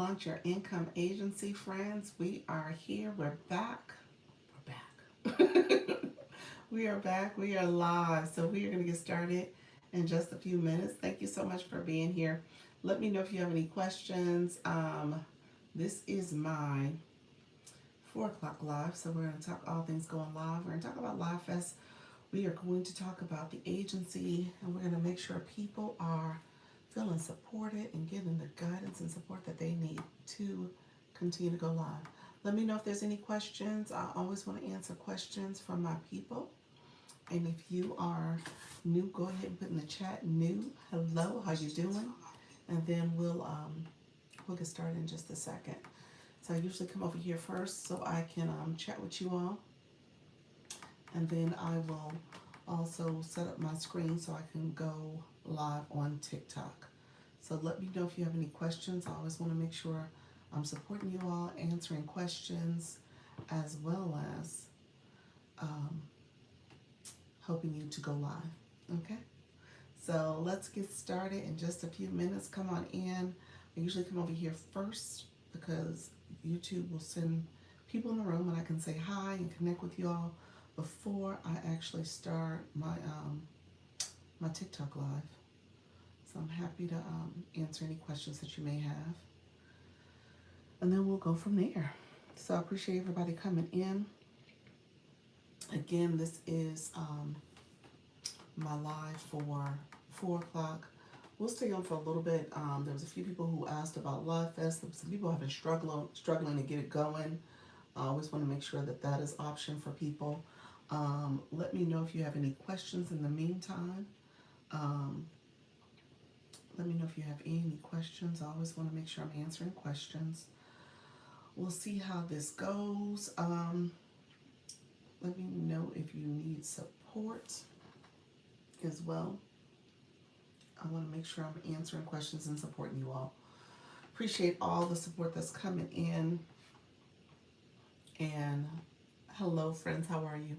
Launch Your Income Agency, friends. We are here. We're back. We're back. We are back. We are live. So we are going to get started in just a few minutes. Thank you so much for being here. Let me know if you have any questions. This is my 4 o'clock live. So we're going to talk all things going live. We're going to talk about Live Fest. We are going to talk about the agency, and we're going to make sure people are feeling supported and getting the guidance and support that they need to continue to go live. Let me know if there's any questions. I always want to answer questions from my people. And if you are new, go ahead and put in the chat new, hello, how you doing? And then we'll get started in just a second. So I usually come over here first so I can chat with you all. And then I will also set up my screen so I can go live on TikTok. So let me know if you have any questions. I always want to make sure I'm supporting you all, answering questions, as well as helping you to go live. Okay? So let's get started in just a few minutes. Come on in. I usually come over here first because YouTube will send people in the room and I can say hi and connect with you all before I actually start my TikTok live. So I'm happy to answer any questions that you may have. And then we'll go from there. So I appreciate everybody coming in. Again, this is my live for 4 o'clock. We'll stay on for a little bit. There was a few people who asked about Live Fest. Some people have been struggling to get it going. I always want to make sure that that is option for people. Let me know if you have any questions in the meantime. Let me know if you have any questions. I always want to make sure I'm answering questions. We'll see how this goes. Let me know if you need support as well. I want to make sure I'm answering questions and supporting you all. Appreciate all the support that's coming in. And hello, friends. How are you?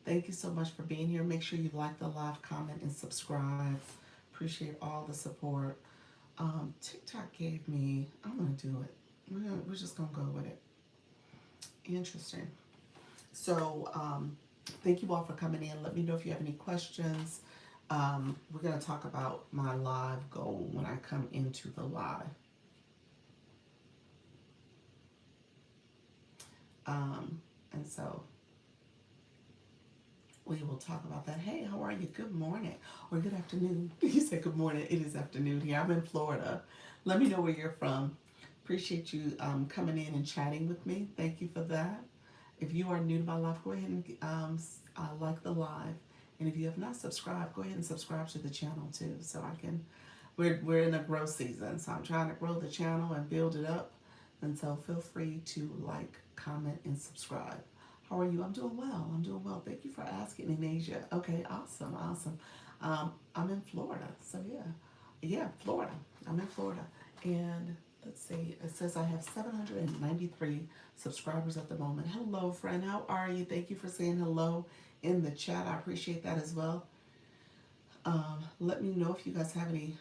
Thank you so much for being here. Make sure you like the live, comment, and subscribe. Appreciate all the support. TikTok gave me, I'm going to do it. We're just going to go with it. Interesting. So thank you all for coming in. Let me know if you have any questions. We're going to talk about my live goal when I come into the live. And so we will talk about that. Hey, how are you? Good morning or good afternoon. You said good morning. It is afternoon here. I'm in Florida. Let me know where you're from. Appreciate you coming in and chatting with me. Thank you for that. If you are new to my live, go ahead and like the live. And if you have not subscribed, go ahead and subscribe to the channel too. So I can, we're in a growth season. So I'm trying to grow the channel and build it up. And so feel free to like, comment, and subscribe. How are you? I'm doing well. I'm doing well. Thank you for asking, in Asia. Okay, awesome, awesome. I'm in Florida. So yeah, Florida. I'm in Florida. And let's see, it says I have 793 subscribers at the moment. Hello, friend. How are you? Thank you for saying hello in the chat. I appreciate that as well. Let me know if you guys have any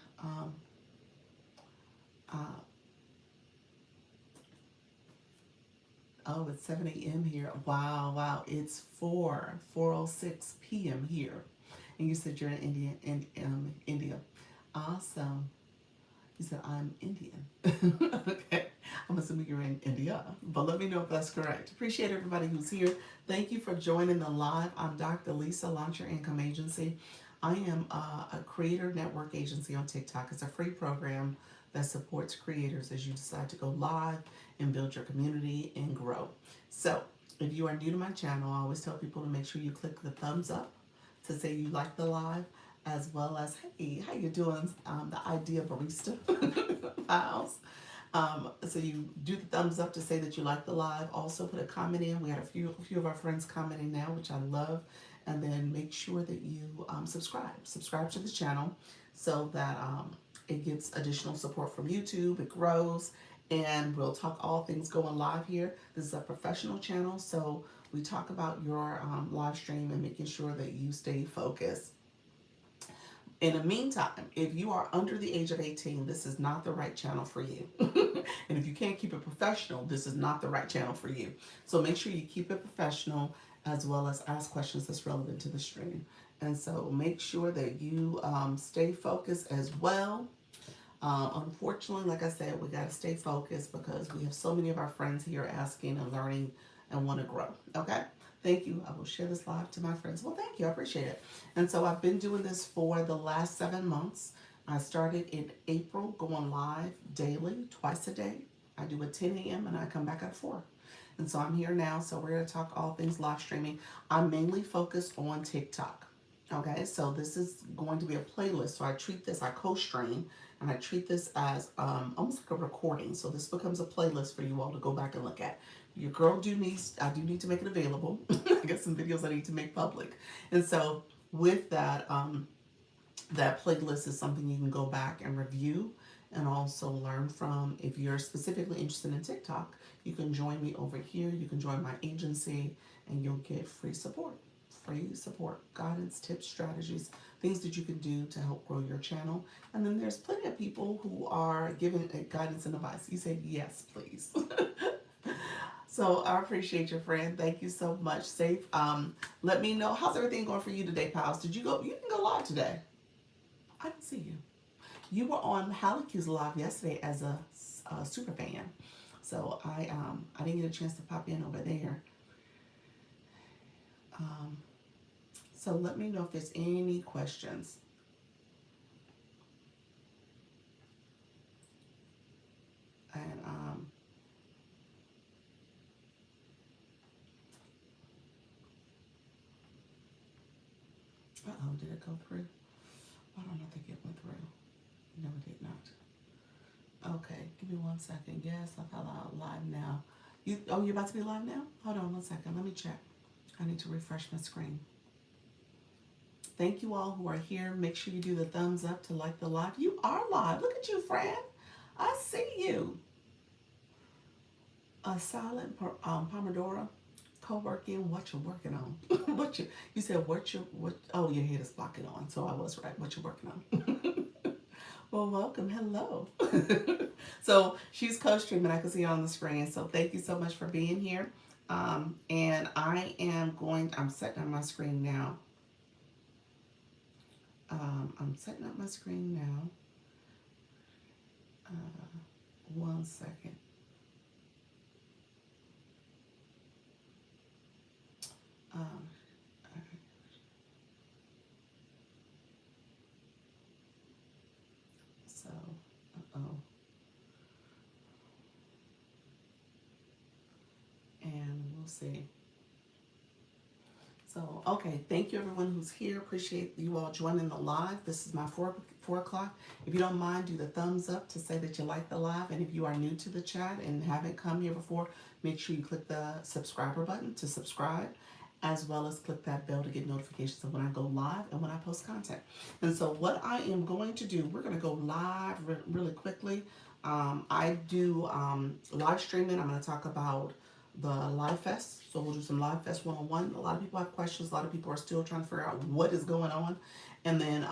oh, it's 7 a.m. here. Wow, wow. It's 4:06 p.m. here. And you said you're in India. Awesome. You said I'm Indian. Okay. I'm assuming you're in India. But let me know if that's correct. Appreciate everybody who's here. Thank you for joining the live. I'm Dr. Lisa, Launch Your Income Agency. I am a creator network agency on TikTok. It's a free program that supports creators as you decide to go live and build your community and grow. So if you are new to my channel, I always tell people to make sure you click the thumbs up to say you like the live, as well as, hey, how you doing? The Idea Barista files. So you do the thumbs up to say that you like the live. Also put a comment in. We had a few of our friends commenting now, which I love. And then make sure that you subscribe to the channel so that it gets additional support from YouTube. It grows, and we'll talk all things going live here. This is a professional channel, so we talk about your live stream and making sure that you stay focused. In the meantime, if you are under the age of 18, this is not the right channel for you. And if you can't professional, this is not the right channel for you. So make sure you keep it professional as well as ask questions that's relevant to the stream. And so make sure that you stay focused as well. Unfortunately, like I said, we got to stay focused because we have so many of our friends here asking and learning and want to grow. Okay? Thank you. I will share this live to my friends. Well, thank you. I appreciate it. And so I've been doing this for the last 7 months. I started in April, going live daily, twice a day. I do at 10 a.m. and I come back at 4. And so I'm here now. So we're going to talk all things live streaming. I'm mainly focused on TikTok. Okay, so this is going to be a playlist. So I treat this, I co-stream, and I treat this as almost like a recording. So this becomes a playlist for you all to go back and look at. Your girl I do need to make it available. I got some videos I need to make public. And so with that, that playlist is something you can go back and review and also learn from. If you're specifically interested in TikTok, you can join me over here. You can join my agency and you'll get free support. Free support, guidance, tips, strategies, things that you can do to help grow your channel. And then there's plenty of people who are giving guidance and advice. You say yes, please. So I appreciate your friend. Thank you so much. Safe. Let me know how's everything going for you today, pals. Did you go? You didn't go live today. I didn't see you. You were on Halleck's live yesterday as a super fan. So I didn't get a chance to pop in over there. So let me know if there's any questions. And did it go through? I don't think it went through. No, it did not. Okay, give me 1 second. Yes, I'm live now. You're about to be live now? Hold on 1 second. Let me check. I need to refresh my screen. Thank you all who are here. Make sure you do the thumbs up to like the live. You are live. Look at you, friend. I see you. A silent Pomodoro co-working. What you're working on? You said what? Oh, your head is blocking on. So I was right. What you're working on? Well, welcome. Hello. So she's co-streaming. I can see it on the screen. So thank you so much for being here. And I'm setting up my screen now. I'm setting up my screen now. 1 second. So, and we'll see. So, okay, thank you everyone who's here. Appreciate you all joining the live. This is my 4 o'clock. If you don't mind, do the thumbs up to say that you like the live. And if you are new to the chat and haven't come here before, make sure you click the subscriber button to subscribe, as well as click that bell to get notifications of when I go live and when I post content. And so what I am going to do, we're going to go live really quickly. I do live streaming. I'm going to talk about the Live Fest. So we'll do some Live Fest 101. A lot of people have questions. A lot of people are still trying to figure out what is going on. And then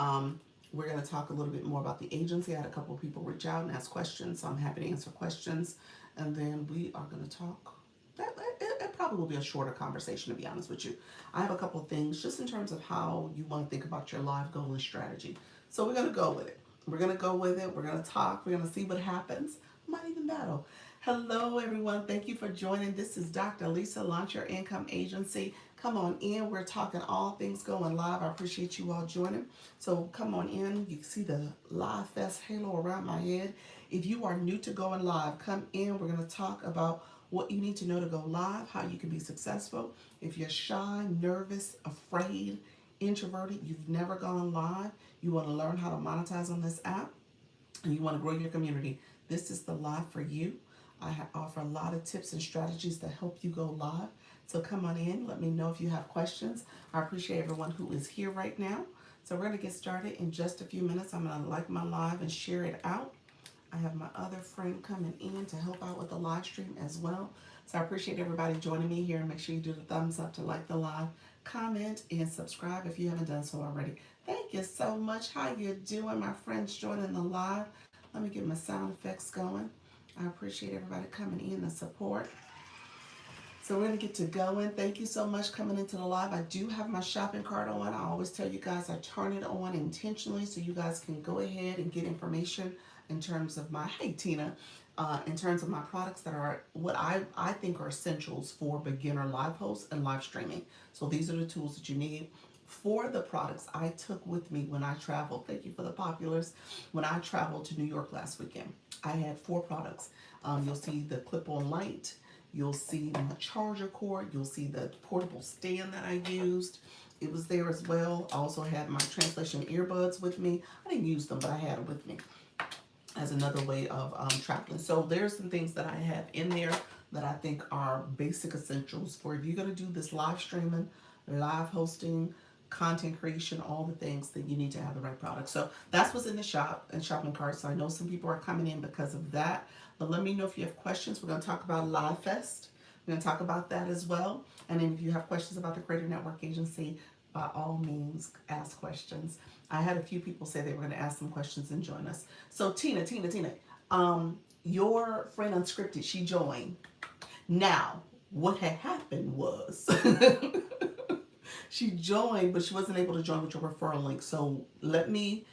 we're going to talk a little bit more about the agency. I had a couple of people reach out and ask questions. So I'm happy to answer questions. And then we are going to talk. It probably will be a shorter conversation, to be honest with you. I have a couple of things just in terms of how you want to think about your live goal and strategy. So we're going to go with it. We're going to go with it. We're going to talk. We're going to see what happens. I might even battle. Hello, everyone. Thank you for joining. This is Dr. Lisa, Launch Your Income Agency. Come on in. We're talking all things going live. I appreciate you all joining. So come on in. You can see the Live Fest halo around my head. If you are new to going live, come in. We're going to talk about what you need to know to go live, how you can be successful. If you're shy, nervous, afraid, introverted, you've never gone live, you want to learn how to monetize on this app, and you want to grow your community, this is the live for you. I offer a lot of tips and strategies to help you go live. So come on in. Let me know if you have questions. I appreciate everyone who is here right now. So we're going to get started in just a few minutes. I'm going to like my live and share it out. I have my other friend coming in to help out with the live stream as well. So I appreciate everybody joining me here. Make sure you do the thumbs up to like the live, comment, and subscribe if you haven't done so already. Thank you so much. How you doing, my friends joining the live? Let me get my sound effects going. I appreciate everybody coming in and support. So we're going to get to going. Thank you so much coming into the live. I do have my shopping cart on. I always tell you guys I turn it on intentionally so you guys can go ahead and get information in terms of my, hey Tina, in terms of my products that are what I think are essentials for beginner live hosts and live streaming. So these are the tools that you need. For the products I took with me when I traveled, thank you for the populars, when I traveled to New York last weekend, I had 4 products. You'll see the clip-on light, you'll see my charger cord, you'll see the portable stand that I used. It was there as well. I also had my translation earbuds with me. I didn't use them, but I had them with me as another way of traveling. So there's some things that I have in there that I think are basic essentials for if you're going to do this live streaming, live hosting, content creation, all the things that you need to have the right product. So that's what's in the shop and shopping cart. So I know some people are coming in because of that. But let me know if you have questions. We're going to talk about Live Fest. We're going to talk about that as well. And then if you have questions about the Creator Network Agency, by all means, ask questions. I had a few people say they were going to ask some questions and join us. So Tina, your friend Unscripted, she joined. Now, what had happened was she joined, but she wasn't able to join with your referral link. So let me,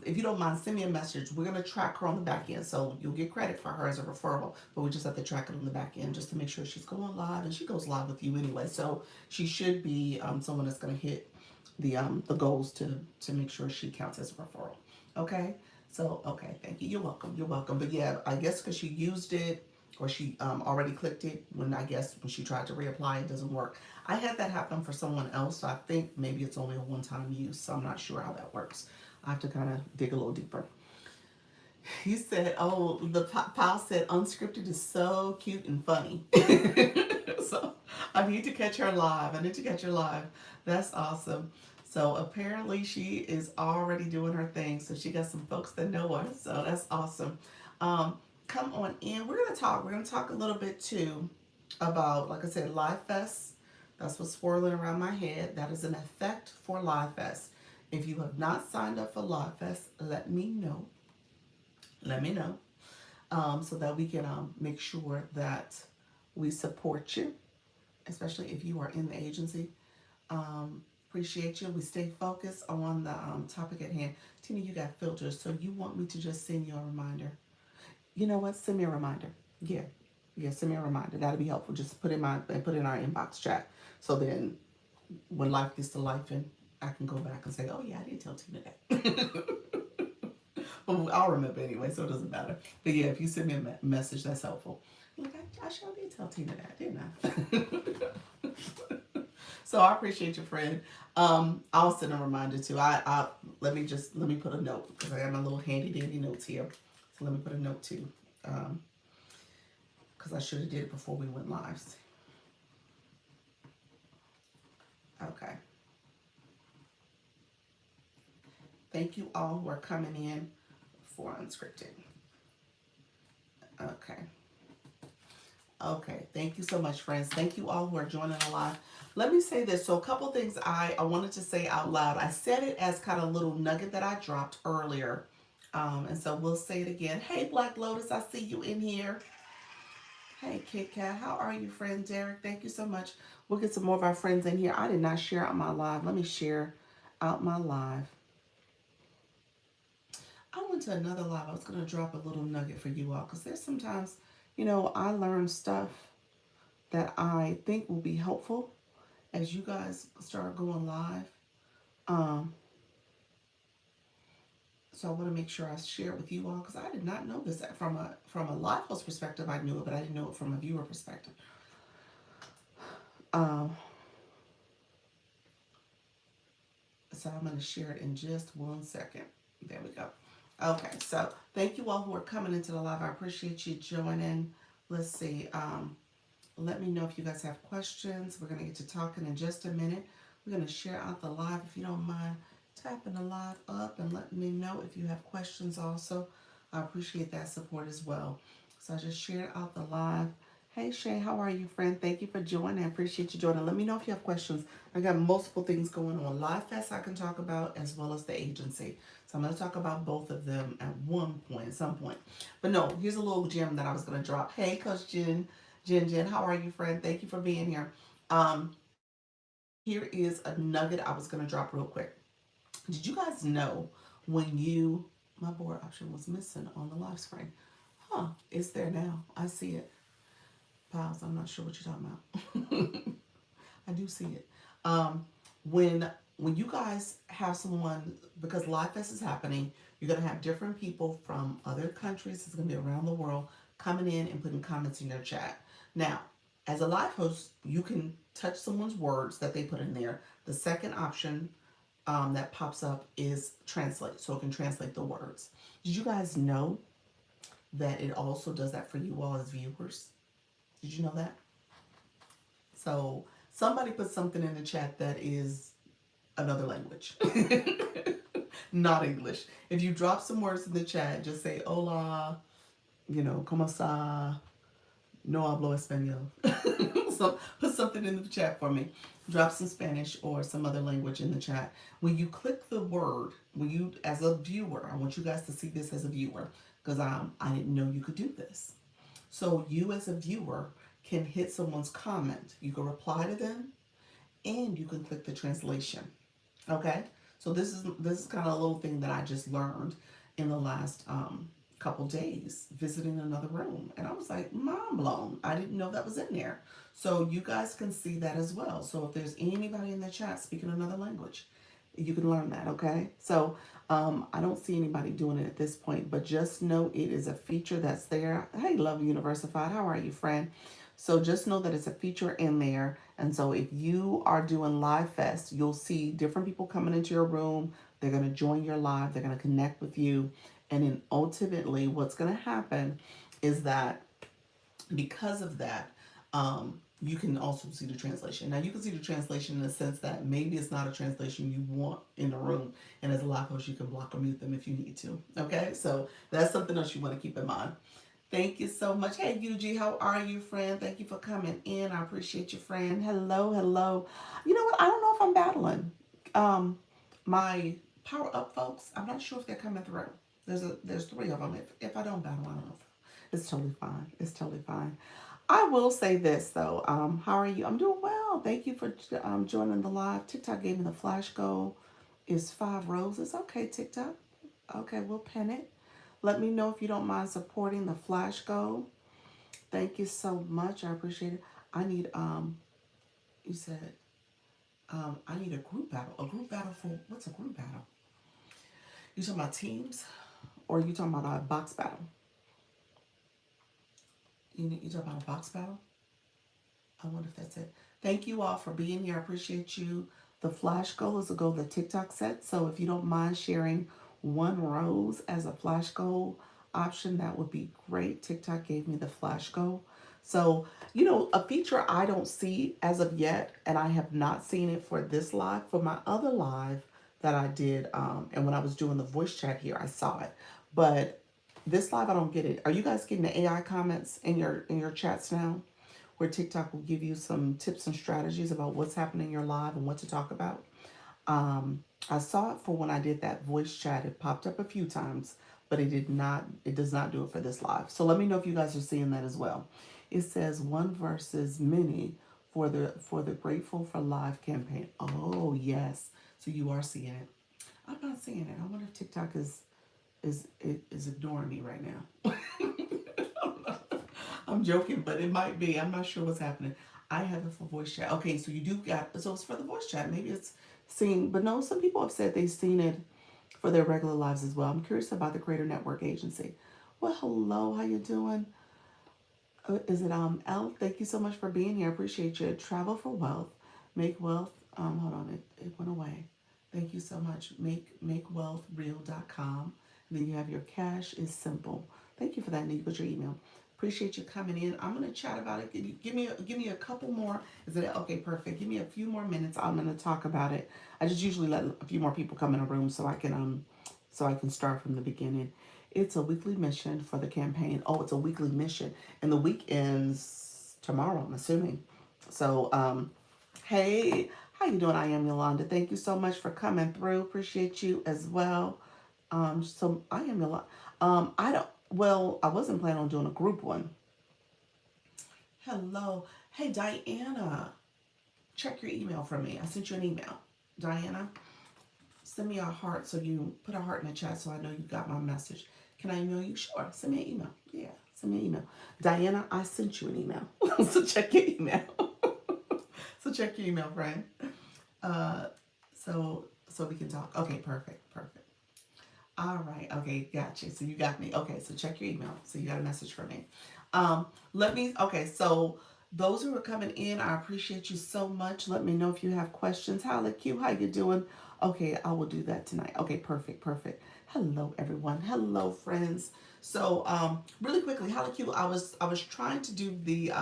if you don't mind, send me a message. We're going to track her on the back end. So you'll get credit for her as a referral, but we just have to track it on the back end just to make sure she's going live. And she goes live with you anyway. So she should be someone that's going to hit the goals to make sure she counts as a referral. Okay? So, okay, thank you. You're welcome. You're welcome. But yeah, I guess because she used it or she already clicked it when she tried to reapply, it doesn't work. I had that happen for someone else, so I think maybe it's only a one-time use, so I'm not sure how that works. I have to kind of dig a little deeper. He said, oh, the pal said unscripted is so cute and funny. So I need to catch her live. I need to catch her live. That's awesome. So apparently she is already doing her thing. So she got some folks that know her. So that's awesome. Come on in. We're gonna talk. We're gonna talk a little bit too about, like I said, Live Fest. That's what's swirling around my head. That is an effect for Live Fest. If you have not signed up for Live Fest, let me know. Let me know so that we can make sure that we support you, especially if you are in the agency. Appreciate you. We stay focused on the topic at hand. Tina, you got filters, so you want me to just send you a reminder? You know what? Send me a reminder. Yeah, send me a reminder. That'll be helpful. Just put in our inbox chat. So then, when life gets to life, and I can go back and say, oh yeah, I did tell Tina that. Well, I'll remember anyway, so it doesn't matter. But yeah, if you send me a message, that's helpful. Like, I sure did tell Tina that, didn't I? So I appreciate your friend. I'll send a reminder too. I let me put a note because I got my little handy dandy notes here. So let me put a note too, because I should have did it before we went live. Okay. Thank you all who are coming in for Unscripted. Okay. Okay, thank you so much, friends. Thank you all who are joining the live. Let me say this. So a couple things I wanted to say out loud. I said it as kind of a little nugget that I dropped earlier. And so we'll say it again. Hey, Black Lotus, I see you in here. Hey, Kit Kat, how are you, friend? Derek, thank you so much. We'll get some more of our friends in here. I did not share out my live. Let me share out my live. I went to another live. I was going to drop a little nugget for you all because there's sometimes, I learn stuff that I think will be helpful as you guys start going live. So I want to make sure I share it with you all because I did not know this from a live host perspective. I knew it, but I didn't know it from a viewer perspective. So I'm going to share it in just 1 second. There we go. Okay, so thank you all who are coming into the live. I appreciate you joining. Let's see. Let me know if you guys have questions. We're going to get to talking in just a minute. We're going to share out the live. If you don't mind tapping the live up and letting me know if you have questions also. I appreciate that support as well. So I just shared out the live. Hey Shay, how are you, friend? Thank you for joining. I appreciate you joining. Let me know if you have questions. I got multiple things going on. Live Fest I can talk about as well as the agency. So I'm going to talk about both of them at one point, at some point. But no, here's a little gem that I was going to drop. Hey, Coach Jen, how are you, friend? Thank you for being here. Um, Here is a nugget I was going to drop real quick. Did you guys know when you, my board option was missing on the live screen? Huh, it's there now. I see it. Pause. I'm not sure what you're talking about. I do see it. Um, when when you guys have someone, because Live Fest is happening, you're gonna have different people from other countries. It's gonna be around the world coming in and putting comments in your chat. Now, as a live host, you can touch someone's words that they put in there. The second option that pops up is translate, so it can translate the words. Did you guys know that it also does that for you all as viewers? Did you know that? So somebody put something in the chat that is another language, not English. If you drop some words in the chat, just say hola, como está, no hablo español. So put something in the chat for me. Drop some Spanish or some other language in the chat. When you click the word, as a viewer, I want you guys to see this as a viewer because I didn't know you could do this. So you as a viewer can hit someone's comment. You can reply to them and you can click the translation. Okay? So this is kind of a little thing that I just learned in the last couple days visiting another room. And I was like, mind blown. I didn't know that was in there. So you guys can see that as well. So if there's anybody in the chat speaking another language, you can learn that, okay? So I don't see anybody doing it at this point, but just know it is a feature that's there. Hey, Love Universified, how are you, friend? So just know that it's a feature in there. And so if you are doing Live Fest, you'll see different people coming into your room. They're going to join your live. They're going to connect with you. And then ultimately what's going to happen is that because of that, you can also see the translation. Now, you can see the translation in the sense that maybe it's not a translation you want in the room. And as a live host, you can block or mute them if you need to. Okay? So that's something else you want to keep in mind. Thank you so much. Hey, Yuji, how are you, friend? Thank you for coming in. I appreciate you, friend. Hello, hello. You know what? I don't know if I'm battling. Um, my power up folks, I'm not sure if they're coming through. There's three of them. If I don't battle, I don't know. It's totally fine. It's totally fine. I will say this though. How are you? I'm doing well. Thank you for joining the live. TikTok gave me the flash goal. Is 5 roses. Okay, TikTok. Okay, we'll pin it. Let me know if you don't mind supporting the flash goal. Thank you so much. I appreciate it. I need you said I need a group battle. A group battle for what's a group battle? You talking about teams or you talking about a box battle? You talking about a box battle? I wonder if that's it. Thank you all for being here. I appreciate you. The flash goal is a goal that TikTok set. So if you don't mind sharing 1 rose as a flash goal option, that would be great. TikTok gave me the flash goal. So, a feature I don't see as of yet, and I have not seen it for this live. For my other live that I did, and when I was doing the voice chat here, I saw it. But this live, I don't get it. Are you guys getting the AI comments in your chats now? Where TikTok will give you some tips and strategies about what's happening in your live and what to talk about. I saw it for when I did that voice chat. It popped up a few times, but it does not do it for this live. So let me know if you guys are seeing that as well. It says one versus many for the Grateful for Live campaign. Oh yes. So you are seeing it. I'm not seeing it. I wonder if TikTok is ignoring me right now. I'm joking, but it might be. I'm not sure what's happening. I have it for voice chat. Okay, so you do got, so it's for the voice chat. Maybe it's seen, but no, some people have said they've seen it for their regular lives as well. I'm curious about the Creator Network Agency. Well, hello, how you doing? Is it Elle? Thank you so much for being here. I appreciate you. Travel for wealth, make wealth. Hold on, it went away. Thank you so much. Makewealthreal.com. And then you have your cash is simple. Thank you for that. And you put your email. Appreciate you coming in. I'm gonna chat about it. Give me a couple more. Is it okay? Perfect. Give me a few more minutes. I'm gonna talk about it. I just usually let a few more people come in a room so I can start from the beginning. It's a weekly mission for the campaign. Oh, it's a weekly mission, and the week ends tomorrow, I'm assuming. So, hey, how you doing? I am Yolanda. Thank you so much for coming through. Appreciate you as well. So I am a lot. I don't. Well, I wasn't planning on doing a group one. Hello, hey Diana, check your email for me. I sent you an email, Diana. Send me a heart so you put a heart in the chat so I know you got my message. Can I email you? Sure. Send me an email. Yeah, send me an email. Diana, I sent you an email. So check your email. So check your email, friend. Uh, so we can talk. Okay, perfect, perfect. All right. Okay, gotcha. So you got me. Okay, so check your email. So you got a message for me. Let me. Okay, so those who are coming in, I appreciate you so much. Let me know if you have questions. Holla, Q. How you doing? Okay, I will do that tonight. Okay, perfect, perfect. Hello, everyone. Hello, friends. So, really quickly, Holla, Q. I was trying to do the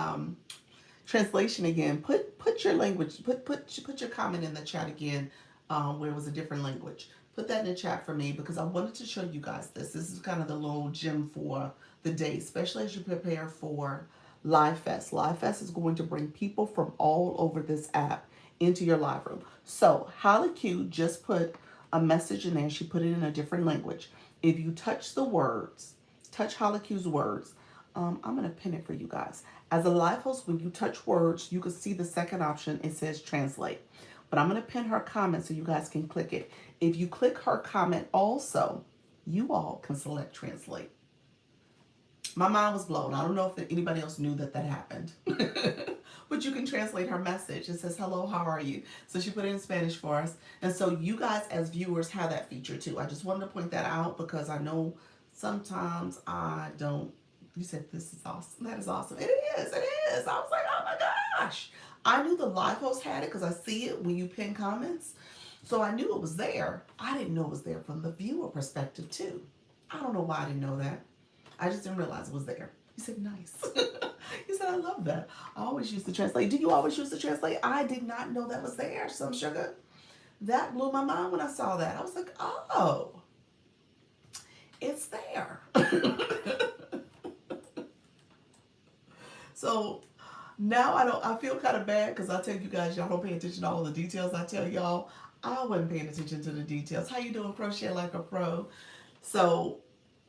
translation again. Put your language. Put your comment in the chat again, where it was a different language. Put that in the chat for me because I wanted to show you guys this. This is kind of the little gem for the day, especially as you prepare for Live Fest. Live Fest is going to bring people from all over this app into your live room. So Holly Q just put a message in there. She put it in a different language. If you touch the words, touch Holly Q's words, I'm going to pin it for you guys. As a live host, when you touch words, you can see the second option. It says translate. But I'm going to pin her comment so you guys can click it. If you click her comment also, you all can select translate. My mind was blown. I don't know if anybody else knew that that happened. But you can translate her message. It says, hello, how are you? So she put it in Spanish for us. And so you guys as viewers have that feature too. I just wanted to point that out because I know sometimes I don't. You said this is awesome. That is awesome. It is. It is. I was like, oh my gosh. I knew the live host had it because I see it when you pin comments. So I knew it was there. I didn't know it was there from the viewer perspective too. I don't know why I didn't know that. I just didn't realize it was there. You said nice. You said I love that. I always use the translate. Do you always use the translate? I did not know that was there. Some sugar. That blew my mind when I saw that. I was like, oh, it's there. So now I feel kind of bad because I tell you guys y'all don't pay attention to all the details I tell y'all. I wasn't paying attention to the details. How you doing, Crochet Like a Pro? So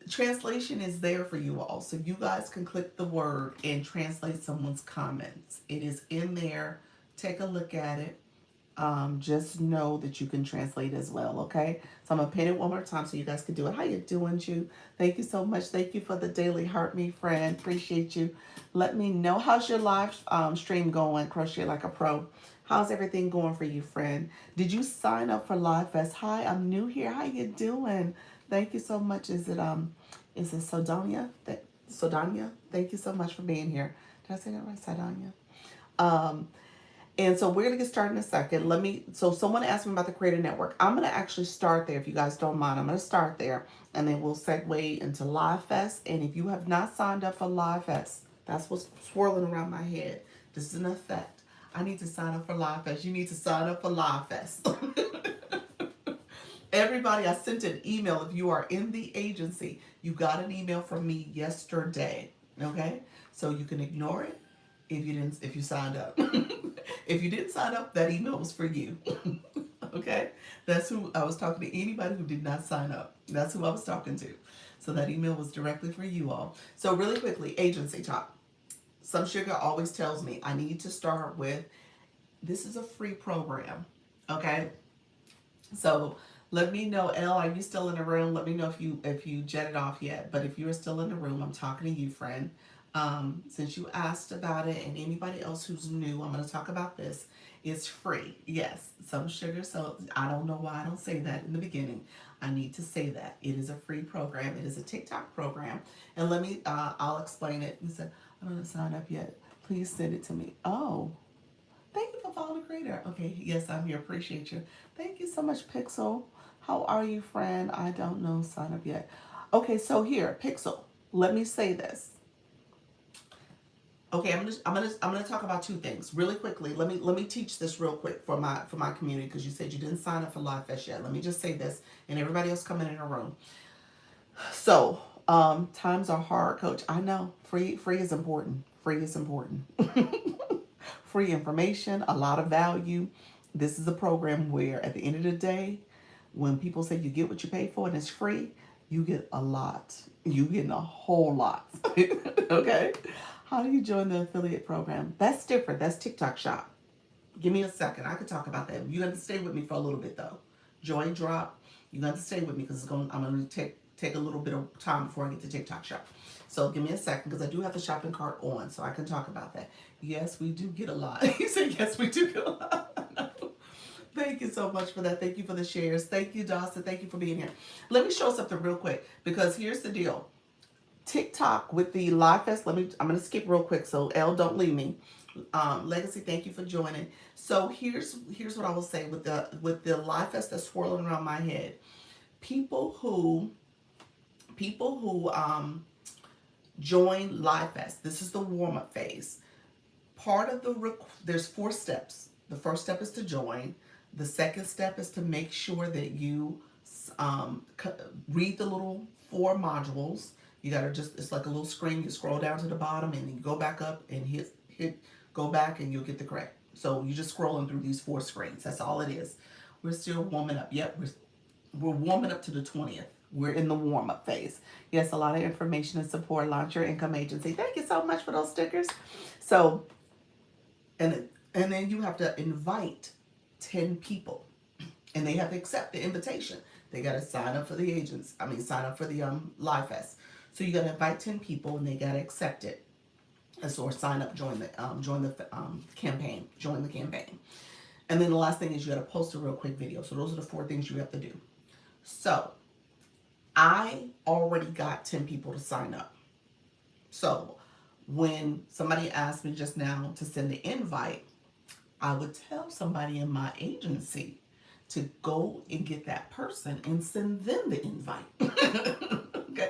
translation is there for you all. So you guys can click the word and translate someone's comments. It is in there. Take a look at it. Just know that you can translate as well, okay? So I'm gonna pin it one more time so you guys can do it. How you doing, Ju? Thank you so much. Thank you for the daily heart, me friend. Appreciate you. Let me know how's your live stream going, Crochet Like a Pro. How's everything going for you, friend? Did you sign up for Live Fest? Hi, I'm new here. How you doing? Thank you so much. Is it Sodonia? Sodonia? Thank you so much for being here. Did I say that right, Sodonia? Um, and so we're gonna get started in a second. So someone asked me about the Creator Network. I'm gonna actually start there if you guys don't mind. I'm gonna start there and then we'll segue into Live Fest. And if you have not signed up for Live Fest, that's what's swirling around my head. This is an effect. I need to sign up for Live Fest. You need to sign up for Live Fest. Everybody, I sent an email. If you are in the agency, you got an email from me yesterday. Okay? So you can ignore it if you signed up. If you didn't sign up, that email was for you. Okay? That's who I was talking to. Anybody who did not sign up. That's who I was talking to. So that email was directly for you all. So really quickly, agency talk. Some sugar always tells me I need to start with this is a free program. Okay? So let me know, Elle, are you still in the room? Let me know if you jetted off yet. But if you're still in the room, I'm talking to you, friend. Since you asked about it, and anybody else who's new, I'm going to talk about this. It's free. Yes, some sugar. So I don't know why I don't say that in the beginning. I need to say that. It is a free program. It is a TikTok program. And let me, I'll explain it. You said, I don't sign up yet. Please send it to me. Oh, thank you for following the creator. Okay, yes, I'm here. Appreciate you. Thank you so much, Pixel. How are you, friend? I don't know. Sign up yet. Okay, so here, Pixel. Let me say this. Okay, I'm gonna talk about two things really quickly. Let me teach this real quick for my community because you said you didn't sign up for Live Fest yet. Let me just say this, and everybody else coming in the room. So, times are hard, Coach. I know. Free is important. Free is important. Free information, a lot of value. This is a program where, at the end of the day, When people say you get what you pay for and it's free, you get a lot. You get a whole lot. Okay? How do you join the affiliate program? That's different. That's TikTok Shop. Give me a second. I could talk about that. You have to stay with me for a little bit though. Joy drop. You have to stay with me because I'm going to take a little bit of time before I get to TikTok Shop. So give me a second because I do have the shopping cart on, so I can talk about that. Yes, we do get a lot. He said, yes, we do get a lot. Thank you so much for that. Thank you for the shares. Thank you, Dawson. Thank you for being here. Let me show something real quick because here's the deal. TikTok with the Live Fest. I'm gonna skip real quick, so Elle, don't leave me. Legacy, thank you for joining. So here's what I will say with the Live Fest that's swirling around my head. People who join Live Fest. This is the warm up phase. Part of there's 4 steps. The first step is to join. The second step is to make sure that you read the little 4 modules. You gotta it's like a little screen. You scroll down to the bottom and then you go back up and hit go back and you'll get the correct. So you're just scrolling through these 4 screens. That's all it is. We're still warming up. Yep, we're warming up to the 20th. We're in the warm-up phase. Yes, a lot of information and support. Launch your income agency. Thank you so much for those stickers. So, and then you have to invite 10 people, and they have to accept the invitation. They got to sign up for the agents. Sign up for the Live Fest. So you got to invite 10 people, and they got to accept it. Or sign up, join the campaign, join the campaign. And then the last thing is you got to post a real quick video. So those are the 4 things you have to do. So I already got 10 people to sign up. So when somebody asked me just now to send the invite, I would tell somebody in my agency to go and get that person and send them the invite. Okay.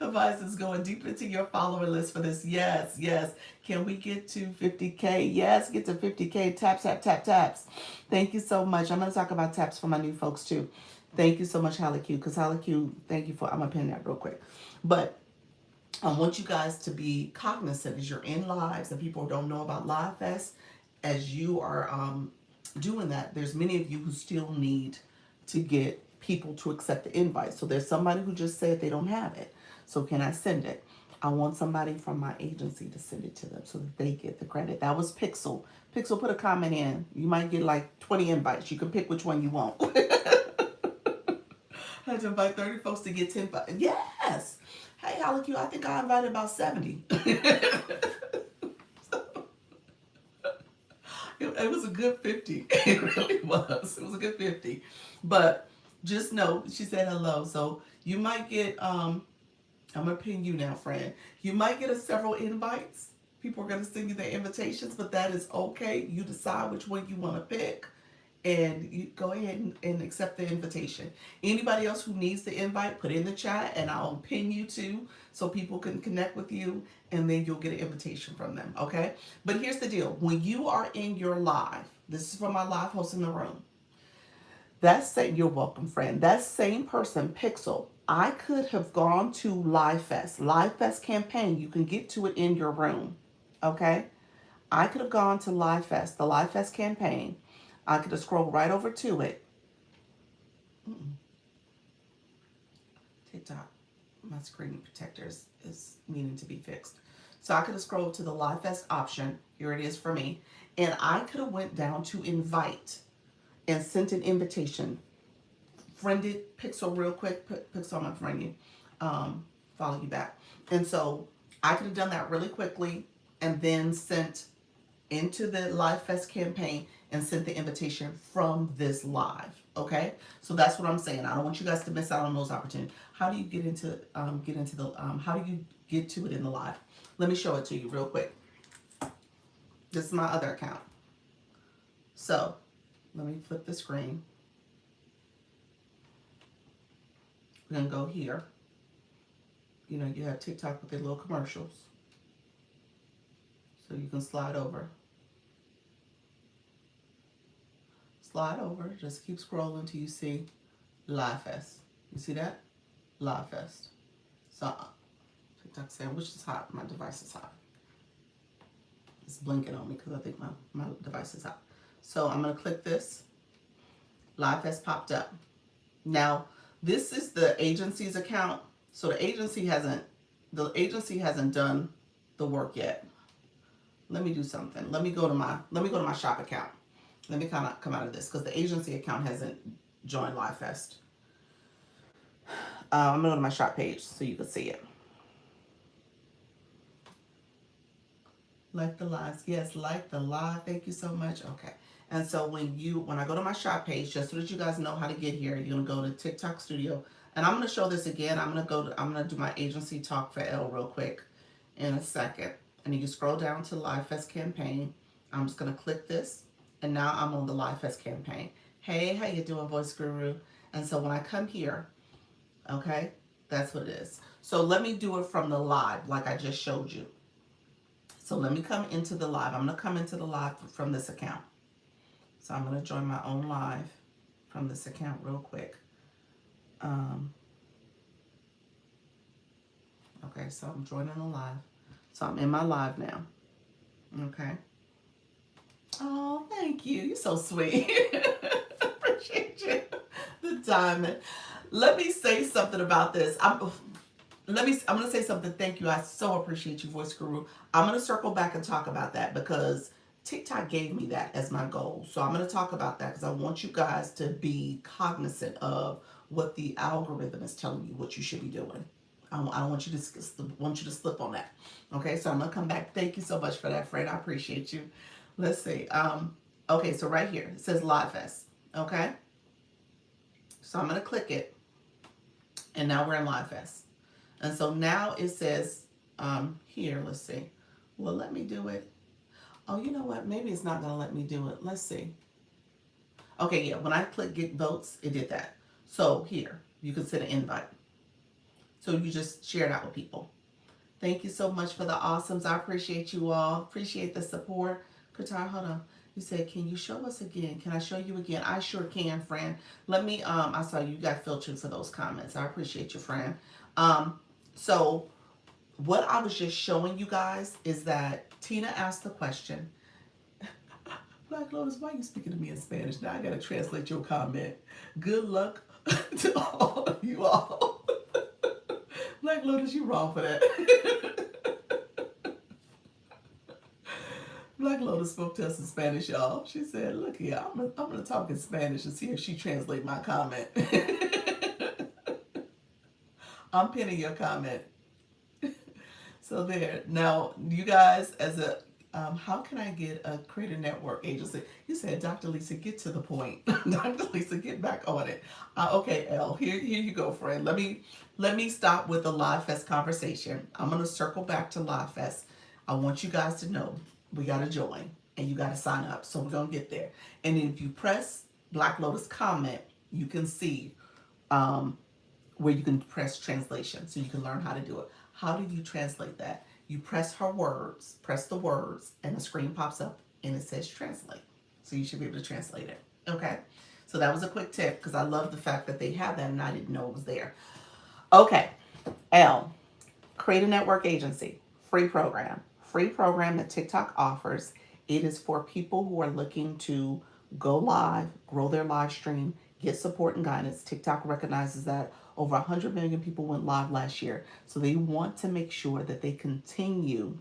Advice is going deep into your follower list for this. Yes, yes. Can we get to 50K? Yes, get to 50K. Taps, tap, tap, taps. Thank you so much. I'm going to talk about taps for my new folks too. Thank you so much, Holly Q. Because Holly Q, thank you for, I'm going to pin that real quick. But I want you guys to be cognizant as you're in lives and people don't know about Live Fest. As you are doing that, there's many of you who still need to get people to accept the invite. So there's somebody who just said they don't have it. So can I send it? I want somebody from my agency to send it to them so that they get the credit. That was Pixel. Pixel, put a comment in. You might get like 20 invites. You can pick which one you want. I had to invite 30 folks to get 10. Yes. Hey, Alec, I think I invited about 70. It was a good 50. It really was. It was a good 50. But just know, she said hello. So you might get, I'm going to ping you now, friend. You might get several invites. People are going to send you their invitations, but that is okay. You decide which one you want to pick. And you go ahead and accept the invitation. Anybody else who needs the invite, put in the chat and I'll pin you too so people can connect with you and then you'll get an invitation from them, okay? But here's the deal. When you are in your live, this is for my live host in the room, you're welcome, friend. That same person, Pixel, I could have gone to Live Fest campaign. You can get to it in your room, okay? I could have gone to Live Fest, the Live Fest campaign. I could have scrolled right over to it. TikTok, my screen protector is needing to be fixed. So I could have scrolled to the Live Fest option. Here it is for me. And I could have went down to invite and sent an invitation. Friended Pixel real quick. Pixel, I'm going to friend you. Follow you back. And so I could have done that really quickly and then sent into the Live Fest campaign and sent the invitation from this live. Okay, so that's what I'm saying. I don't want you guys to miss out on those opportunities. How do you get into the how do you get to it in the live? Let me show it to you real quick. This is my other account. So let me flip the screen. We're gonna go here. You know, you have TikTok with their little commercials. So you can slide over. Slide over, just keep scrolling till you see Live Fest. You see that? Live Fest. So, TikTok saying, which is hot? My device is hot. It's blinking on me because I think my device is hot. So I'm going to click this. Live Fest popped up. Now, this is the agency's account. So the agency hasn't done the work yet. Let me do something. Let me go to my shop account. Let me kind of come out of this because the agency account hasn't joined LiveFest. I'm gonna go to my shop page so you can see it. Like the lives. Yes, like the live. Thank you so much. Okay. And so when I go to my shop page, just so that you guys know how to get here, you're gonna go to TikTok Studio. And I'm gonna show this again. I'm gonna do my agency talk for L real quick in a second. And you can scroll down to Live Fest campaign. I'm just gonna click this, and now I'm on the Live Fest campaign. Hey, how you doing, Voice Guru? And so when I come here, okay, that's what it is. So let me do it from the live, like I just showed you. So let me come into the live. I'm going to come into the live from this account. So I'm going to join my own live from this account real quick. Okay, so I'm joining the live. So I'm in my live now. Okay. Oh, thank you. You're so sweet. Appreciate you. The diamond. Let me say something about this. I'm gonna say something. Thank you. I so appreciate you, Voice Guru. I'm gonna circle back and talk about that because TikTok gave me that as my goal. So I'm gonna talk about that because I want you guys to be cognizant of what the algorithm is telling you what you should be doing. I don't want you to slip on that. Okay, so I'm gonna come back. Thank you so much for that, Fred. I appreciate you. Let's see. Okay, so right here it says Live Fest. Okay, so I'm gonna click it, and now we're in Live Fest. And so now it says here, let's see. Well, let me do it. Oh, you know what? Maybe it's not going to let me do it. Let's see. Okay, yeah, when I click get votes, it did that. So here, you can send an invite. So you just share it out with people. Thank you so much for the awesomes. I appreciate you all. Appreciate the support. Qatar, hold on. You said, can you show us again? Can I show you again? I sure can, friend. Let me, I saw you got filtered for those comments. I appreciate you, friend. So what I was just showing you guys is that Tina asked the question, Black Lotus, why are you speaking to me in Spanish? Now I gotta translate your comment. Good luck to all of you all. Black Lotus, you wrong for that. Black Lotus spoke to us in Spanish, y'all. She said, look here, I'm gonna talk in Spanish and see if she translate my comment. I'm pinning your comment. So there. Now, you guys, as a how can I get a creator network agency? You said, Dr. Lisa, get to the point. Dr. Lisa, get back on it. Okay, Elle, here you go, friend. Let me stop with the Live Fest conversation. I'm gonna circle back to Live Fest. I want you guys to know we gotta join and you gotta sign up. So we're gonna get there. And if you press Black Lotus comment, you can see where you can press translation so you can learn how to do it. How do you translate that? You press press the words, and the screen pops up and it says translate. So you should be able to translate it. Okay. So that was a quick tip because I love the fact that they have that and I didn't know it was there. Okay. L, create a network agency, free program. Free program that TikTok offers. It is for people who are looking to go live, grow their live stream, get support and guidance. TikTok recognizes that over 100 million people went live last year. So they want to make sure that they continue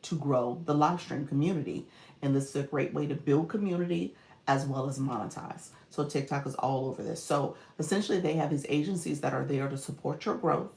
to grow the live stream community. And this is a great way to build community as well as monetize. So TikTok is all over this. So essentially they have these agencies that are there to support your growth,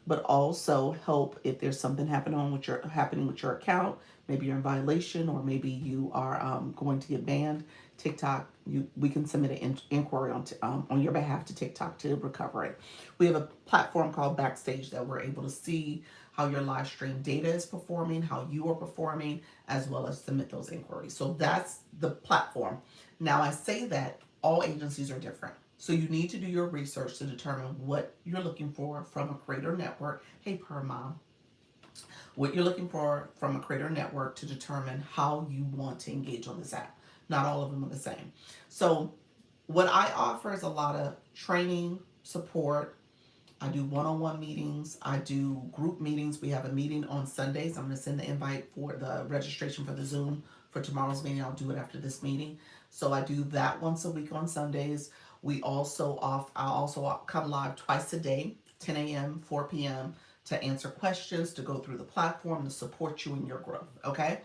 but also help if there's something happening with your account. Maybe you're in violation, or maybe you are going to get banned. TikTok, we can submit an inquiry on your behalf to TikTok to recover it. We have a platform called Backstage that we're able to see how your live stream data is performing, how you are performing, as well as submit those inquiries. So that's the platform. Now I say that all agencies are different. So you need to do your research to determine what you're looking for from a creator network. Hey, Per Mom. What you're looking for from a creator network to determine how you want to engage on this app. Not all of them are the same. So what I offer is a lot of training, support. I do one-on-one meetings. I do group meetings. We have a meeting on Sundays. I'm going to send the invite for the registration for the Zoom for tomorrow's meeting. I'll do it after this meeting. So I do that once a week on Sundays. I also come live twice a day, 10 a.m., 4 p.m., to answer questions, to go through the platform, to support you in your growth. Okay.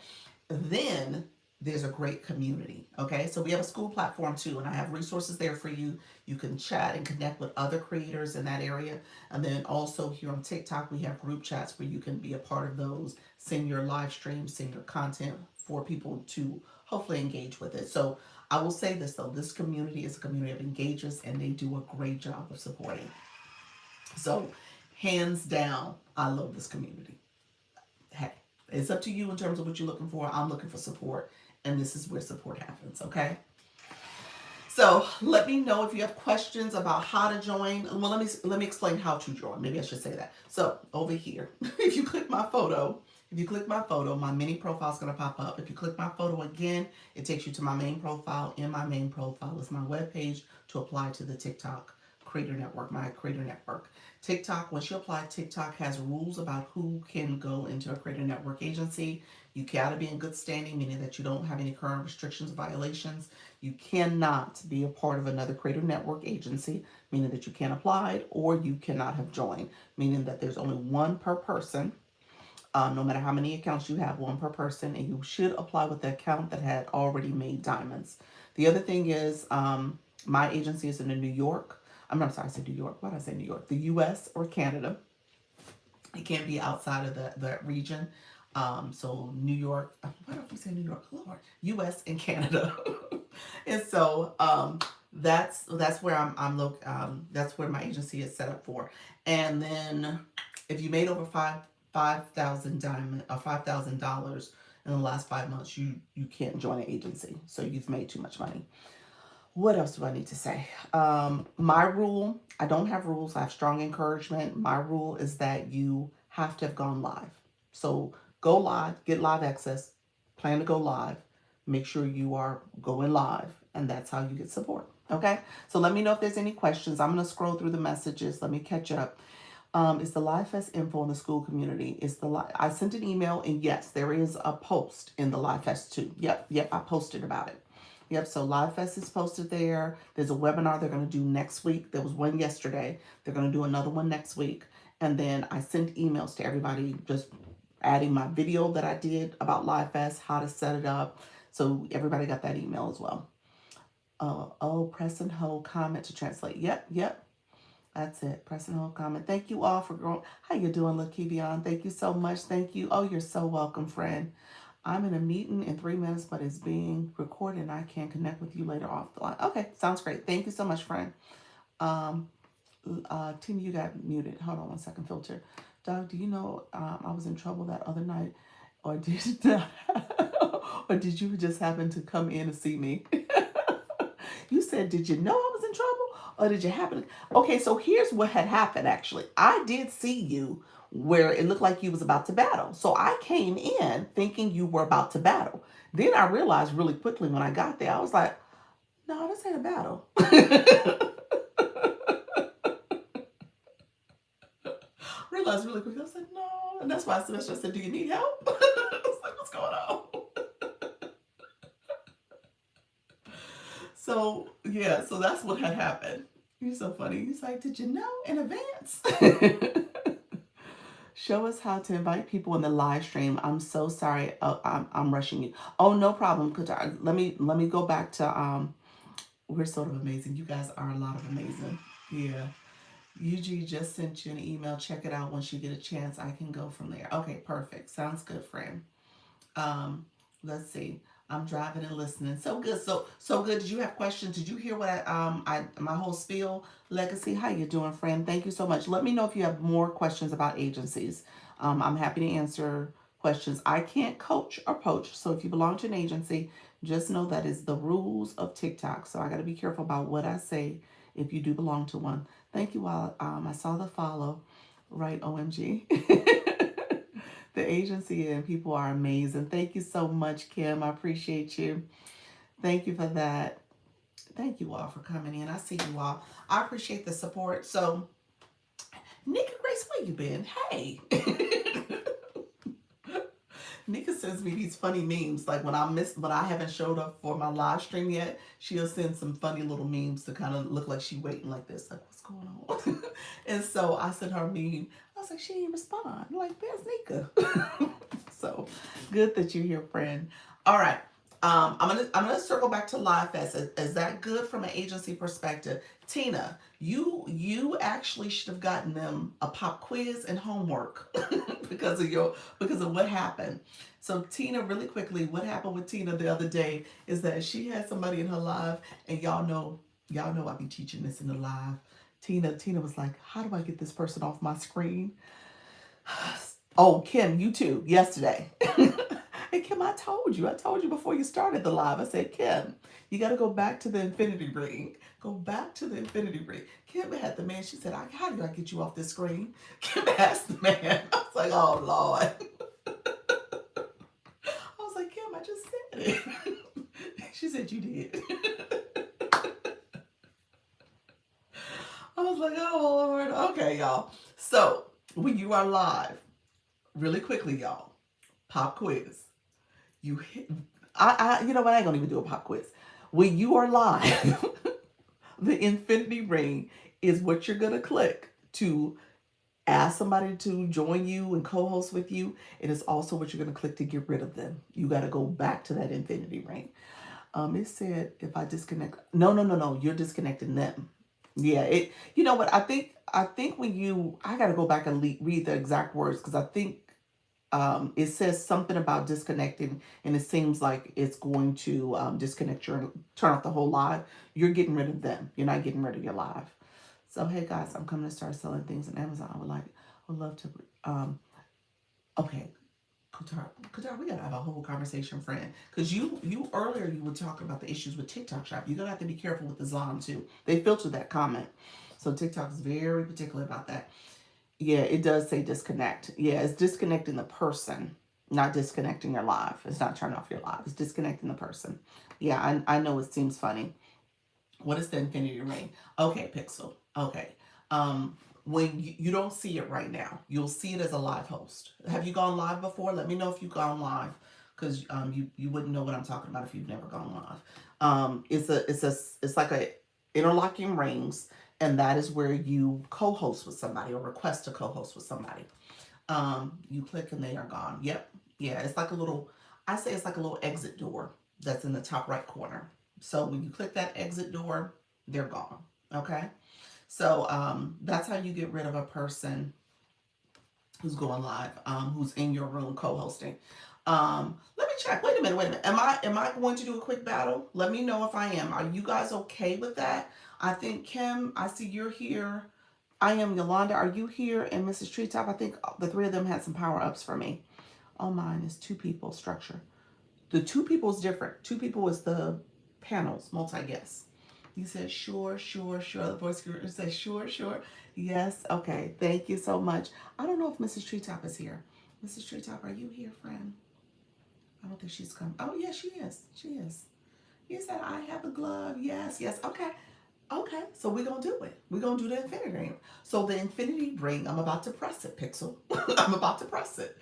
Then there's a great community. Okay. So we have a school platform too, and I have resources there for you. You can chat and connect with other creators in that area. And then also here on TikTok, we have group chats where you can be a part of those, send your live streams, send your content for people to hopefully engage with it. So I will say this though, this community is a community of engagers and they do a great job of supporting. So hands down, I love this community. Hey, it's up to you in terms of what you're looking for. I'm looking for support, and this is where support happens, okay? So let me know if you have questions about how to join. Well, let me explain how to join. Maybe I should say that. So over here, if you click my photo, my mini profile is going to pop up. If you click my photo again, it takes you to my main profile. In my main profile is my webpage to apply to the TikTok Creator Network, my Creator Network. TikTok, once you apply, TikTok has rules about who can go into a Creator Network agency. You gotta be in good standing, meaning that you don't have any current restrictions or violations. You cannot be a part of another Creator Network agency, meaning that you can't apply, or you cannot have joined, meaning that there's only one per person. No matter how many accounts you have, one per person, and you should apply with the account that had already made diamonds. The other thing is, my agency is in New York. I'm sorry, I said New York. Why did I say New York? The U.S. or Canada. It can't be outside of the region. So New York, why don't we say New York? Lord, U.S. and Canada. And so that's where that's where my agency is set up for. And then if you made over $5,000 in the last 5 months, you can't join an agency. So you've made too much money. What else do I need to say? My rule, I don't have rules. I have strong encouragement. My rule is that you have to have gone live. So go live, get live access, plan to go live, make sure you are going live, and that's how you get support. Okay? So let me know if there's any questions. I'm going to scroll through the messages. Let me catch up. Is the Live Fest info in the school community? I sent an email, and yes, there is a post in the Live Fest too. Yep, I posted about it. Yep, so Live Fest is posted there. There's a webinar they're going to do next week. There was one yesterday. They're going to do another one next week. And then I sent emails to everybody just adding my video that I did about Live Fest, how to set it up. So everybody got that email as well. Press and hold comment to translate. Yep. That's it. Press and hold comment. Thank you all for growing. How you doing, Lakevion? Thank you so much. Thank you. Oh, you're so welcome, friend. I'm in a meeting in 3 minutes, but it's being recorded and I can connect with you later off the line. Okay, sounds great. Thank you so much, friend. Tim, you got muted. Hold on one second, filter. Doug, do you know I was in trouble that other night? Or did or did you just happen to come in and see me? You said, did you know I was in trouble? Or did you happen to... Okay, so here's what had happened, actually. I did see you where it looked like you was about to battle. So I came in thinking you were about to battle. Then I realized really quickly when I got there, I was like, no, this ain't a battle. Realized really quickly, I was like, no. And that's why I said, do you need help? I was like, what's going on? So, yeah, so that's what had happened. You're so funny. He's like, did you know in advance? Show us how to invite people in the live stream. I'm so sorry. I'm rushing you. Oh, no problem. Let me go back to we're sort of amazing. You guys are a lot of amazing. Yeah. UG just sent you an email. Check it out once you get a chance. I can go from there. Okay, perfect. Sounds good, friend. Let's see. I'm driving and listening. So good. So good. Did you have questions? Did you hear what my whole spiel? Legacy, how you doing, friend? Thank you so much. Let me know if you have more questions about agencies. I'm happy to answer questions. I can't coach or poach. So if you belong to an agency, just know that is the rules of TikTok. So I got to be careful about what I say if you do belong to one. Thank you all. I saw the follow. Right, OMG. The agency and people are amazing. Thank you so much, Kim. I appreciate you. Thank you for that. Thank you all for coming in. I see you all. I appreciate the support. So, Nika Grace, where you been? Hey. Nika sends me these funny memes. Like when I haven't showed up for my live stream yet, she'll send some funny little memes to kind of look like she waiting like this. Like, what's going on? And so I sent her a meme. I was like, she didn't respond. I'm like, there's Nika. So good that you're here, friend. All right. I'm gonna circle back to Live Fest. Is that good from an agency perspective? Tina, you actually should have gotten them a pop quiz and homework because of what happened. So Tina, really quickly, what happened with Tina the other day is that she had somebody in her live, and y'all know I be teaching this in the live. Tina was like, how do I get this person off my screen? Oh, Kim, you too, yesterday. And Kim, I told you before you started the live. I said, Kim, you got to go back to the infinity ring. Go back to the infinity ring. Kim had the man. She said, how do I get you off this screen? Kim asked the man. I was like, oh, Lord. I was like, Kim, I just said it. She said, you did. I was like, oh, Lord. Okay, y'all. So when you are live, really quickly, y'all, pop quiz. You hit, you know what? I ain't gonna even do a pop quiz. When you are live, the infinity ring is what you're gonna click to ask somebody to join you and co-host with you. It is also what you're gonna click to get rid of them. You got to go back to that infinity ring. It said if I disconnect, no, you're disconnecting them. Yeah, it. You know what? I think when I got to go back and read the exact words because I think it says something about disconnecting, and it seems like it's going to disconnect turn off the whole live. You're getting rid of them. You're not getting rid of your live. So hey guys, I'm coming to start selling things on Amazon. I would love to. Okay, Qatar, we gotta have a whole conversation, friend. Because you earlier you were talking about the issues with TikTok Shop. You're gonna have to be careful with the Zon too. They filtered that comment, so TikTok is very particular about that. Yeah, it does say disconnect. Yeah, it's disconnecting the person, not disconnecting your live. It's not turning off your live. It's disconnecting the person. Yeah, I know it seems funny. What is the infinity ring? Okay, Pixel. Okay. When you don't see it right now, you'll see it as a live host. Have you gone live before? Let me know if you've gone live, because you wouldn't know what I'm talking about if you've never gone live. It's like a interlocking rings, and that is where you co-host with somebody or request to co-host with somebody. You click and they are gone. Yep. Yeah, it's like a little. I say it's like a little exit door that's in the top right corner. So when you click that exit door, they're gone. Okay. So that's how you get rid of a person who's going live, who's in your room co-hosting. Let me check. Wait a minute. Am I going to do a quick battle? Let me know if I am. Are you guys okay with that? I think Kim, I see you're here. I am Yolanda. Are you here? And Mrs. Treetop, I think the three of them had some power ups for me. Oh, mine is two people structure. The two people is different. Two people is the panels, multi guests. You said sure, sure, sure. The voice guru says sure, sure. Yes, okay. Thank you so much. I don't know if Mrs. Treetop is here. Mrs. Treetop, are you here, friend? I don't think she's come. Oh, yeah, she is. She is. You said I have a glove. Yes, yes. Okay. Okay. So we're gonna do it. We're gonna do the infinity ring. So the infinity ring, I'm about to press it, Pixel. I'm about to press it.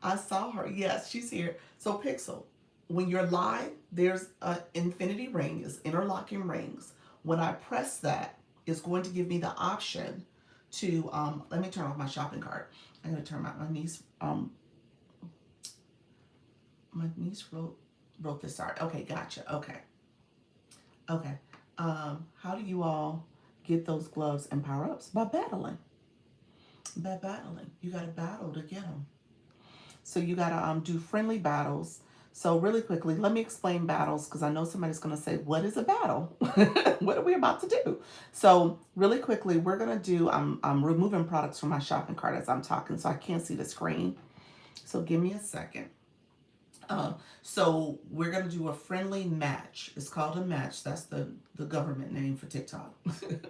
I saw her. Yes, she's here. So Pixel, when you're live, there's an infinity ring, is interlocking rings. When I press that, it's going to give me the option to let me turn off my shopping cart. I'm gonna turn my niece wrote this art. Okay, gotcha. Okay. Okay. How do you all get those gloves and power ups? By battling. By battling. You gotta battle to get them. So you gotta do friendly battles. So really quickly, let me explain battles because I know somebody's gonna say, "What is a battle? What are we about to do?" So really quickly, we're gonna do. I'm removing products from my shopping cart as I'm talking, so I can't see the screen. So give me a second. So we're gonna do a friendly match. It's called a match. That's the government name for TikTok.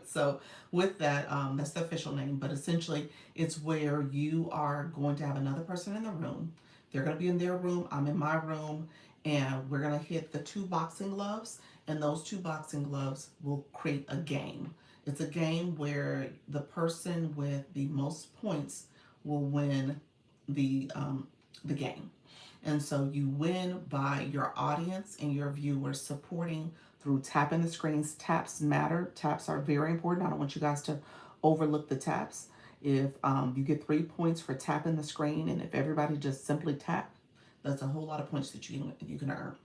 So with that, that's the official name. But essentially, it's where you are going to have another person in the room. They're gonna be in their room. I'm in my room, and we're gonna hit the two boxing gloves. And those two boxing gloves will create a game. It's a game where the person with the most points will win the game. And so you win by your audience and your viewers supporting through tapping the screens. Taps matter. Taps are very important. I don't want you guys to overlook the taps. If you get 3 points for tapping the screen, and if everybody just simply tap, that's a whole lot of points that you can earn.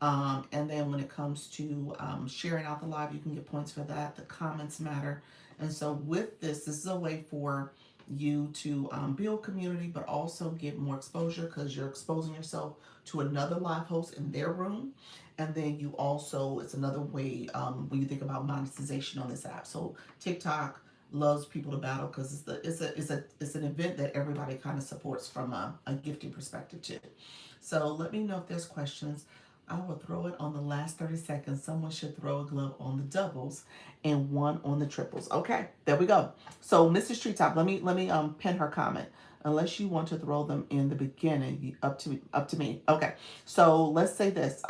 And then when it comes to sharing out the live, you can get points for that. The comments matter. And so with this is a way for you to build community, but also get more exposure because you're exposing yourself to another live host in their room. And then you also, it's another way when you think about monetization on this app. So TikTok loves people to battle because it's an event that everybody kind of supports from a gifting perspective too. So let me know if there's questions. I will throw it on the last 30 seconds. Someone should throw a glove on the doubles and one on the triples. Okay, there we go. So Mrs. Treetop, let me pin her comment. Unless you want to throw them in the beginning, up to me. Okay, so let's say this.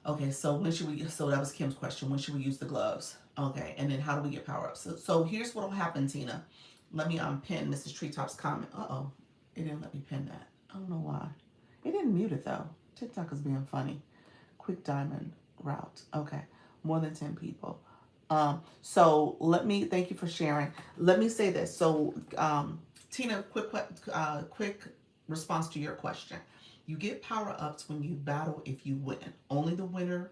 Okay, so when should we? So that was Kim's question. When should we use the gloves? Okay, and then how do we get power ups? So here's what will happen, Tina. Let me pin Mrs. Treetop's comment. Uh-oh, it didn't let me pin that. I don't know why. It didn't mute it though. TikTok is being funny. Quick diamond route. Okay, more than 10 people. So let me thank you for sharing. Let me say this. So Tina, quick response to your question. You get power ups when you battle if you win. Only the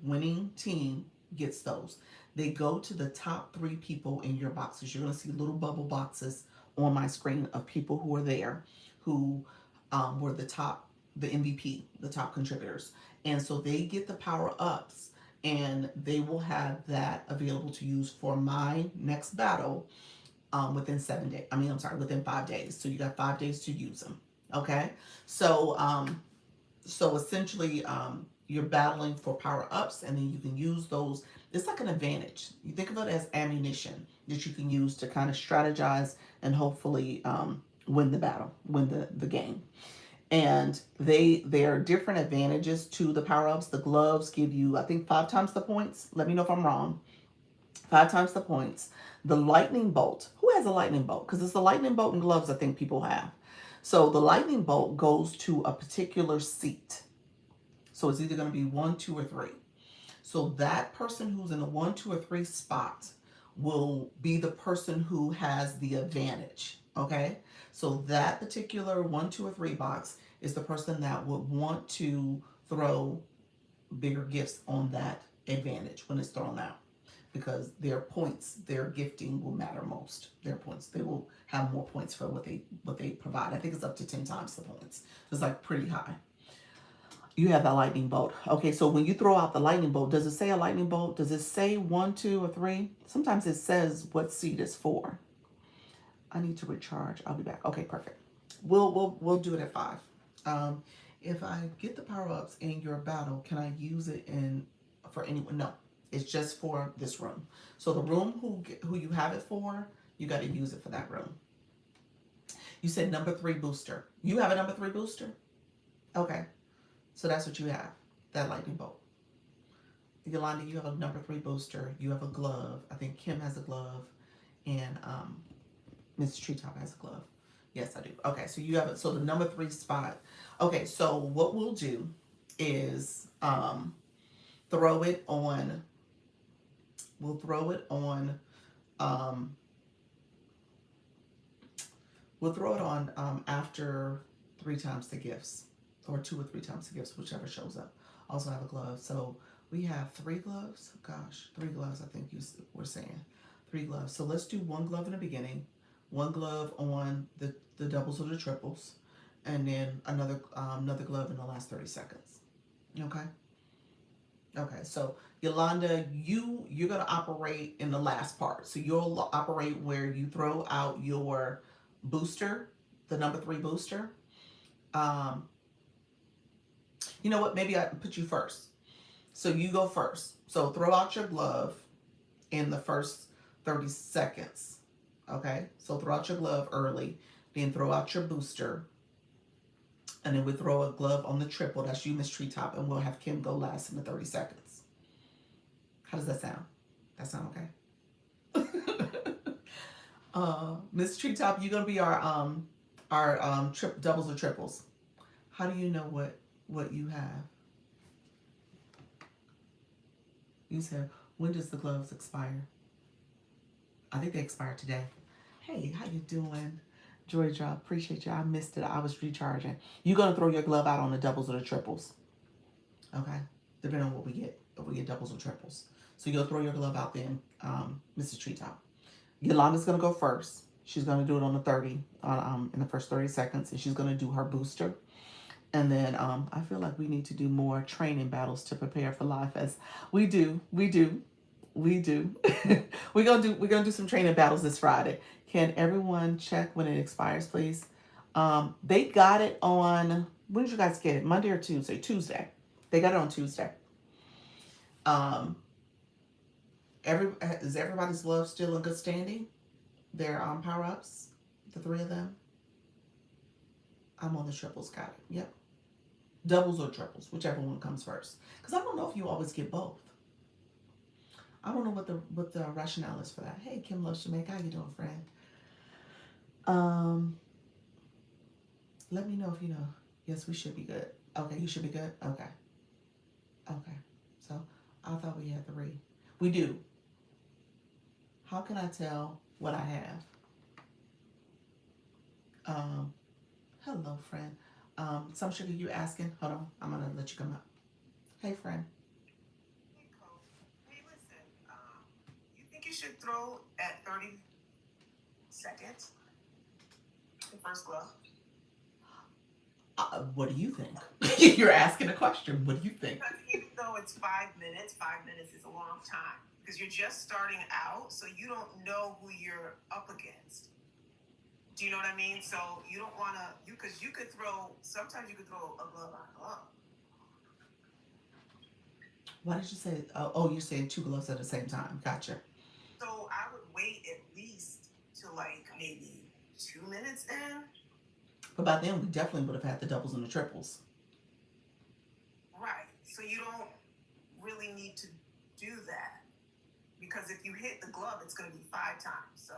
winning team gets those. They go to the top 3 people in your boxes. You're going to see little bubble boxes on my screen of people who are there who were the MVP, the top contributors. And so they get the power ups and they will have that available to use for my next battle within 7 days. I'm sorry, within 5 days. So you got 5 days to use them. Okay. So, so essentially, you're battling for power ups and then you can use those. It's like an advantage. You think of it as ammunition that you can use to kind of strategize and hopefully win the battle, win the game. And there are different advantages to the power ups. The gloves give you, I think, 5 times the points. Let me know if I'm wrong. 5 times the points. The lightning bolt. Who has a lightning bolt? Because it's the lightning bolt and gloves I think people have. So the lightning bolt goes to a particular seat. So it's either going to be 1, 2, or 3. So that person who's in the 1, 2, or 3 spot will be the person who has the advantage. Okay. So that particular 1, 2, or 3 box is the person that would want to throw bigger gifts on that advantage when it's thrown out because their points, their gifting will matter most. Their points, they will have more points for what they provide. I think it's up to 10 times the points. It's like pretty high. You have that lightning bolt. Okay, so when you throw out the lightning bolt, does it say a lightning bolt? Does it say 1, 2, or 3? Sometimes it says what seed is for. I need to recharge. I'll be back. Okay, perfect. We'll do it at 5. If I get the power ups in your battle, can I use it for anyone? No, it's just for this room. So the room who you have it for, you got to use it for that room. You said number 3 booster. You have a number 3 booster? Okay, so that's what you have. That lightning bolt. Yolanda, you have a number 3 booster. You have a glove. I think Kim has a glove, and Mrs. Treetop has a glove. Yes, I do. Okay, so you have it. So the number 3 spot. Okay, so what we'll do is throw it on. We'll throw it on. We'll throw it on after 3 times the gifts, or 2 or 3 times the gifts, whichever shows up. Also have a glove. So we have 3 gloves. Gosh, 3 gloves. I think you were saying 3 gloves. So let's do 1 glove in the beginning. 1 glove on the doubles or the triples, and then another glove in the last 30 seconds. Okay. Okay. So Yolanda, you're gonna operate in the last part. So you'll operate where you throw out your booster, the number 3 booster. You know what? Maybe I put you first. So you go first. So throw out your glove in the first 30 seconds. Okay, so throw out your glove early, then throw out your booster, and then we throw a glove on the triple. That's you, Miss Treetop, and we'll have Kim go last in the 30 seconds. How does that sound? That sound okay? Miss Treetop, you're gonna be our Are doubles or triples? How do you know what you have? You said, when does the gloves expire? I think they expire today. Hey, how you doing? Joy Drop, appreciate you. I missed it. I was recharging. You gonna throw your glove out on the doubles or the triples? Okay, depending on what we get. If we get doubles or triples, so you'll throw your glove out then, Mrs. Treetop. Yolanda's gonna go first. She's gonna do it on the 30, in the first 30 seconds, and she's gonna do her booster. And then I feel like we need to do more training battles to prepare for life, as we do. We're gonna do some training battles this Friday. Can everyone check when it expires, please? They got it on, when did you guys get it? Monday or Tuesday? Tuesday. They got it on Tuesday. Um, is everybody's glove still in good standing? Their power ups, the three of them. I'm on the triples. Got it. Yep. Doubles or triples, whichever one comes first. Because I don't know if you always get both. I don't know what the rationale is for that. Hey, Kim loves Jamaica. How you doing, friend? Um, Let me know if you know. Yes, we should be good. Okay, you should be good. Okay, okay. So I thought we had three. We do. How can I tell what I have? Um, Hello, friend. Some sugar, you asking? Hold on, I'm gonna let you come up. Hey, friend. Hey, Coach. Hey, listen. You think you should throw at 30 seconds the first glove? What do you think? You're asking a question. What do you think? Because even though it's 5 minutes, 5 minutes is a long time because you're just starting out, so you don't know who you're up against. Do you know what I mean? So you don't want to, because you could throw, sometimes you could throw a glove on a glove. Why did you say? Oh, you're saying two gloves at the same time. Gotcha. So I would wait at least to like maybe 2 minutes in. But by then, we definitely would have had the doubles and the triples. Right. So you don't really need to do that. Because if you hit the glove, it's going to be 5 times. So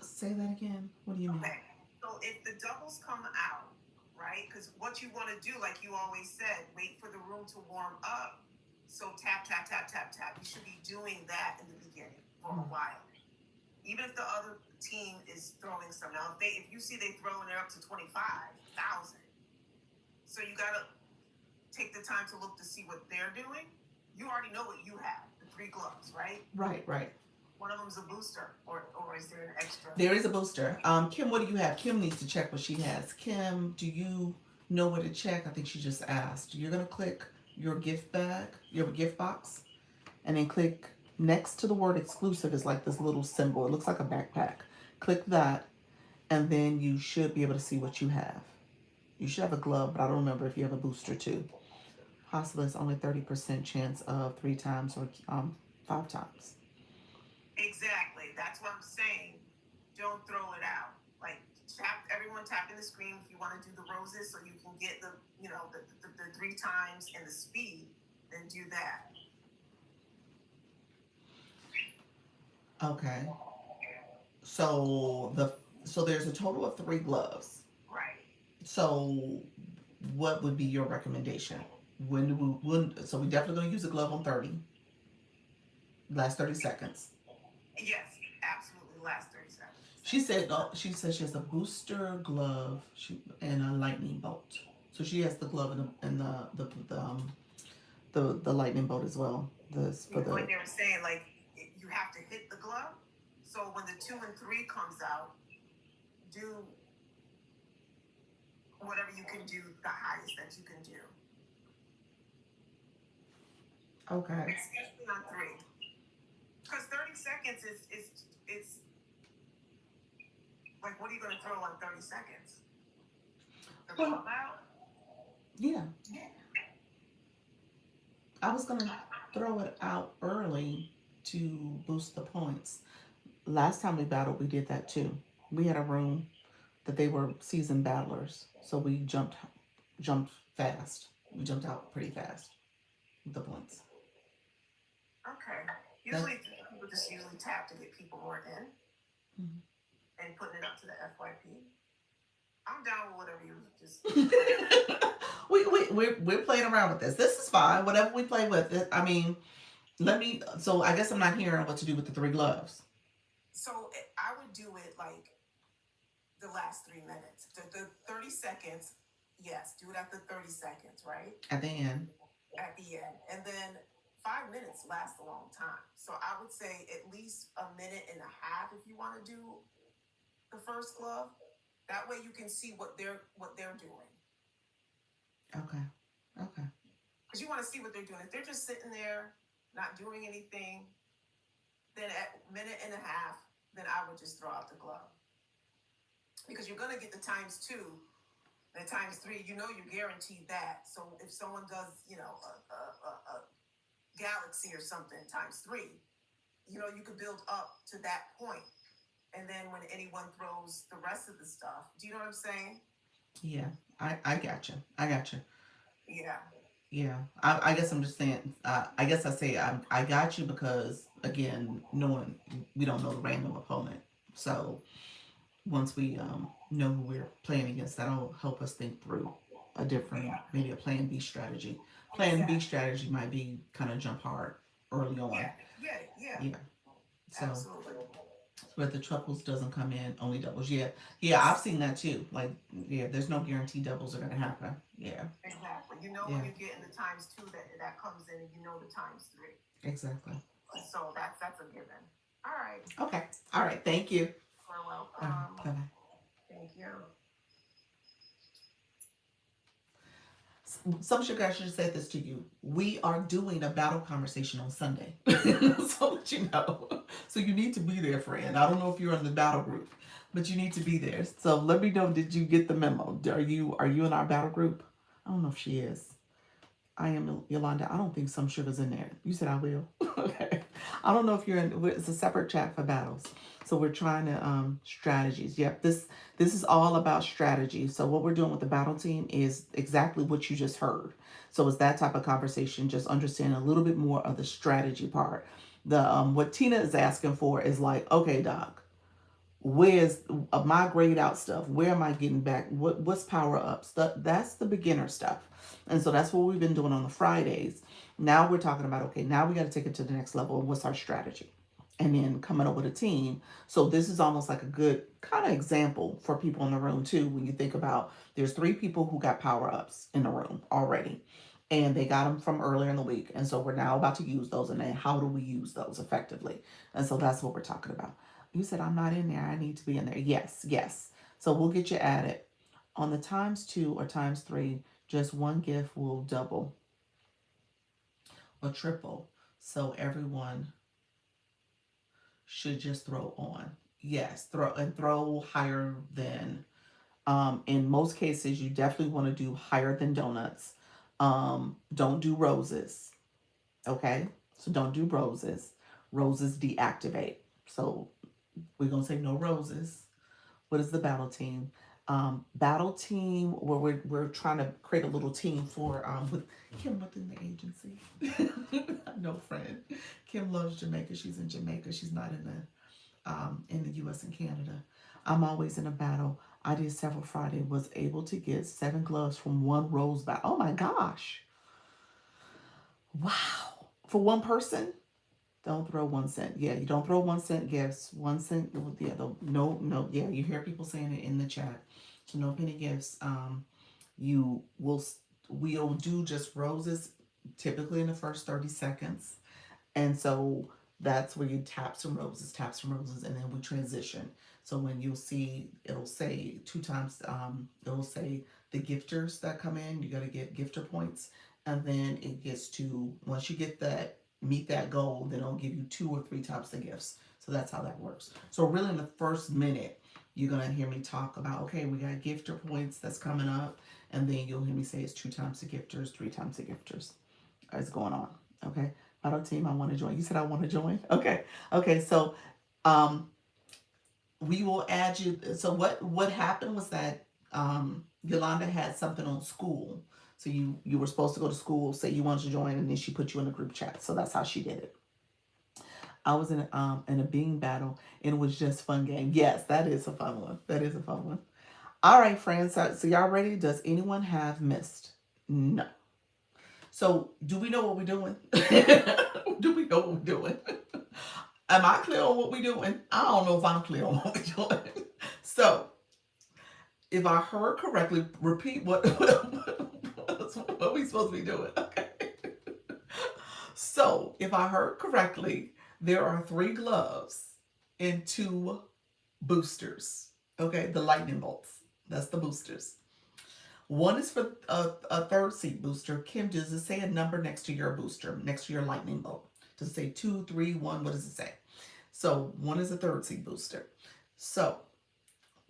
Say that again. What do you mean? okay, so if the doubles come out, right? Because what you want to do, like you always said, wait for the room to warm up. So tap, tap, tap, tap, tap. You should be doing that in the beginning for a while. Even if the other team is throwing some. Now, if you see they throwing it up to 25,000, so you gotta take the time to look to see what they're doing. You already know what you have, the three gloves, right? Right, right. One of them's a booster, or is there an extra? There is a booster. Kim, what do you have? Kim needs to check what she has. Kim, do you know where to check? I think she just asked. You're gonna click your gift bag, your gift box, and then click next to the word exclusive is like this little symbol. It looks like a backpack. Click that, and then you should be able to see what you have. You should have a glove, but I don't remember if you have a booster too. Possibly it's only 30% chance of three times or 5 times. Exactly. That's what I'm saying. Don't throw it out. Like everyone tapping the screen if you want to do the roses so you can get the 3 times and the speed, then do that. Okay. So there's a total of three gloves. Right. So what would be your recommendation? So we definitely gonna use a glove on 30, last 30 seconds. Yes, absolutely. Last 30 seconds. She said she has a booster glove and a lightning bolt. So she has the glove and the lightning bolt as well. This for Like the they were saying, like you have to hit the glove. So when the 2 and 3 comes out, do whatever you can do, the highest that you can do. Okay. Especially on 3. Because 30 seconds is it's like, what are you going to throw on 30 seconds? The Well, glove out? yeah. I was gonna throw it out early to boost the points. Last time we battled, we did that too. We had a room that they were seasoned battlers, so we jumped fast. We jumped out pretty fast with the points. Okay. That's Usually people just usually tap to get people more in Mhm. and putting it up to the FYP. I'm down with whatever you just. We're playing around with this. This is fine. Whatever we play with it. I mean, let me. So I guess I'm not hearing what to do with the three gloves So I would do it like the last 3 minutes. The 30 seconds, yes, do it at the 30 seconds, right? at the end. At the end. And then 5 minutes lasts a long time. So I would say at least a minute and a half if you want to do the first glove. That way you can see what they're doing. Okay. Okay. Because you want to see what they're doing. If they're just sitting there not doing anything, then at minute and a half, then I would just throw out the glove. Because you're gonna get the times two, the times three, you're guaranteed that. So if someone does, a galaxy or something times three, you could build up to that point. And then when anyone throws the rest of the stuff, do you know what I'm saying? Yeah. I got you. I got you. Yeah. Yeah. I guess I'm just saying. I guess I say I got you because again, knowing we don't know the random opponent, so once we know who we're playing against, that'll help us think through a different, Yeah. maybe a plan B strategy. Plan B Exactly. strategy might be kind of jump hard early on. Yeah. Yeah. Yeah. Yeah. So, Absolutely. but the triples doesn't come in, only doubles. Yeah. Yeah, I've seen that too. Like, yeah, there's no guarantee doubles are going to happen. Yeah. Exactly. When Yeah. you get in the times two that comes in, and the times three. Exactly. So that's a given. All right. Okay. All right. Thank you. You're All right. welcome. Bye bye. Thank you. Some sugar, I should have said this to you. We are doing a battle conversation on Sunday. So that you know. So you need to be there, friend. I don't know if you're in the battle group, but you need to be there. So let me know, did you get the memo? Are you in our battle group? I don't know if she is. I am Yolanda. I don't think some sugar's in there. You said I will. Okay. I don't know if you're in. It's a separate chat for battles. So we're trying to strategies. Yep. This is all about strategy. So what we're doing with the battle team is exactly what you just heard. So it's that type of conversation. Just understanding a little bit more of the strategy part. The what Tina is asking for is like, okay, Doc, where's my grayed out stuff? Where am I getting back? What's power ups? That's the beginner stuff. And so that's what we've been doing on the Fridays. Now we're talking about, okay, now we got to take it to the next level. What's our strategy? And then coming up with a team. So this is almost like a good kind of example for people in the room too. When you think about, there's three people who got power ups in the room already, and they got them from earlier in the week. And so we're now about to use those. And then how do we use those effectively? And so that's what we're talking about. You said I'm not in there. I need to be in there. Yes, yes. So we'll get you added. On the times two or times three, just one gift will double or triple. So everyone should just throw on. Yes, throw higher than. In most cases, you definitely want to do higher than donuts. Don't do roses. Okay, so don't do roses. Roses deactivate. So we're gonna say no roses. What is the battle team? Battle team where we're trying to create a little team for with Kim within the agency. No friend. Kim loves Jamaica. She's in Jamaica. She's not in the U.S. and Canada. I'm always in a battle. I did several Friday. Was able to get 7 gloves from one rose battle. Oh my gosh! Wow, for one person. Don't throw 1 cent. Yeah, you don't throw 1 cent gifts. 1 cent. Yeah, no, no. Yeah, you hear people saying it in the chat. So no penny gifts. You will. We'll do just roses, typically in the first 30 seconds, and so that's where you tap some roses, and then we transition. So when you'll see, it'll say 2 times. It'll say the gifters that come in. You got to get gifter points, and then it gets to once you get that meet that goal, then it'll give you 2 or 3 times the gifts. So that's how that works. So really, in the first minute, you're gonna hear me talk about okay, we got gifter points that's coming up, and then you'll hear me say it's 2 times the gifters, 3 times the gifters. It's going on. Okay. Battle team, I want to join. You said I want to join. Okay. Okay. So, um, we will add you. So what happened was that Yolanda had something on school. So you were supposed to go to school, say you wanted to join, and then she put you in a group chat. So that's how she did it. I was in a bean battle, and it was just fun game. Yes, that is a fun one. That is a fun one. All right, friends. So y'all ready? Does anyone have missed? No. So do we know what we're doing? Do we know what we're doing? Am I clear on what we're doing? I don't know if I'm clear on what we're doing. So if I heard correctly, repeat what are we supposed to be doing? Okay. So if I heard correctly, there are three gloves and two boosters. Okay, the lightning bolts. That's the boosters. One is for a third seat booster. Kim, does it say a number next to your booster, next to your lightning bolt? Does it say two, three, one? What does it say? So one is a third seat booster. So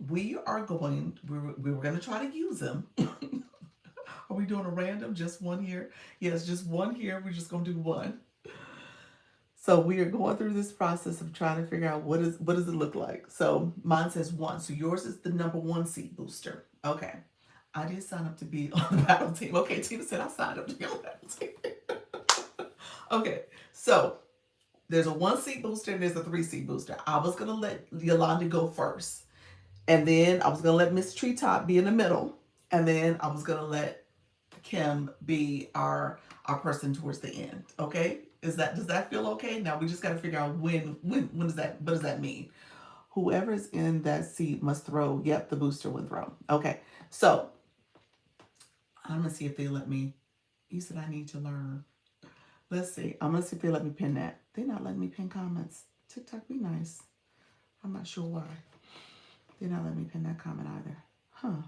we were going to try to use them. Are we doing a random? Just one here? Yes, just one here. We're just going to do one. So we are going through this process of trying to figure out what does it look like. So mine says one. So yours is the number one seat booster. Okay. I did sign up to be on the battle team. Okay, Tina said I signed up to be on the battle team. Okay, so there's a one seat booster and there's a three seat booster. I was gonna let Yolanda go first, and then I was gonna let Miss Treetop be in the middle, and then I was gonna let Kim be our person towards the end. Okay, does that feel okay? Now we just got to figure out when does that what does that mean? Whoever's in that seat must throw. Yep, the booster would throw. Okay, so I'm gonna see if they let me. You said I need to learn. Let's see. I'm gonna see if they let me pin that. They're not letting me pin comments. TikTok, be nice. I'm not sure why. They're not letting me pin that comment either. Huh.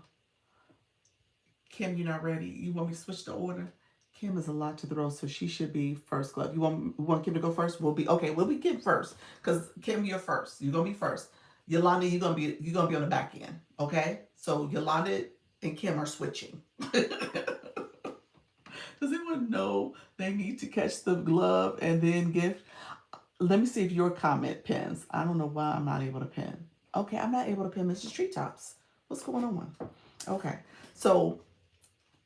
Kim, you're not ready. You want me to switch the order? Kim is a lot to throw, so she should be first glove. You want Kim to go first? We'll be Kim first. Because Kim, you're first. You're gonna be first. Yolanda, you're gonna be on the back end. Okay? So Yolanda and Kim are switching. Does anyone know they need to catch the glove and then gift? Let me see if your comment pins. I don't know why I'm not able to pin. Okay, I'm not able to pin Mrs. Treetops. What's going on? Okay, so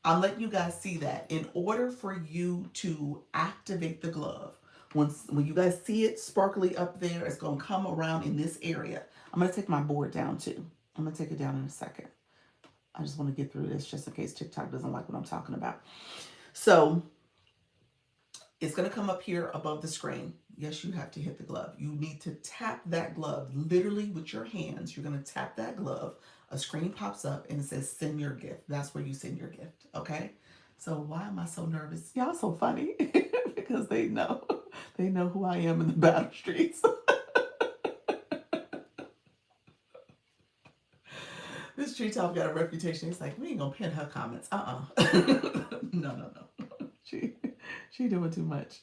I'm letting you guys see that in order for you to activate the glove, when you guys see it sparkly up there, it's going to come around in this area. I'm going to take my board down too. I'm going to take it down in a second. I just want to get through this just in case TikTok doesn't like what I'm talking about. So it's going to come up here above the screen. Yes, you have to hit the glove. You need to tap that glove literally with your hands. You're going to tap that glove. A screen pops up and it says send your gift. That's where you send your gift. Okay. So why am I so nervous? Y'all so funny because they know who I am in the battle streets. This treetop got a reputation. He's like, we ain't gonna pin her comments. No. She doing too much.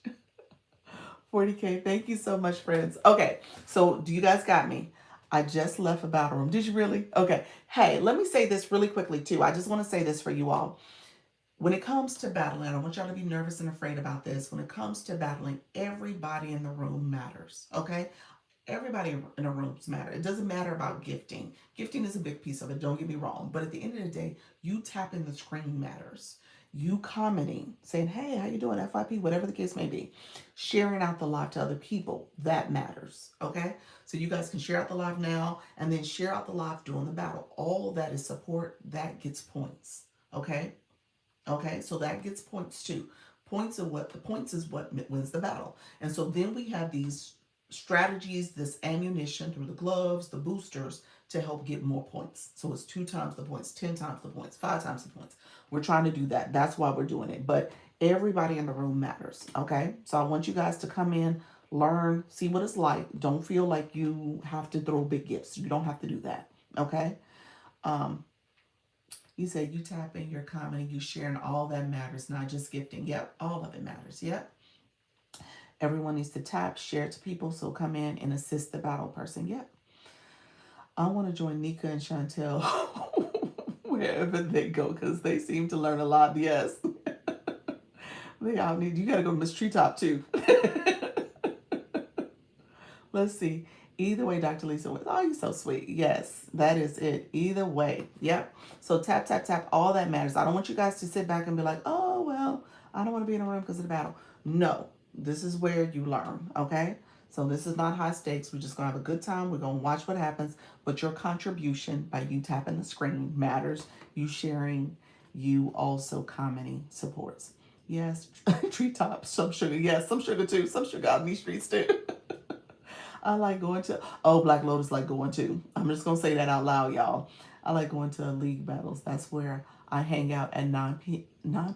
40K. Thank you so much, friends. Okay, so do you guys got me? I just left a battle room. Did you really? Okay. Hey, let me say this really quickly too. I just want to say this for you all. When it comes to battling, I don't want y'all to be nervous and afraid about this. When it comes to battling, everybody in the room matters. Okay? Everybody in the rooms matter. It doesn't matter about gifting. Gifting is a big piece of it. Don't get me wrong. But at the end of the day, you tapping the screen matters. You commenting, saying, "Hey, how you doing, FYP?" Whatever the case may be, sharing out the live to other people, that matters. Okay, so you guys can share out the live now, and then share out the live during the battle. All that is support. That gets points. Okay, okay, so that gets points too. Points is what wins the battle. And so then we have these strategies, this ammunition through the gloves, the boosters to help get more points. So it's 2 times the points, 10 times the points, 5 times the points. We're trying to do that. That's why we're doing it. But everybody in the room matters. Okay. So I want you guys to come in, learn, see what it's like. Don't feel like you have to throw big gifts. You don't have to do that. Okay. Um, you said you tapping, you're commenting, you sharing, all that matters, not just gifting. Yep, all of it matters. Yep. Everyone needs to tap, share it to people, so come in and assist the battle person. Yep. I want to join Nika and Chantel wherever they go because they seem to learn a lot. Yes. They all need, you got to go to Miss Treetop too. Let's see. Either way, Dr. Lisa was, oh, you're so sweet. Yes, that is it. Either way. Yep. So tap, tap, tap. All that matters. I don't want you guys to sit back and be like, oh, well, I don't want to be in a room because of the battle. No, this is where you learn. Okay. So this is not high stakes. We're just going to have a good time. We're going to watch what happens. But your contribution by you tapping the screen matters. You sharing, you also commenting supports. Yes, treetops, some sugar. Yes, some sugar too. Some sugar out in these streets too. I like going to, oh, Black Lotus like going to. I'm just going to say that out loud, y'all. I like going to league battles. That's where I hang out at 9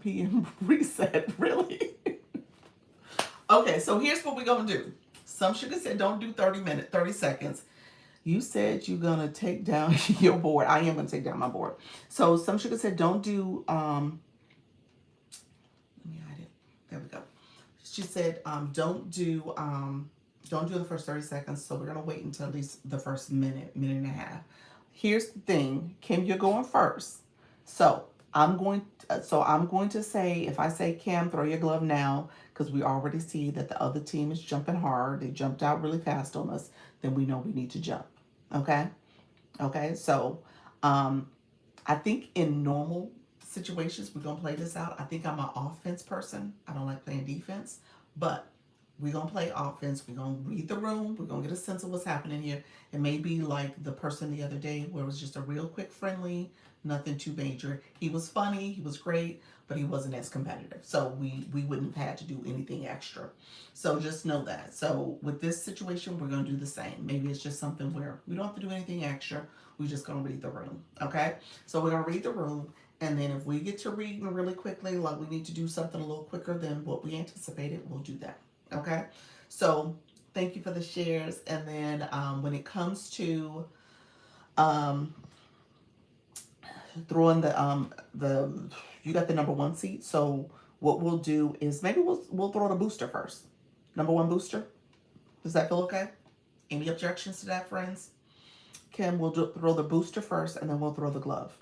p.m. reset, really. Okay, so here's what we're going to do. Some sugar said don't do 30 seconds. You said you're going to take down your board. I am going to take down my board. So some sugar said don't do, let me hide it. There we go. She said don't do the first 30 seconds. So we're going to wait until at least the first minute and a half. Here's the thing, Kim, you're going first. So I'm going to say, if I say Kim, throw your glove now, because we already see that the other team is jumping hard. They jumped out really fast on us. Then we know we need to jump. Okay. Okay. So, I think in normal situations we're gonna play this out. I think I'm an offense person. I don't like playing defense, but we're gonna play offense. We're gonna read the room. We're gonna get a sense of what's happening here. It may be like the person the other day where it was just a real quick friendly, nothing too major. He was funny, he was great, but he wasn't as competitive. So we wouldn't have had to do anything extra. So just know that. So with this situation, we're gonna do the same. Maybe it's just something where we don't have to do anything extra. We're just gonna read the room. Okay? So we're gonna read the room. And then if we get to reading really quickly, like we need to do something a little quicker than what we anticipated, we'll do that. Okay, so thank you for the shares. And then when it comes to um, throwing the you got the number one seat. So what we'll do is maybe we'll throw the booster first. Number one booster. Does that feel okay? Any objections to that, friends? Kim, we'll throw the booster first, and then we'll throw the glove.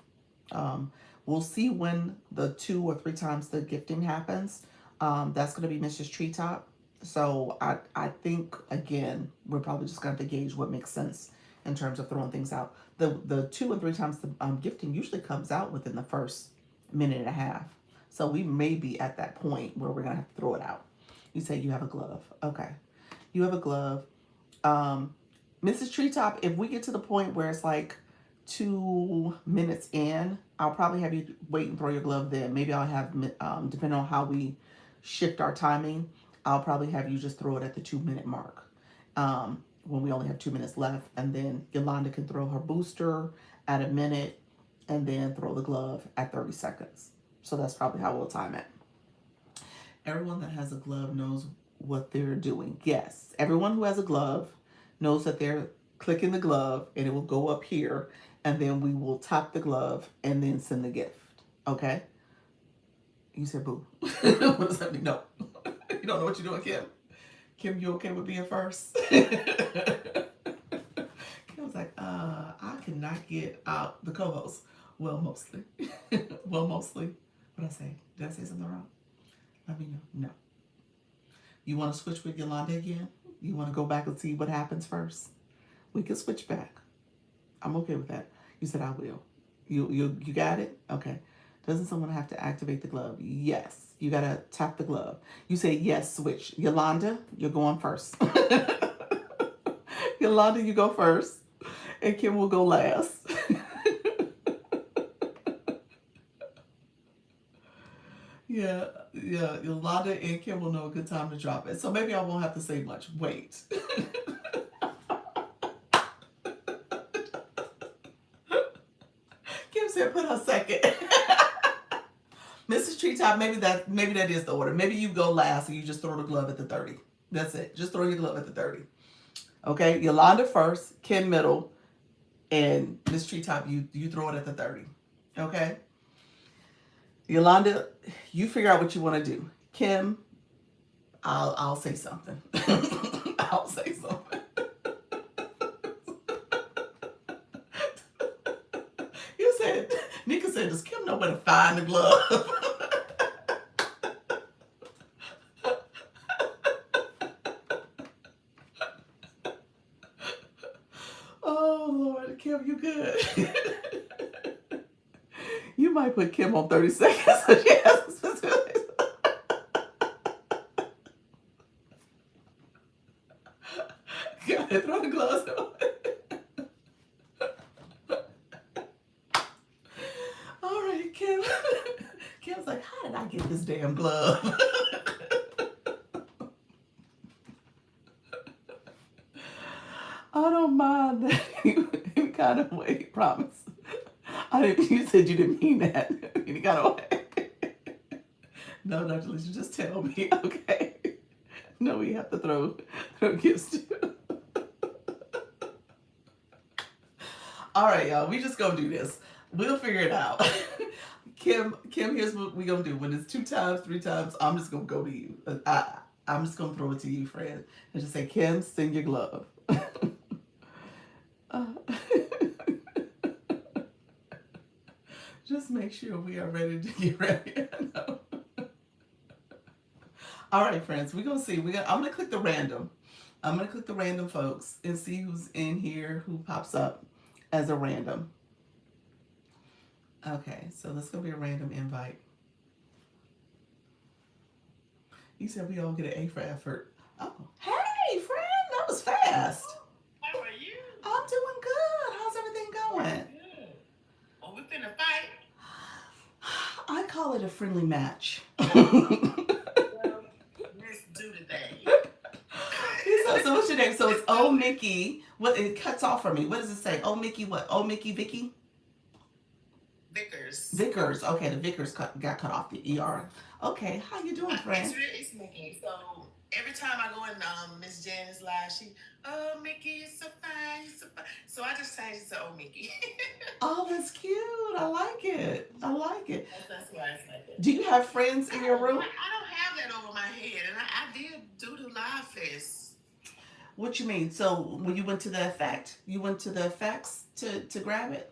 We'll see when the 2 or 3 times the gifting happens. That's going to be Mrs. Treetop. So I think, again, we're probably just going to have to gauge what makes sense in terms of throwing things out. The 2 and 3 times the gifting usually comes out within the first minute and a half. So we may be at that point where we're going to have to throw it out. You say you have a glove. Okay. You have a glove. Mrs. Treetop, if we get to the point where it's like 2 minutes in, I'll probably have you wait and throw your glove then. Maybe I'll have, depending on how we shift our timing, I'll probably have you just throw it at the 2-minute mark when we only have 2 minutes left. And then Yolanda can throw her booster at a minute and then throw the glove at 30 seconds. So that's probably how we'll time it. Everyone that has a glove knows what they're doing. Yes, everyone who has a glove knows that they're clicking the glove and it will go up here, and then we will tap the glove and then send the gift. Okay? You said boo. What does that mean? No. You don't know what you're doing, Kim. Kim, you okay with being first? Kim was like, I cannot get out the co-host. Well, mostly. Well, mostly. What I say? Did I say something wrong? Let me know. No. You want to switch with Yolanda again? You want to go back and see what happens first? We can switch back. I'm okay with that. You said I will. You got it? Okay. Doesn't someone have to activate the glove? Yes. You got to tap the glove. You say yes, switch. Yolanda, you're going first. Yolanda, you go first. And Kim will go last. Yeah, Yolanda and Kim will know a good time to drop it. So maybe I won't have to say much. Wait. Kim said put her second. Mrs. Treetop, maybe that is the order. Maybe you go last and you just throw the glove at the 30. That's it. Just throw your glove at the 30. Okay, Yolanda first, Kim middle, and Miss Treetop, you throw it at the 30. Okay? Yolanda, you figure out what you want to do. Kim, I'll say something. I'll say something. You said, Nika said, does Kim know where to find the glove? Oh, Lord. Kim, you good? You might put Kim on 30 seconds. So she has a specific. Kim, Kim's like, how did I get this damn glove? I don't mind that any kind of way, promise. I didn't. You said you didn't mean that any kind of way. No, Dr. Lisa, just tell me, okay? No, we have to throw gifts too. All right, y'all. We just gonna do this. We'll figure it out. Kim, here's what we gonna do. When it's 2 times, 3 times, I'm just gonna go to you. I'm just gonna throw it to you, friend, and just say, Kim, send your glove. uh, just make sure we are ready to get ready. No. All right, friends. We're gonna see. I'm gonna click the random. I'm gonna click the random folks and see who's in here, who pops up as a random. Okay, so that's gonna be a random invite. You said we all get an A for effort. Oh, hey, friend, that was fast. How are you? I'm doing good. How's everything going? Good. Oh, we finna fight. I call it a friendly match. Well, let's do the thing. So what's your name? So it's O Mickey. What it cuts off for me. What does it say? O Mickey what? O Mickey Vicky? Vickers. Vickers. Okay, the Vickers got cut off the ER. Okay, how you doing, friend? It's Mickey. So every time I go in Miss Janice's live, oh Mickey, you're so fine, you're so fine. So I just changed it to Oh Mickey. Oh, that's cute. I like it. I like it. That's why it's like that. Do you have friends in your room? I don't have that over my head, and I did do the live fest. What you mean? So when you went to the effect, you went to the effects to grab it?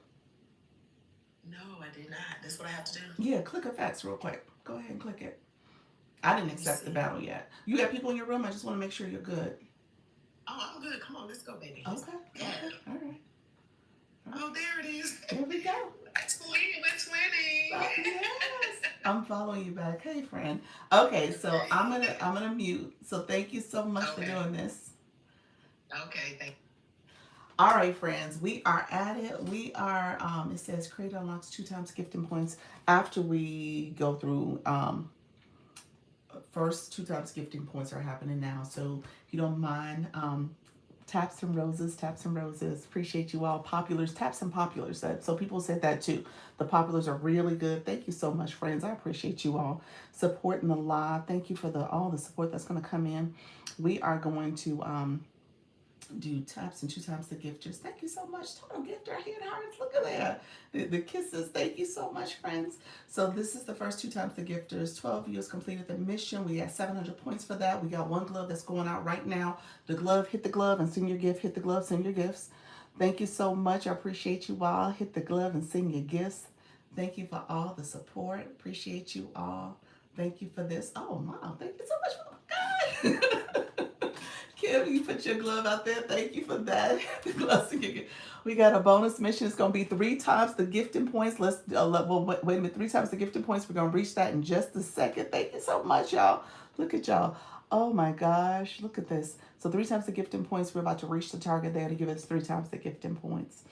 No, I did not. That's what I have to do. Yeah, click effects real quick. Go ahead and click it. I didn't accept the battle yet. You got people in your room? I just want to make sure you're good. Oh, I'm good. Come on, let's go, baby. Okay. Yeah. Okay. All right. Oh, there it is. There we go. We're 20. Oh, yes. I'm following you back. Hey, friend. Okay, so I'm gonna mute. So thank you so much for doing this. Okay, thank you. All right, friends, we are at it. We are, it says create unlocks 2 times gifting points after we go through, first 2 times gifting points are happening now. So if you don't mind, taps and roses. Appreciate you all. Populars, taps and populars. So people said that too. The populars are really good. Thank you so much, friends. I appreciate you all supporting the live. Thank you for all the support that's going to come in. We are going to, do taps and 2 times the gifters. Thank you so much. Total gifter. I hear the hearts. Look at that. The kisses. Thank you so much, friends. So this is the first 2 times the gifters. 12 viewers completed the mission. We got 700 points for that. We got 1 glove that's going out right now. The glove, hit the glove and send your gift. Hit the glove, send your gifts. Thank you so much. I appreciate you all. Hit the glove and send your gifts. Thank you for all the support. Appreciate you all. Thank you for this. Oh, wow. Thank you so much for God. Kim, you put your glove out there. Thank you for that. The gloves we got a bonus mission. It's going to be 3 times the gifting points. Let's well, wait a minute. 3 times the gifting points. We're going to reach that in just a second. Thank you so much, y'all. Look at y'all. Oh my gosh. Look at this. So 3 times the gifting points. We're about to reach the target there to give us 3 times the gifting points.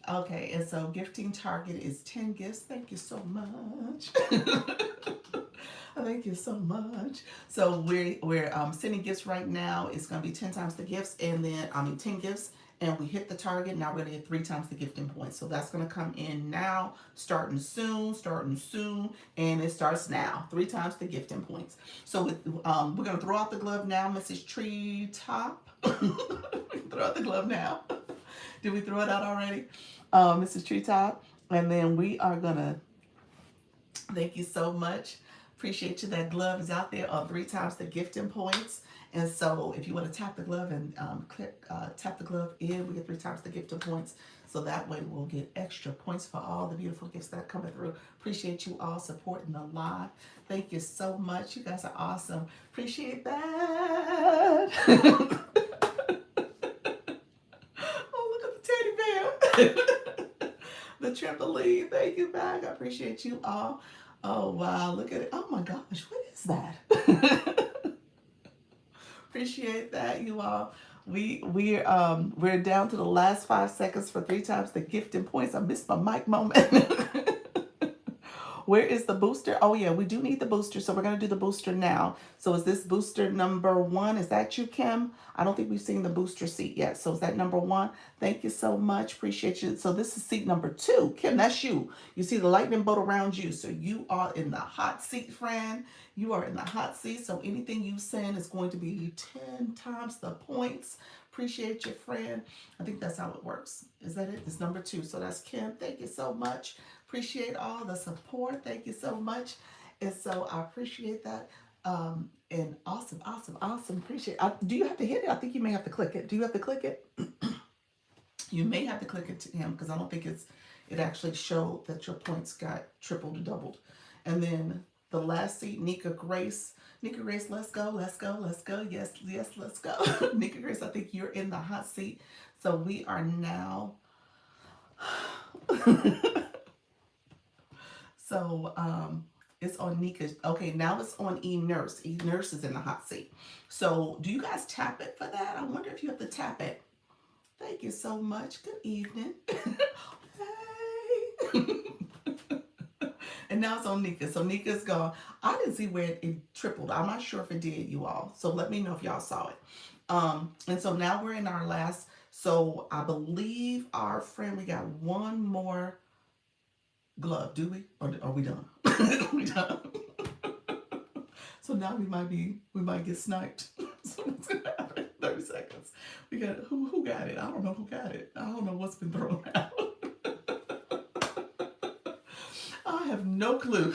Okay, and so gifting target is 10 gifts. Thank you so much. Thank you so much. So we're sending gifts right now. It's going to be 10 times the gifts, and then 10 gifts, and we hit the target. Now we're going to get 3 times the gifting points. So that's going to come in now, starting soon, and it starts now. 3 times the gifting points. So we're going to throw out the glove now, Mrs. Treetop. Throw out the glove now. Did we throw it out already, Mrs. Treetop? And then we are going to, thank you so much. Appreciate you. That glove is out there on 3 times the gifting points. And so if you want to tap the glove and tap the glove in, we get 3 times the gifting points. So that way we'll get extra points for all the beautiful gifts that are coming through. Appreciate you all supporting the live. Thank you so much. You guys are awesome. Appreciate that. Oh, look at the teddy bear. The trampoline. Thank you, back. I appreciate you all. Oh, wow. Look at it. Oh, my gosh. What is that? Appreciate that, you all. We're down to the last 5 seconds for 3 times the gifting points. I missed my mic moment. Where is the booster? Oh yeah, we do need the booster, so we're gonna do the booster now. So is this booster number one? Is that you, Kim? I don't think we've seen the booster seat yet. So is that number one? Thank you so much. Appreciate you. So this is seat number two. Kim, that's you. You see the lightning bolt around you. So you are in the hot seat, friend. You are in the hot seat. So anything you send is going to be 10 times the points. Appreciate your friend. I think that's how it works. Is that it? It's number two. So that's Kim. Thank you so much. Appreciate all the support. Thank you so much. And so I appreciate that. And awesome, awesome, awesome. Appreciate it. Do you have to hit it? I think you may have to click it. Do you have to click it? You may have to click it to him because I don't think it actually showed that your points got tripled or doubled. And then the last seat, Nika Grace. Nika Grace, let's go, let's go, let's go. Yes, yes, let's go. Nika Grace, I think you're in the hot seat. So we are now. So it's on Nika's. Okay, now it's on E Nurse. E Nurse is in the hot seat. So do you guys tap it for that? I wonder if you have to tap it. Thank you so much. Good evening. Hey. And now it's on Nika. So Nika's gone. I didn't see where it tripled. I'm not sure if it did, you all. So let me know if y'all saw it. And so now we're in our last. So I believe our friend, we got one more glove. Do we? Or are we done? Are we done? So now we might get sniped. So what's gonna happen? 30 seconds. We got who got it? I don't know who got it. I don't know what's been thrown out. I have no clue.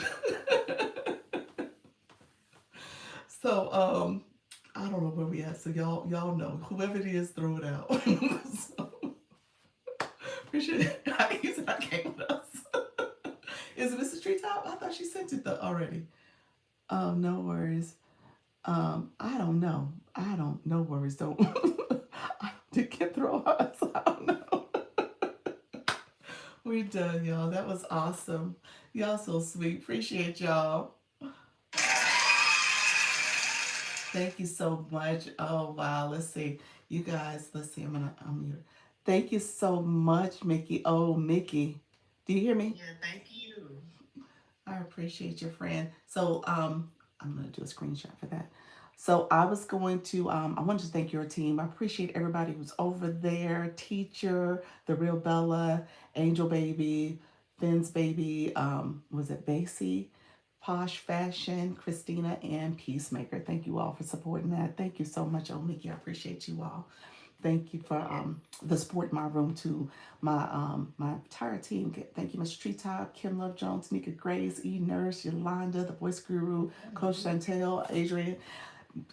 So I don't know where we at. So y'all know. Whoever it is, throw it out. So, appreciate it. I came with us. Is it Mrs. Treetop? I thought she sent it already. No worries. I don't know. I don't. No worries. Don't. I can't throw us. I don't know. We're done, y'all. That was awesome. Y'all so sweet. Appreciate y'all. Thank you so much. Oh wow. Let's see. You guys. Let's see. I'm here. Thank you so much, Mickey. Oh, Mickey. Do you hear me? Yeah, thank you. I appreciate your friend. So I'm gonna do a screenshot for that. So I was going to I wanted to thank your team. I appreciate everybody who's over there, teacher, the real Bella, Angel Baby, Finn's baby, was it Basie, Posh Fashion, Christina, and Peacemaker. Thank you all for supporting that. Thank you so much, oh Mickey. I appreciate you all. Thank you for the support in my room to my entire team. Thank you, Mr. Treetop, Kim Love Jones, Nika Grace, E Nurse, Yolanda, the Voice Guru, Coach Chantel, Adrian,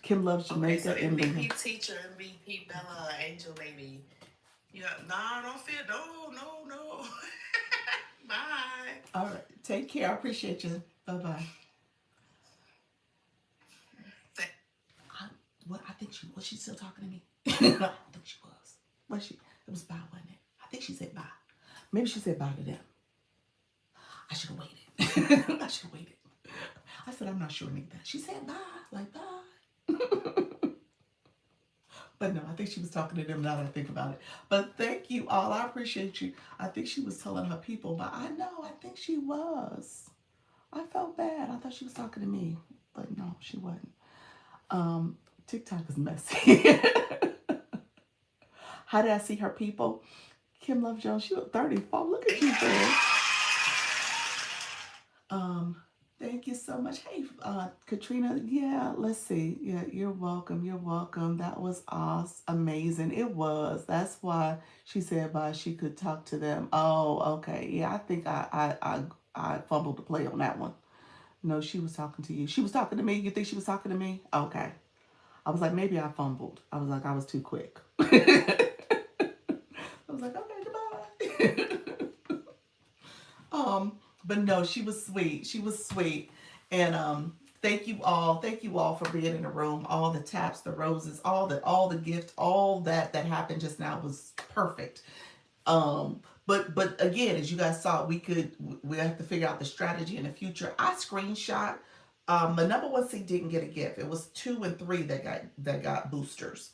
Kim Loves Jamaica, okay, so and MVP teacher, MVP Bella, Angel Baby. Yeah, nah, don't feel no. Bye. All right, take care. I appreciate you. Bye bye. I, what I think she was she still talking to me? I don't think she was. Was she? It was bye, wasn't it? I think she said bye. Maybe she said bye to them. I should have waited. I should have waited. I said I'm not sure, Nick. That she said bye, like bye. But no, I think she was talking to them now that I think about it. But thank you all. I appreciate you. I think she was telling her people, but I know, I think she was. I felt bad. I thought she was talking to me, but no, she wasn't. TikTok is messy. How did I see her people? Kim Love Jones, she was 34. Look at you, girl. Thank you so much. Hey, Katrina. Yeah, let's see. Yeah, you're welcome. You're welcome. That was awesome. Amazing. It was. That's why she said bye. She could talk to them. Oh, okay. Yeah, I think I fumbled the play on that one. No, she was talking to you. She was talking to me. You think she was talking to me? Okay. I was like, maybe I fumbled. I was like, I was too quick. I was like, okay, goodbye. But no, she was sweet. She was sweet. And thank you all for being in the room. All the taps, the roses, all the gifts, all that happened just now was perfect. But again, as you guys saw, we have to figure out the strategy in the future. I screenshot. The number one seed didn't get a gift. It was 2 and 3 that got boosters.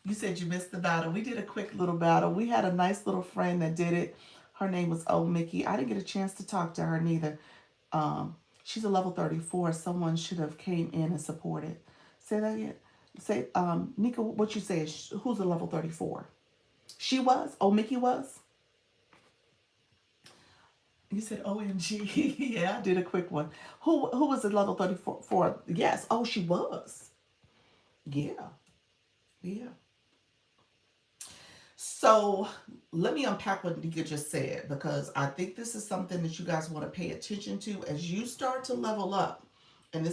You said you missed the battle. We did a quick little battle. We had a nice little friend that did it. Her name was Mickey. I didn't get a chance to talk to her neither. Um, she's a level 34. Someone should have came in and supported. Say that again. Say, Nika, what you say is who's a level 34? She was? Oh, Mickey was? You said OMG. Yeah, I did a quick one. Who was a level 34? For? Yes. Oh, she was. Yeah. Yeah. So let me unpack what Nika just said because I think this is something that you guys want to pay attention to as you start to level up. And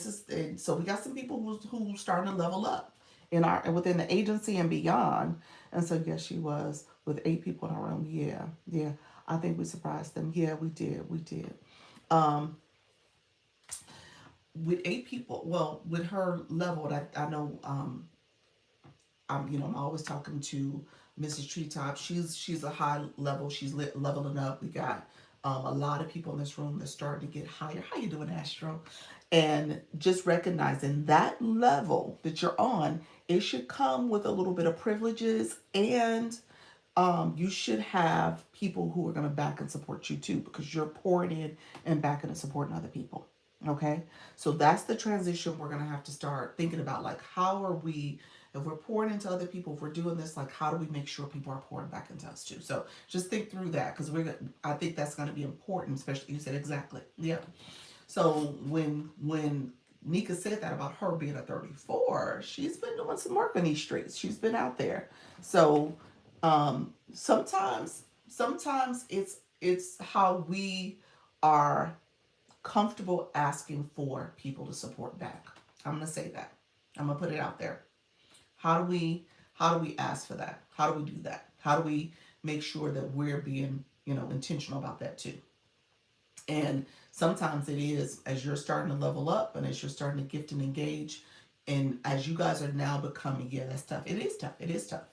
so we got some people who starting to level up in our within the agency and beyond. And so yes, she was with 8 people in our room. Yeah, yeah. I think we surprised them. Yeah, we did. We did. Um, with 8 people, well, with her level, I know I'm always talking to Mrs. Treetop. She's a high level. She's leveling up. We got a lot of people in this room that starting to get higher. How you doing, Astro? And just recognizing that level that you're on, it should come with a little bit of privileges, and you should have people who are going to back and support you too, because you're pouring in and backing and supporting other people. Okay, so that's the transition we're going to have to start thinking about. Like, how are we, if we're pouring into other people, if we're doing this, like, how do we make sure people are pouring back into us too? So just think through that, because I think that's going to be important, especially you said exactly. Yeah. So when Nika said that about her being a 34, she's been doing some work in these streets. She's been out there. So sometimes it's how we are comfortable asking for people to support back. I'm gonna say that. I'm gonna put it out there. How do we ask for that? How do we do that? How do we make sure that we're being intentional about that too? And sometimes it is as you're starting to level up and as you're starting to gift and engage, and as you guys are now becoming, yeah, that's tough. It is tough. It is tough.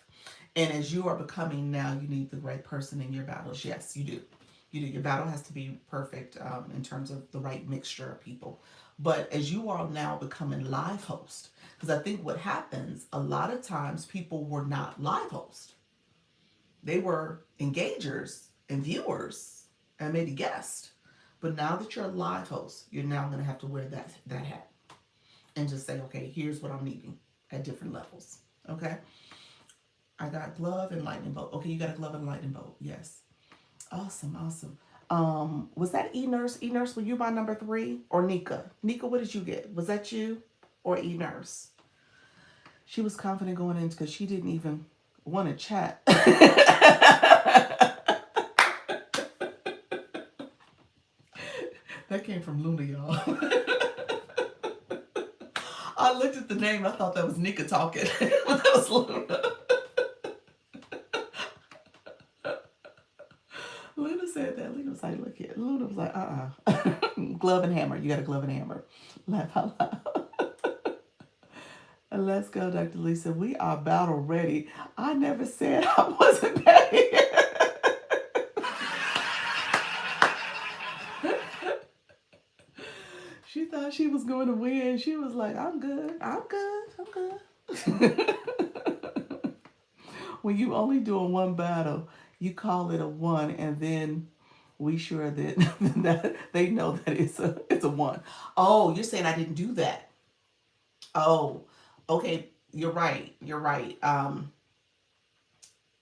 And as you are becoming now, you need the right person in your battles. Yes, you do. You do. Your battle has to be perfect in terms of the right mixture of people. But as you are now becoming live host, because I think what happens a lot of times people were not live host. They were engagers and viewers and maybe guests. But now that you're a live host, you're now going to have to wear that hat and just say, okay, here's what I'm needing at different levels. Okay. I got glove and lightning bolt. Okay, you got a glove and lightning bolt. Yes. Awesome, awesome. Was that E Nurse? E Nurse, were you my number 3? Or Nika? Nika, what did you get? Was that you or E Nurse? She was confident going in because she didn't even want to chat. That came from Luna, y'all. I looked at the name. I thought that was Nika talking, but that was Luna. Luna said that. Luna was like, look here. Luna was like, glove and hammer. You got a glove and hammer. Laugh out loud. Let's go, Dr. Lisa. We are battle ready. I never said I wasn't ready. She thought she was going to win. She was like, I'm good. I'm good. I'm good. When you only doing one battle, you call it a one, and then we sure that, that they know that it's a one. Oh, you're saying I didn't do that. Oh, okay. You're right. You're right.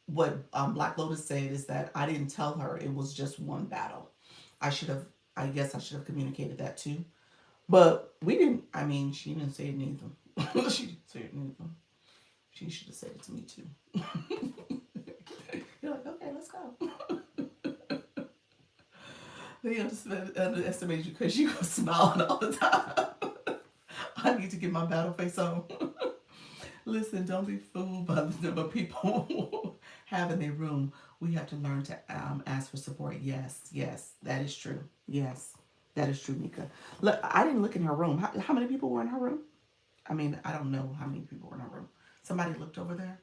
What Black Lotus said is that I didn't tell her it was just one battle. I should have. I guess I should have communicated that too. But we didn't. I mean, she didn't say it neither. She didn't say it neither. She should have said it to me too. You're like, okay, let's go. They underestimated you because you were smiling all the time. I need to get my battle face on. Listen, don't be fooled by the number of people have in their room. We have to learn to ask for support. Yes, yes, that is true. Yes, that is true, Mika. Look, I didn't look in her room. How many people were in her room? I mean, I don't know how many people were in her room. Somebody looked over there,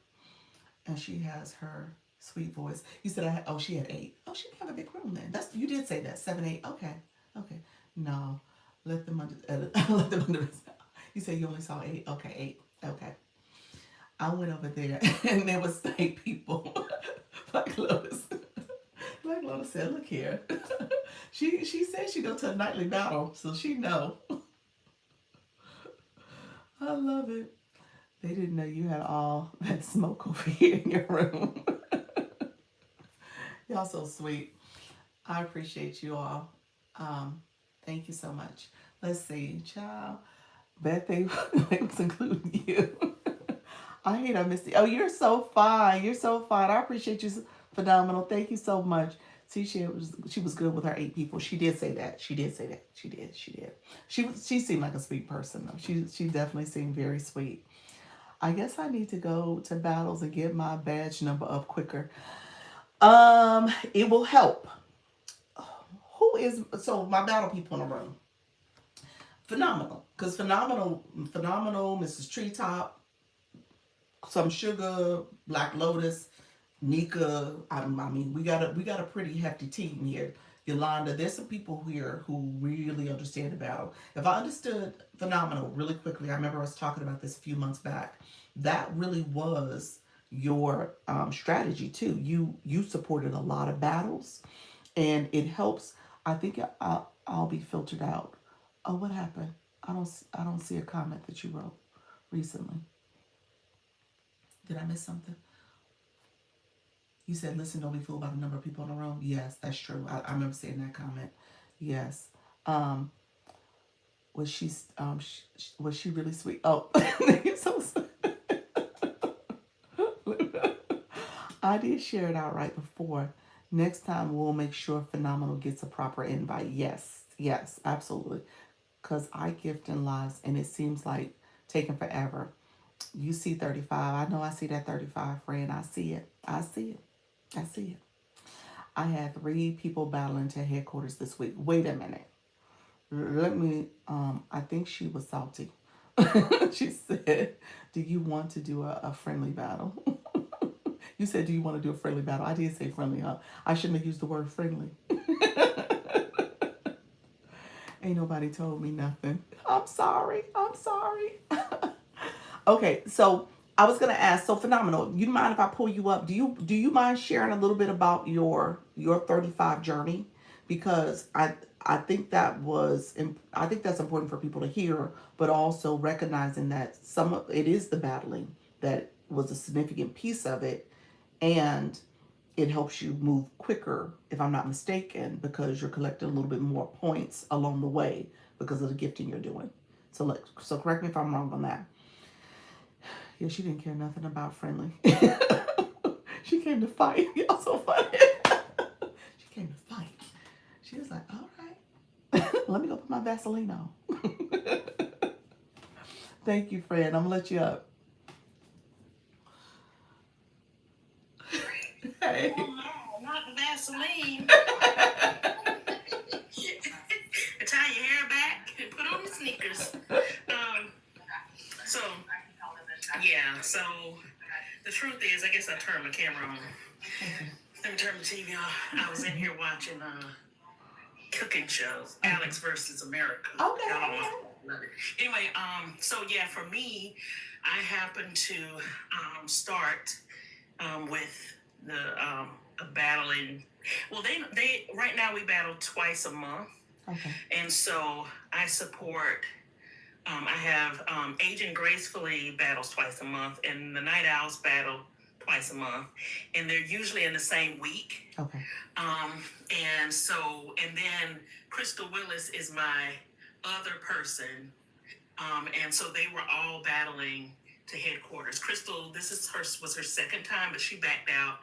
and she has her sweet voice. You said she had 8. Oh, she didn't have a big room then. You did say that 7, 8. Okay, okay. No, let them under. Let them under. You said you only saw 8. Okay, 8. Okay. I went over there and there was 8 people. Black Lotus. Black Lola said, "Look here." She said she go to a nightly battle, so she know. I love it. They didn't know you had all that smoke over here in your room. Y'all so sweet. I appreciate you all. Um, Thank you so much. Let's see, child. Bet they was including you. I hate I missed it. Oh, you're so fine. You're so fine. I appreciate you. Phenomenal. Thank you so much. See, she was good with her 8 people. She did say that. She did say that. She did. She did. She seemed like a sweet person though. She definitely seemed very sweet. I guess I need to go to battles and get my badge number up quicker. It will help. Who is so my battle people in the room? Phenomenal, because phenomenal, Mrs. Treetop, some sugar, Black Lotus, Nika. I mean, we got a pretty hefty team here. Yolanda, there's some people here who really understand the battle. If I understood phenomenal really quickly, I remember us talking about this a few months back. That really was your strategy too. You supported a lot of battles, and it helps. I think I'll be filtered out. Oh, what happened? I don't see a comment that you wrote recently. Did I miss something? You said, "Listen, don't be fooled by the number of people in the room." Yes, that's true. I remember seeing that comment. Yes. Um, was she really sweet? Oh, so I did share it out right before. Next time we'll make sure Phenomenal gets a proper invite. Yes, yes, absolutely. Cause I gift in lives, and it seems like taking forever. You see 35. I know I see that 35, friend. I see it. I see it. I see it. I had 3 people battling to headquarters this week. Wait a minute. Let me, I think she was salty. She said, "Do you want to do a friendly battle?" You said, "Do you want to do a friendly battle?" I did say friendly, huh? I shouldn't have used the word friendly. Ain't nobody told me nothing. I'm sorry. I'm sorry. Okay, so I was gonna ask. So phenomenal. You mind if I pull you up? Do you mind sharing a little bit about your 35 journey? Because I think I think that's important for people to hear, but also recognizing that some of it is the battling that was a significant piece of it, and it helps you move quicker, if I'm not mistaken, because you're collecting a little bit more points along the way because of the gifting you're doing. So correct me if I'm wrong on that. Yeah, she didn't care nothing about friendly. She came to fight. Y'all so funny. She came to fight. She was like, "All right, let me go put my Vaseline on." Thank you, friend. I'm gonna let you up. Hey. Oh no, not the Vaseline. Tie your hair back and put on the sneakers. So yeah, so the truth is, I guess I turned my camera on. Let me turn the TV on. I was in here watching cooking shows, Alex versus America. Okay. Anyway, so yeah, for me, I happened to start with the battling. Well, they right now we battle twice a month. Okay. And so I support. I have Agent Gracefully battles twice a month, and the Night Owls battle twice a month, and they're usually in the same week. Okay. Um, and then Crystal Willis is my other person, and so they were all battling to headquarters. Crystal, was her second time, but she backed out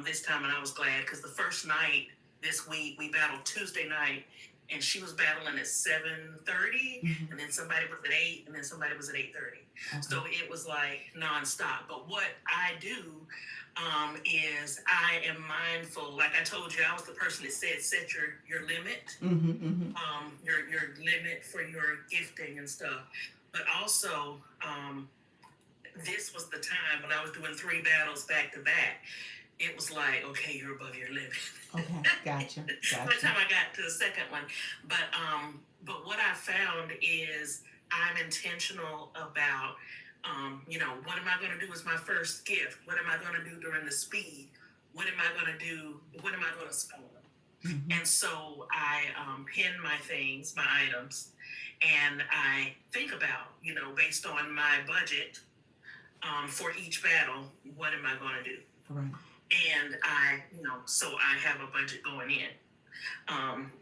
this time, and I was glad because the first night this week we battled Tuesday night, and she was battling at 7:30, and then somebody was at 8, and then somebody was at 8:30. Okay. So it was like nonstop. But what I do is I am mindful. Like I told you, I was the person that said set your limit, your limit for your gifting and stuff. But also, this was the time when I was doing 3 battles back to back. It was like, okay, you're above your limit. Okay, gotcha. By the time I got to the second one, but what I found is I'm intentional about, what am I going to do as my first gift? What am I going to do during the speed? What am I going to do? What am I going to spend? And so I pin my things, my items, and I think about, based on my budget for each battle, what am I going to do? Right. And so I have a budget going in.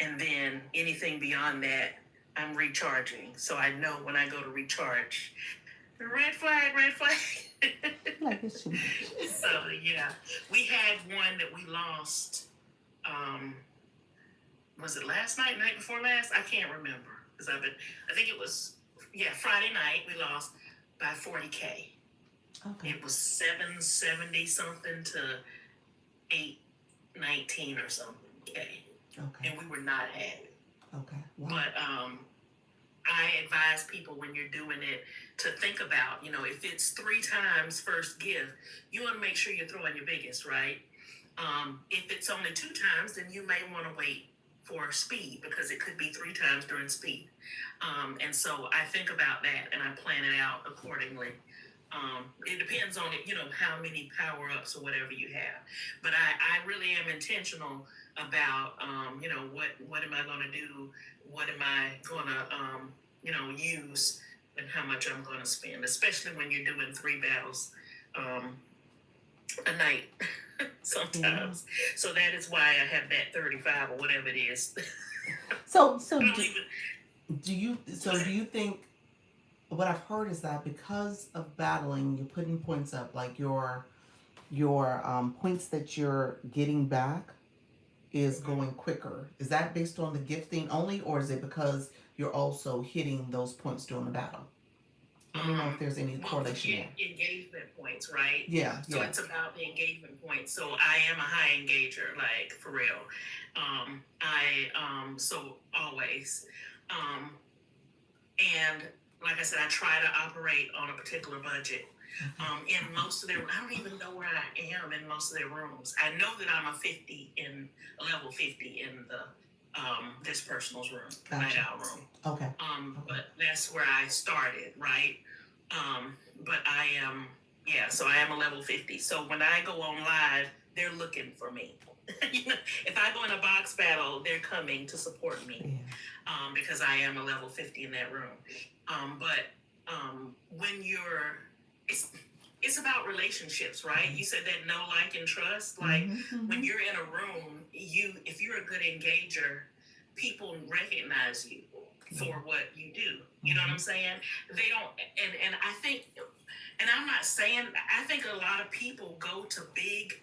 And then anything beyond that, I'm recharging. So I know when I go to recharge, red flag, red flag. Like it should be. So yeah, we had one that we lost. Was it last night, night before last? I can't remember because I think it was, Friday night we lost by 40K. Okay. It was 770 something to 819 or something K. Okay. And we were not happy. Okay. Wow. But I advise people when you're doing it to think about, if it's 3 times first gift, you want to make sure you're throwing your biggest, right? If it's only 2 times, then you may want to wait for speed because it could be 3 times during speed. And so I think about that and I plan it out accordingly. It depends on it, how many power-ups or whatever you have. But I really am intentional about, what am I going to do? What am I going to, use and how much I'm going to spend, especially when you're doing 3 battles a night sometimes. Yeah. So that is why I have that 35 or whatever it is. So do you think, what I've heard is that because of battling, you're putting points up, like your points that you're getting back is going quicker. Is that based on the gifting only, or is it because you're also hitting those points during the battle? Let me know if there's any correlation there. Engagement points, right? Yeah. So it's about the engagement points. So I am a high engager, like for real. So always. And like I said, I try to operate on a particular budget. In most of their, I don't even know where I am in most of their rooms. I know that I'm a level 50 in the this personal's room, night owl room. Okay. But that's where I started, right? But I am, so I am a level 50. So when I go on live, they're looking for me. If I go in a box battle, they're coming to support me, because I am a level 50 in that room. But when it's about relationships, right? You said that know, like, and trust. Like when you're in a room, if you're a good engager, people recognize you for what you do. You know what I'm saying? They don't, and I think, and I'm not saying, I think a lot of people go to big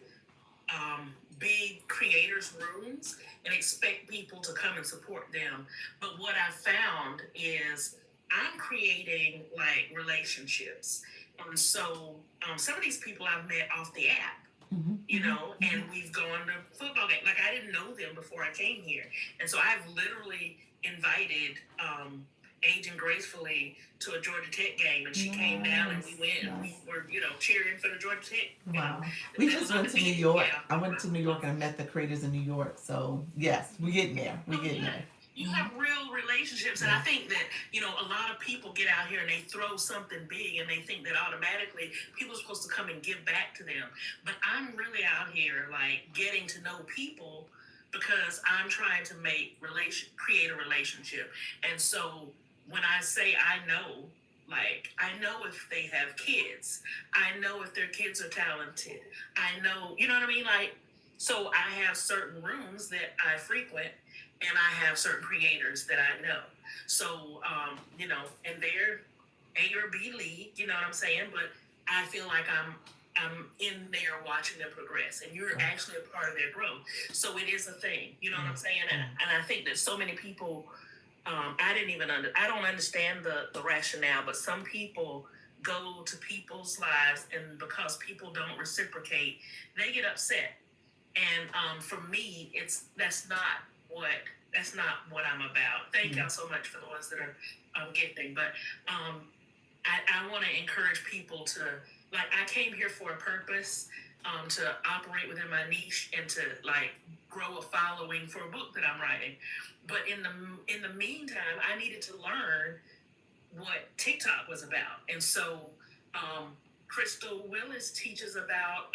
creators' rooms and expect people to come and support them. But what I found is I'm creating like relationships. And so some of these people I've met off the app, and we've gone to football games. Like I didn't know them before I came here. And so I've literally invited Agent Gracefully to a Georgia Tech game, and she came down and we went and we were, cheering for the Georgia Tech. Wow. We just went to New York. I went to New York and I met the creators in New York. So yes, we're getting there. We're getting there. You have real relationships, and I think that a lot of people get out here and they throw something big, and they think that automatically people are supposed to come and give back to them. But I'm really out here like getting to know people because I'm trying to create a relationship. And so when I say I know if they have kids, I know if their kids are talented, I know, you know what I mean? Like, so I have certain rooms that I frequent. And I have certain creators that I know. So, and they're A or B league, you know what I'm saying? But I feel like I'm in there watching them progress. And you're actually a part of their growth. So it is a thing, you know what I'm saying? And I think that so many people, I don't understand the rationale, but some people go to people's lives and because people don't reciprocate, they get upset. And for me, that's not what I'm about. Thank y'all so much for the ones that are gifting. But I want to encourage people to, like, I came here for a purpose, to operate within my niche and to like grow a following for a book that I'm writing. But in the meantime, I needed to learn what TikTok was about. And so Crystal Willis teaches about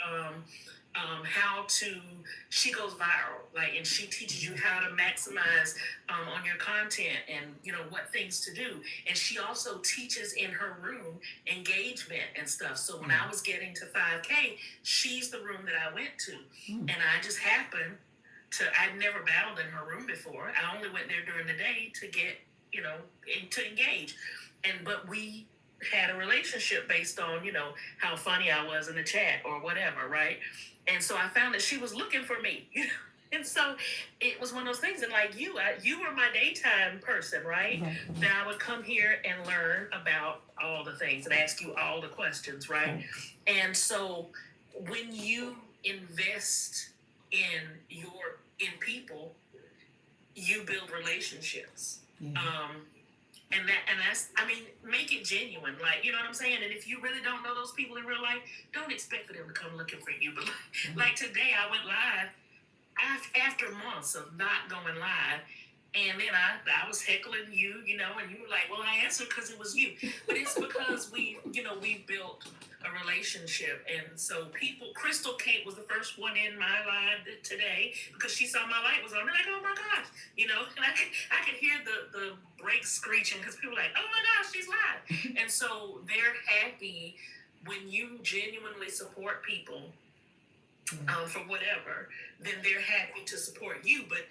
how to, she goes viral, like, and she teaches you how to maximize on your content, and what things to do. And she also teaches in her room engagement and stuff. So when I was getting to 5K, she's the room that I went to. And I just happened to, I'd never battled in her room before. I only went there during the day to get, to engage. But we had a relationship based on, how funny I was in the chat or whatever, right? And so I found that she was looking for me. And so it was one of those things. And like you were my daytime person, right? That I would come here and learn about all the things and ask you all the questions, right? And so when you invest in people, you build relationships. And that's, I mean, make it genuine, like, you know what I'm saying? And if you really don't know those people in real life, don't expect for them to come looking for you. But like today, I went live after months of not going live. And then I was heckling you, and you were like, well, I answered because it was you. But it's because we built a relationship. And so Crystal Kate was the first one in my live today because she saw my light was on. I'm like, oh my gosh, and I could hear the brakes screeching because people were like, oh my gosh, she's live. And so they're happy when you genuinely support people for whatever, then they're happy to support you. But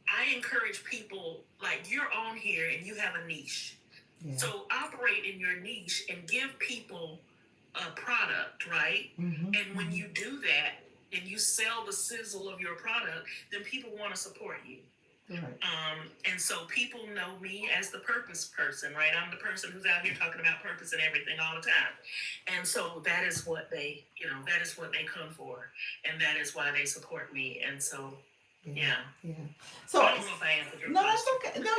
I encourage people, like, you're on here and you have a niche. So operate in your niche and give people a product, right? And when you do that and you sell the sizzle of your product, then people want to support you. And so people know me as the purpose person, right? I'm the person who's out here talking about purpose and everything all the time. And so that is what they, that is what they come for. And that is why they support me. And so, yeah. So I don't know if I answered your question. That's okay. No,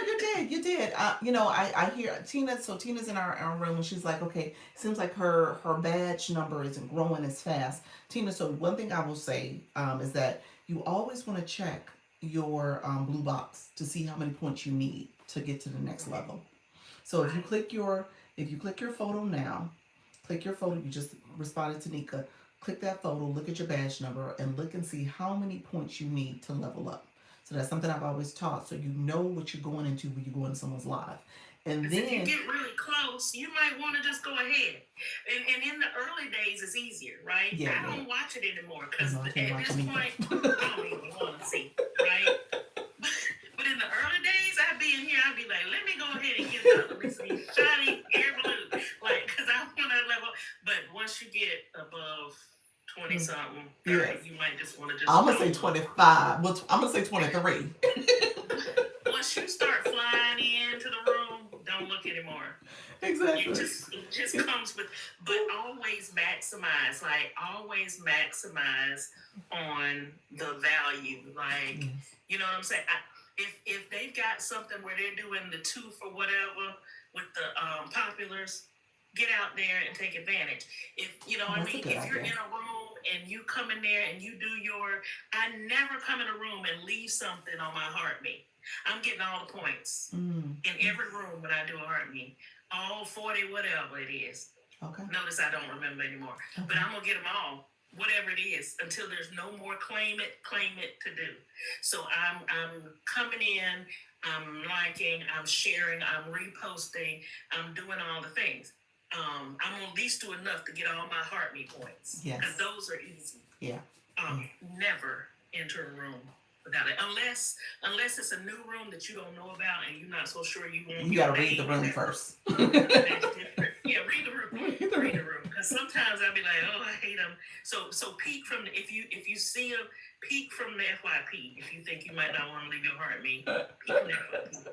you did. I hear Tina. So Tina's in our room, and she's like, okay, seems like her badge number isn't growing as fast. Tina, so one thing I will say is that you always want to check your blue box to see how many points you need to get to the next level. So if you click your photo now, click your photo. You just responded to Nika. Click that photo, look at your badge number, and look and see how many points you need to level up. So that's something I've always taught, so you know what you're going into when you go into someone's live. And then if you get really close, you might want to just go ahead. And in the early days, it's easier, right? I don't watch it anymore because at this point, I don't even want to see, right? But in the early days, I'd be in here, I'd be like, let me go ahead and get that. Let me see, shiny, air blue, like, because I want to level. But once you get above 20 something, 30, you might just want to just. I'm gonna say 25. Well, I'm gonna say 23. Once you start flying into the room, don't look anymore. Exactly. It just comes with, but always maximize, on the value, like, you know what I'm saying? If they've got something where they're doing the 2 for whatever with the populars, get out there and take advantage. If you know what I mean, if you're in a room and you come in there and you do I never come in a room and leave something on my heartbeat. I'm getting all the points in every room when I do a heartbeat. All 40, whatever it is. Okay. Notice I don't remember anymore. Okay. But I'm going to get them all, whatever it is, until there's no more claim it to do. So I'm coming in, I'm liking, I'm sharing, I'm reposting, I'm doing all the things. I'm going to at least do enough to get all my heartbeat points. Yes. Because those are easy. Yeah. Never enter a room without it, unless it's a new room that you don't know about and you're not so sure you want. You gotta read the room first. That's different. Yeah, read the room. Read the room. Because sometimes I'll be like, oh, I hate them. So peek from the, if you see them, peek from the FYP. If you think you might not want to leave your heart me, peek from the FYP.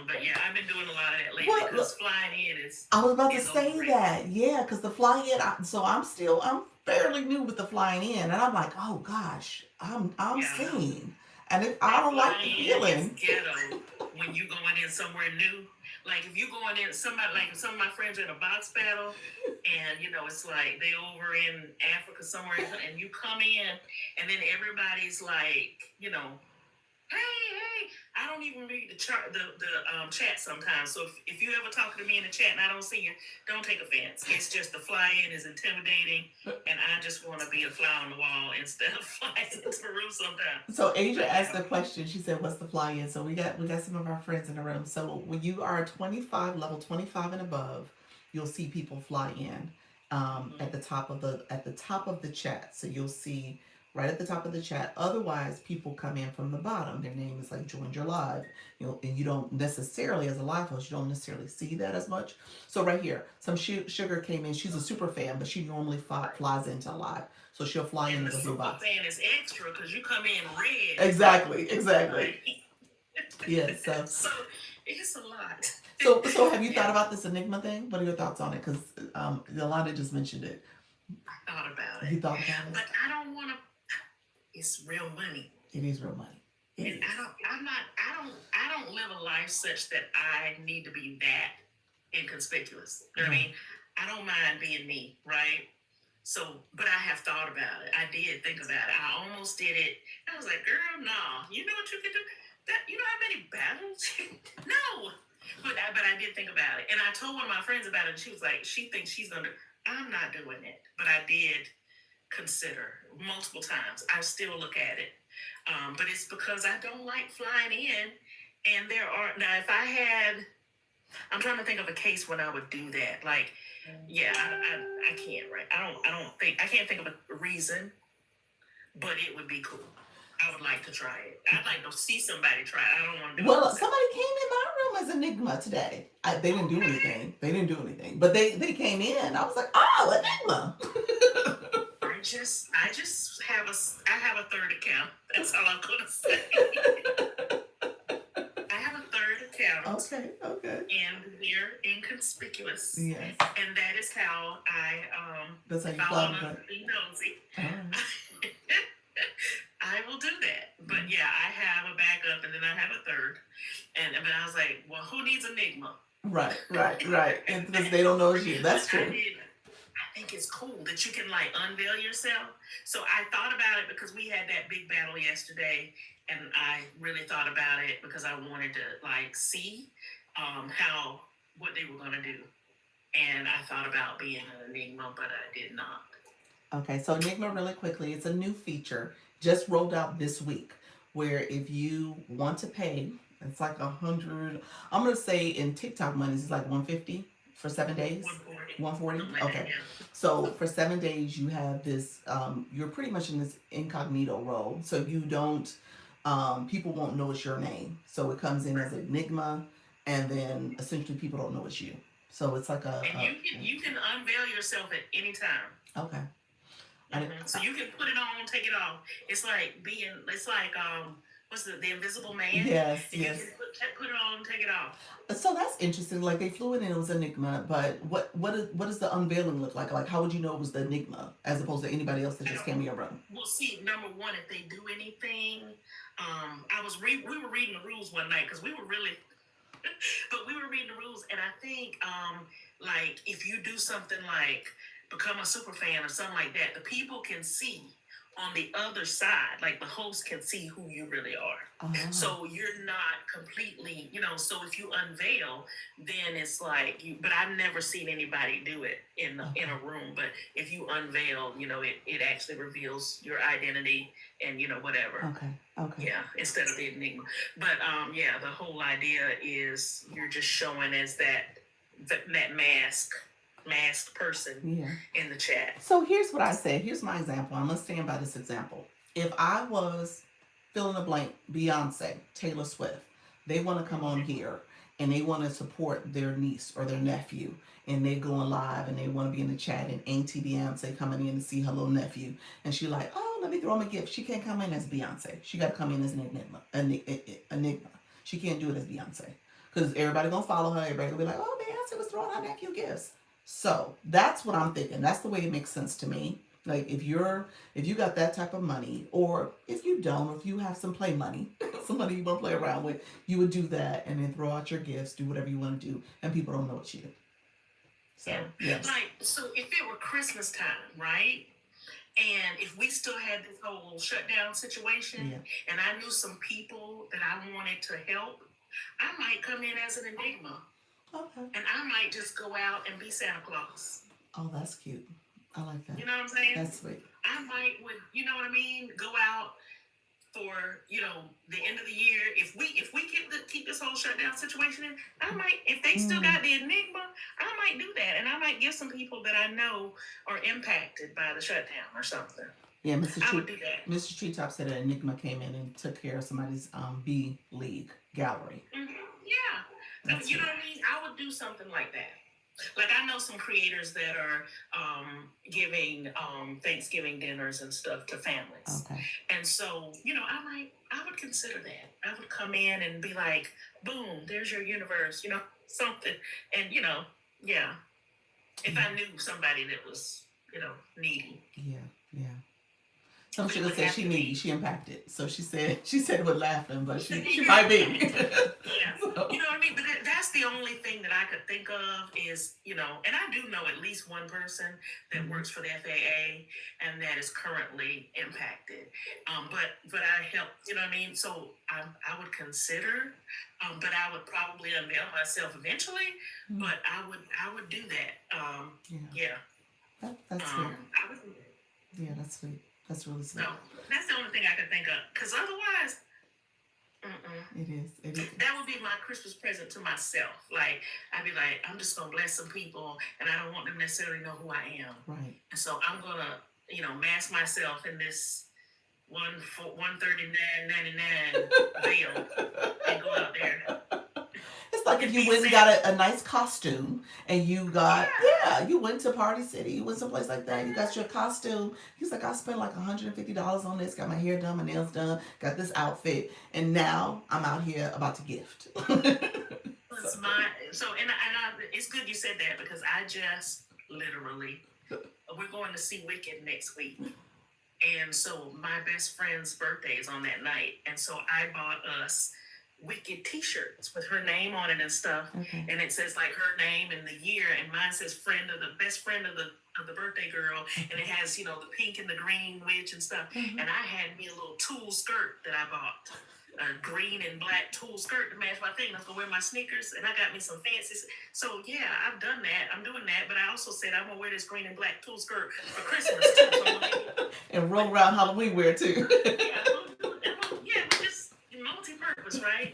But yeah, I've been doing a lot of that lately because flying in is. I was about to say that, yeah, because the flying in. I'm fairly new with the flying in, and I'm like, oh gosh, I'm seen, and I don't like the feeling. Ghetto when you going in somewhere new. Like if you going in somebody, like some of my friends are in a box battle, and it's like they over in Africa somewhere, and you come in, and then everybody's like, hey, I don't even read the chat sometimes. So if you ever talking to me in the chat and I don't see you, don't take offense. It's just the fly-in is intimidating, and I just want to be a fly on the wall instead of flying into the room sometimes. So Asia asked the question. She said, "What's the fly-in?" So we got some of our friends in the room. So when you are 25, level 25 and above, you'll see people fly in at the top of the chat. So you'll see right at the top of the chat. Otherwise, people come in from the bottom. Their name is like joined your live. And you don't necessarily, as a live host, you don't necessarily see that as much. So right here, some Sugar came in. She's a super fan, but she normally flies into live. So she'll fly and into the blue box. The super fan is extra because you come in red. Exactly. Right? Yeah. So it's a lot. So have you thought about this Enigma thing? What are your thoughts on it? Because Yolanda just mentioned it. I thought about it. You thought about it? But I don't want to. It's real money. It is real money. And I don't live a life such that I need to be that inconspicuous. You know what I mean? I don't mind being me, right? So, but I have thought about it. I did think about it. I almost did it. I was like, girl, no. You know what you can do? That you know how many battles? No. But I did think about it. And I told one of my friends about it, and she was like, she thinks she's gonna I'm not doing it. But I did consider multiple times. I still look at it. But it's because I don't like flying in. And there are now if I had I'm trying to think of a case when I would do that. Like, yeah, I can't, right? I can't think of a reason, but it would be cool. I would like to try it. I'd like to see somebody try it. I don't want to do it. Well, somebody came in my room as Enigma today. They didn't do anything. They didn't do anything. But they came in. I was like, oh, Enigma. I just have a third account. That's all I'm gonna say. I have a third account. Okay. And they're inconspicuous. Yes. And that is how that's how you follow be nosy. I will do that. But yeah, I have a backup and then I have a third. But I was like, well, who needs Enigma? Right. And because they don't know it's you. That's true. I think it's cool that you can like unveil yourself. So I thought about it because we had that big battle yesterday, and I really thought about it because I wanted to like see what they were gonna do, and I thought about being an Enigma, but I did not. Okay, so Enigma, really quickly, it's a new feature just rolled out this week, where if you want to pay, it's like 100. I'm gonna say in TikTok money, it's like 150 for 7 days. 140. Okay. So for 7 days, you have this. You're pretty much in this incognito role, so you don't. People won't know it's your name. So it comes in as Enigma, and then essentially people don't know it's you. So it's like And you can unveil yourself at any time. Okay. So you can put it on, take it off. It's like what's the Invisible Man? Yes. You can put it on, take it off. So that's interesting. Like they flew it in, it was Enigma, but what does the unveiling look like? Like how would you know it was the Enigma as opposed to anybody else that just came in your room? Well, see, number one, if they do anything, we were reading the rules one night because we were really. But we were reading the rules, and I think, like, if you do something like become a super fan or something like that, the people can see on the other side, like the host can see who you really are. Uh-huh. So you're not completely, so if you unveil, then it's like, but I've never seen anybody do it in a room, but if you unveil, it actually reveals your identity and, whatever. Okay. Yeah, instead of the Enigma. But, the whole idea is you're just showing as that masked person in the chat. So here's what I say. Here's my example. I'm going to stand by this example. If I was fill in the blank, Beyonce, Taylor Swift, they want to come on here and they want to support their niece or their nephew, and they going live and they want to be in the chat, and Auntie Beyonce coming in to see her little nephew, and she like, oh, let me throw him a gift. She can't come in as Beyonce. She got to come in as an Enigma. She can't do it as Beyonce because everybody gonna follow her. Everybody gonna be like, oh, Beyonce was throwing her nephew gifts. So that's what I'm thinking. That's the way it makes sense to me. Like if you got that type of money, or if you don't, or if you have some play money, somebody you want to play around with, you would do that and then throw out your gifts, do whatever you want to do, and people don't know it's you. So yes. Like, so if it were Christmas time, right? And if we still had this whole shutdown situation, and I knew some people that I wanted to help, I might come in as an enigma. Okay. And I might just go out and be Santa Claus. Oh, that's cute. I like that. You know what I'm saying? That's sweet. I might would, you know what I mean? Go out for, the end of the year. If we keep this whole shutdown situation in, I might, if they still got the enigma, I might do that, and I might give some people that I know are impacted by the shutdown or something. Yeah, I would do that. Mr. Treetop said an Enigma came in and took care of somebody's B League gallery. Yeah, you know what I mean. I would do something like that. Like I know some creators that are giving Thanksgiving dinners and stuff to families. Okay. And so, I would consider that. I would come in and be like, boom, there's your universe, something. And, yeah. If I knew somebody that was, needy. Yeah. Some should have said she needy, she impacted. So she said it with laughing, but she might be. Yeah. So. You know what I mean? But that's the only thing that I could think of is, and I do know at least one person that works for the FAA and that is currently impacted. But I help, you know what I mean? So I would consider, but I would probably unveil myself eventually. But I would do that. Yeah. That's sweet. I would do that. Yeah, that's sweet. That's really sweet. No, that's the only thing I could think of. Because otherwise, It is. That would be my Christmas present to myself. Like, I'd be like, I'm just going to bless some people, and I don't want them necessarily know who I am. Right. And so I'm going to, mask myself in this $139.99 veil and go out there. It's like if you went and got a nice costume and you got, you went to Party City, you went someplace like that, you got your costume. He's like, I spent like $150 on this, got my hair done, my nails done, got this outfit, and now I'm out here about to gift. It's good you said that because I just literally, we're going to see Wicked next week. And so my best friend's birthday is on that night. And so I bought us Wicked t-shirts with her name on it and stuff. Okay. And it says like her name and the year, and mine says best friend of the birthday girl. Okay. And it has, the pink and the green witch and stuff. Mm-hmm. And I had me a little tulle skirt that I bought. A green and black tulle skirt to match my thing. I was gonna wear my sneakers, and I got me some fancy. So yeah, I've done that. I'm doing that, but I also said I'm gonna wear this green and black tulle skirt for Christmas too. And roll around Halloween wear too. Just multi-purpose, right?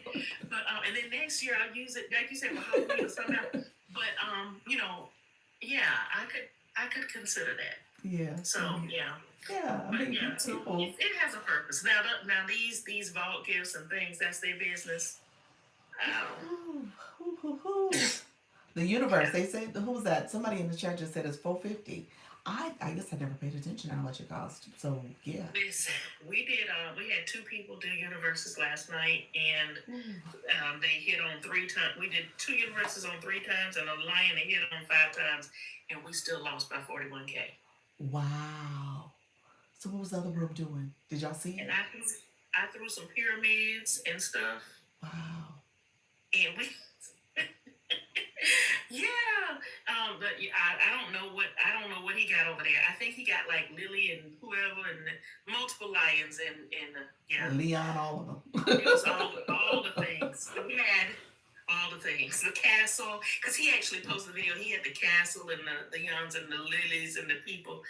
But and then next year I'll use it, like you said, for Halloween or something else. But I could consider that. Yeah. So yeah. Yeah, I mean, so it has a purpose. Now these vault gifts and things, that's their business. The universe. They say, who was that? Somebody in the chat just said it's $450. I guess I never paid attention to how much it cost. So yeah. Listen, we did. We had 2 people do universes last night, and they hit on 3 times. We did 2 universes on 3 times, and a lion they hit on 5 times, and we still lost by $41K. Wow. So what was the other room doing? Did y'all see it? And I threw some pyramids and stuff. Wow. And we, but I don't know what he got over there. I think he got like Lily and whoever and multiple lions and Leon, all of them. It was all the things. We had all the things. The castle, because he actually posted a video. He had the castle and the leons and the lilies and the people.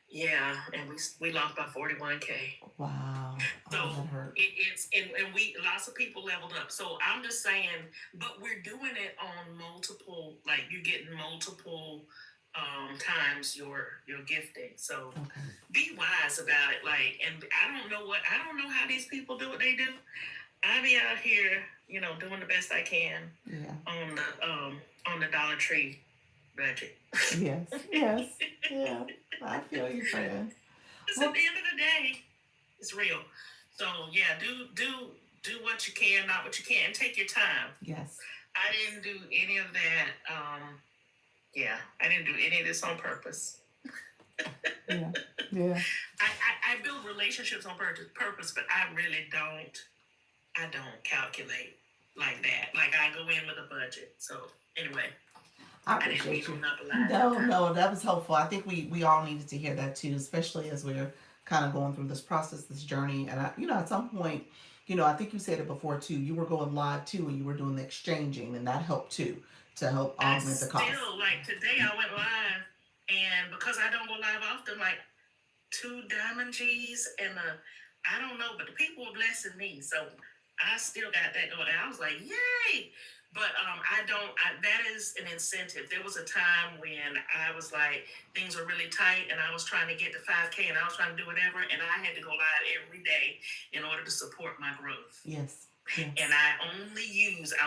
Yeah, and we lost by $41K. Wow. So that hurt. It's we lots of people leveled up. So I'm just saying, but we're doing it on multiple, like you're getting multiple times your gifting. So be wise about it. Like, and I don't know how these people do what they do. I be out here, doing the best I can on the Dollar Tree budget. Yes. Yeah. I feel you, friend. Because at the end of the day, it's real. So yeah, do what you can, not what you can't, and take your time. Yes. I didn't do any of that. I didn't do any of this on purpose. Yeah. I build relationships on purpose, but I really don't. I don't calculate like that. Like I go in with a budget. So anyway. I I didn't appreciate mean to you. monopolize your No, time. no, that was helpful. I think we all needed to hear that too, especially as we're kind of going through this process, this journey. And at some point, I think you said it before too. You were going live too, and you were doing the exchanging, and that helped too to help I augment the cost. still like today. I went live, and because I don't go live often, like two diamond G's and I don't know, but the people were blessing me, so I still got that going. And I was like, yay! But I don't. That is an incentive. There was a time when I was like, things were really tight, and I was trying to get to 5K, and I was trying to do whatever, and I had to go live every day in order to support my growth. Yes. Yes. And I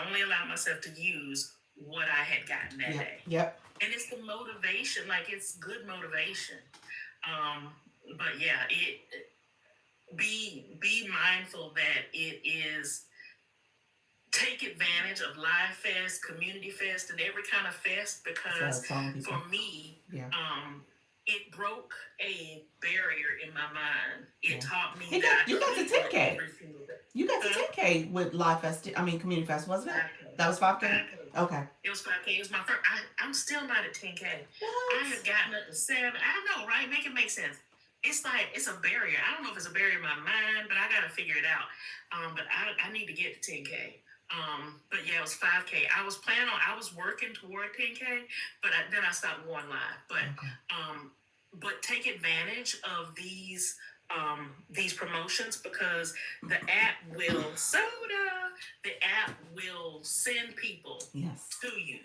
only allow myself to use what I had gotten that day. Yep. And it's the motivation, like it's good motivation. Um, but yeah, be mindful that it is take advantage of live fest, community fest, and every kind of fest because for me, it broke a barrier in my mind. It taught me that you got to 10K. You got to 10K with live fest. I mean, community fest, wasn't it? 5K. That was 5K. Okay. It was 5K. It was my first. I'm still not at 10K. What? I have gotten up to 7. I know, right? Make it make sense. It's like it's a barrier. I don't know if it's a barrier in my mind, but I gotta figure it out. But I need to get to 10K. But yeah, it was 5K. I was working toward 10K, but then I stopped going live. But take advantage of these promotions because the app will send people to you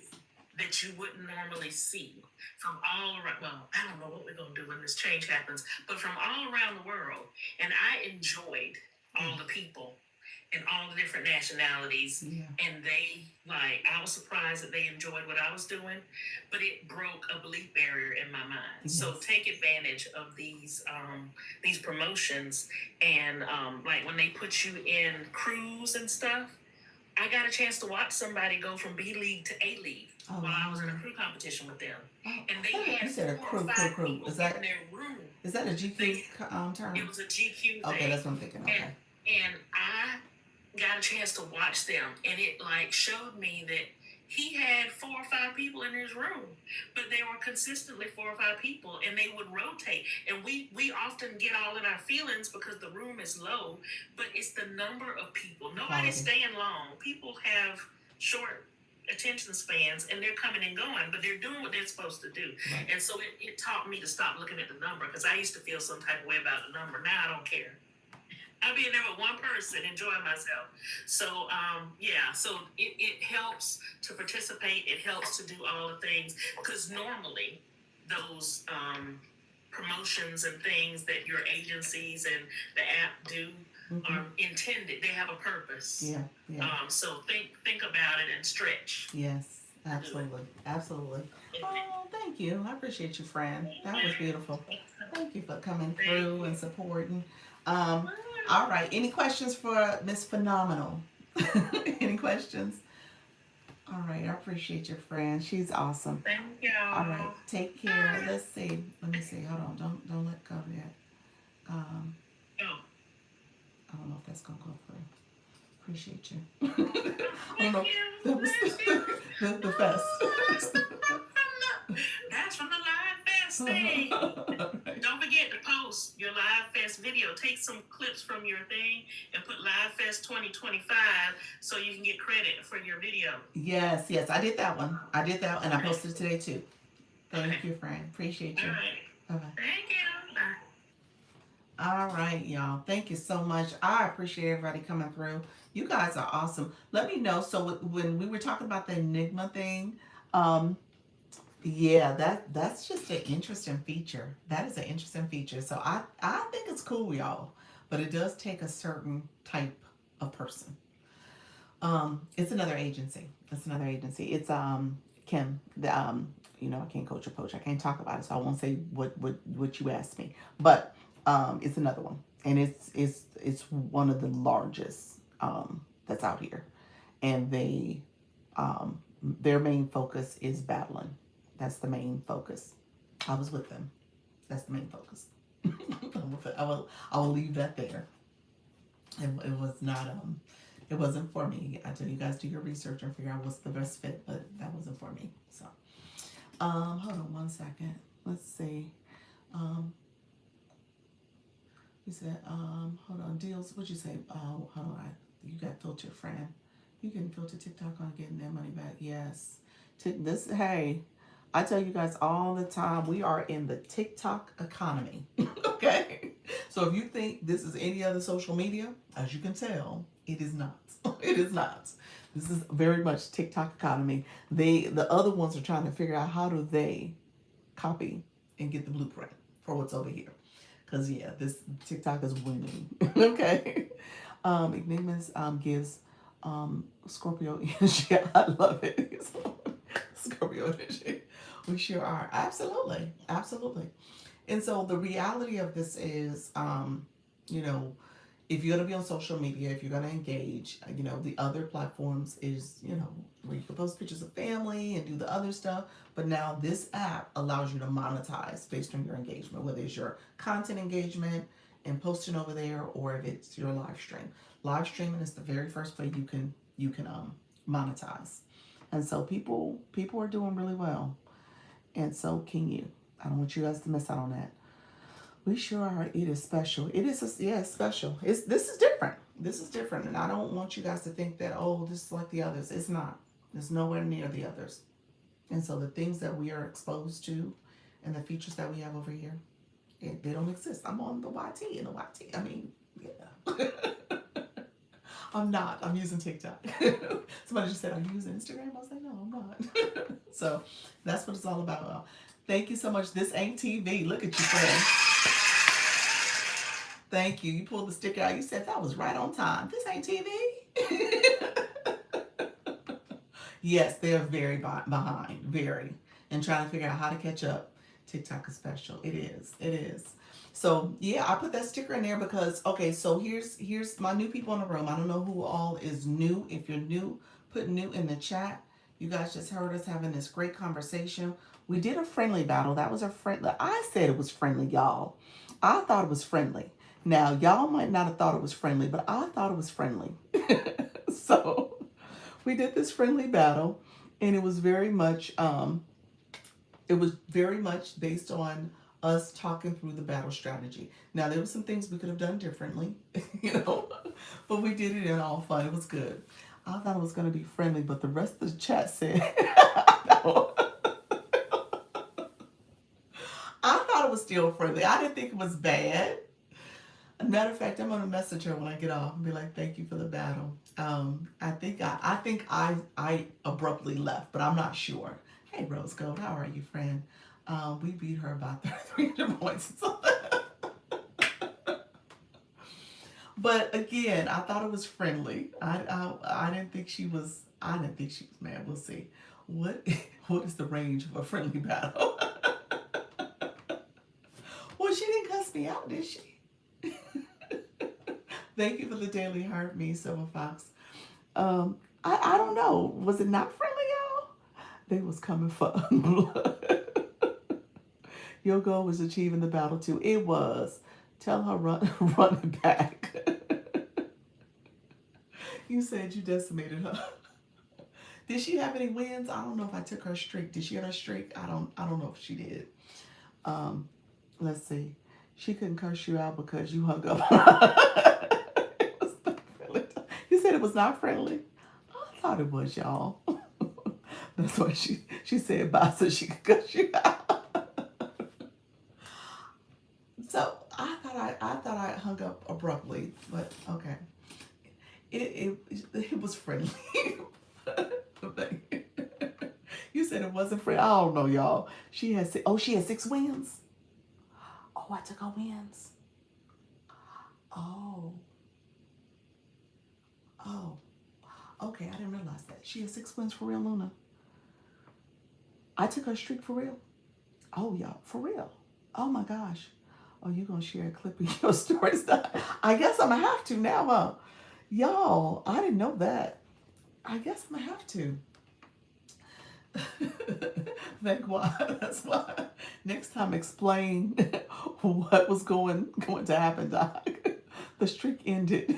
that you wouldn't normally see from all around. Well, I don't know what we're going to do when this change happens, but from all around the world. And I enjoyed all the people and all the different nationalities. Yeah. And I was surprised that they enjoyed what I was doing, but it broke a belief barrier in my mind. Yes. So take advantage of these promotions and like when they put you in crews and stuff. I got a chance to watch somebody go from B League to A League while I was in a crew competition with them. And they had 4 or 5 people in their room. Is that a GQ term? It was a GQ thing. Okay, that's what I'm thinking. Okay. And I got a chance to watch them, and it showed me that he had 4 or 5 people in his room, but they were consistently 4 or 5 people, and they would rotate. And we often get all in our feelings because the room is low, but it's the number of people. Nobody's staying long. People have short attention spans, and they're coming and going, but they're doing what they're supposed to do. Right. And so it taught me to stop looking at the number because I used to feel some type of way about the number. Now I don't care. I'll be in there with one person enjoying myself. So, so it helps to participate. It helps to do all the things because normally those promotions and things that your agencies and the app do are intended. They have a purpose. Yeah. So think about it and stretch. Yes, absolutely. Absolutely. Oh, thank you. I appreciate you, Fran. That was beautiful. Thank you for coming through and supporting. All right. Any questions for Miss Phenomenal? Any questions? All right. I appreciate your friend. She's awesome. Thank you. All right. Take care. Let's see. Let me see. Hold on. Don't let go yet. I don't know if that's gonna go through. Appreciate you. I don't know. That was the fest. That's from the live fest thing. Right. Don't forget to post your live fest video. Take some clips from your thing and put live fest 2025 so you can get credit for your video. Yes, I did that one. And I posted it today too. Thank you, Fran. Appreciate you. All right. Bye-bye. Thank you. Bye. All right, y'all. Thank you so much. I appreciate everybody coming through. You guys are awesome. Let me know. So when we were talking about the Enigma thing, that's just an interesting feature. That is an interesting feature. So I think it's cool, y'all. But it does take a certain type of person. It's another agency. It's Kim. I can't coach or poach. I can't talk about it, so I won't say what you asked me. But it's another one, and it's one of the largest that's out here, and their main focus is battling. That's the main focus. I was with them. That's the main focus. I will leave that there. It was not it wasn't for me. I tell you guys, do your research and figure out what's the best fit, but that wasn't for me. So Hold on one second. Let's see. Um, you said, hold on, deals. What'd you say? Hold on. You got filtered, friend. You can filter TikTok on getting their money back. Yes. Hey, I tell you guys all the time, we are in the TikTok economy. Okay. So if you think this is any other social media, as you can tell, it is not. It is not. This is very much TikTok economy. The other ones are trying to figure out how do they copy and get the blueprint for what's over here. Because, yeah, this TikTok is winning. Okay. Enigmas gives Scorpio energy. I love it. Scorpio energy. We sure are. Absolutely. Absolutely. And so the reality of this is, you know, if you're going to be on social media, if you're going to engage, the other platforms is, where you can post pictures of family and do the other stuff. But now this app allows you to monetize based on your engagement, whether it's your content engagement and posting over there, or if it's your live stream. Live streaming is the very first way you can monetize. And so people are doing really well. And so can you. I don't want you guys to miss out on that. We sure are. It is special. It is, yeah, it's special. This is different. This is different. And I don't want you guys to think that, oh, this is like the others. It's not. It's nowhere near the others. And so the things that we are exposed to and the features that we have over here, they don't exist. I'm on the YT and the YT. I mean, yeah. I'm not. I'm using TikTok. Somebody just said, are you using Instagram? I was like, no, I'm not. So that's what it's all about. Thank you so much. This ain't TV. Look at you, friend. Thank you. You pulled the sticker out. You said that was right on time. This ain't TV. Yes, they are very behind, very, and trying to figure out how to catch up. TikTok is special. It is. It is. So yeah, I put that sticker in there because okay. So here's my new people in the room. I don't know who all is new. If you're new, put new in the chat. You guys just heard us having this great conversation. We did a friendly battle. That was a friendly. I said it was friendly, y'all. I thought it was friendly. Now y'all might not have thought it was friendly, but I thought it was friendly. So we did this friendly battle, and it was very much based on us talking through the battle strategy. Now there were some things we could have done differently, but we did it in all fun. It was good. I thought it was going to be friendly, but the rest of the chat said, no. I thought it was still friendly. I didn't think it was bad. As a matter of fact, I'm gonna message her when I get off and be like, "Thank you for the battle." I think I abruptly left, but I'm not sure. Hey, Rose Gold, how are you, friend? We beat her about 300 points. But again, I thought it was friendly. I didn't think she was. I didn't think she was mad. We'll see. What what is the range of a friendly battle? Well, she didn't cuss me out, did she? Thank you for the daily heart, me, Silver Fox. I don't know. Was it not friendly, y'all? They was coming for blood. Your goal was achieving the battle too. It was. Tell her run it back. You said you decimated her. Did she have any wins? I don't know if I took her streak. Did she get her streak? I don't know if she did. Let's see. She couldn't curse you out because you hung up. It was not friendly. You said it was not friendly. I thought it was, y'all. That's why she said bye so she could cuss you out. So I thought I hung up abruptly, but okay. It was friendly. You said it wasn't friendly. I don't know, y'all. She had 6 wins. Oh, I took her wins. Oh. Oh. Okay, I didn't realize that. She had 6 wins for real, Luna. I took her streak for real. Oh, y'all, for real. Oh my gosh. Oh, you gonna share a clip of your story stuff? I guess I'm gonna have to now, huh? Y'all, I didn't know that. I guess I'm gonna have to. That's why. Next time, explain what was going to happen, Doc. The streak ended.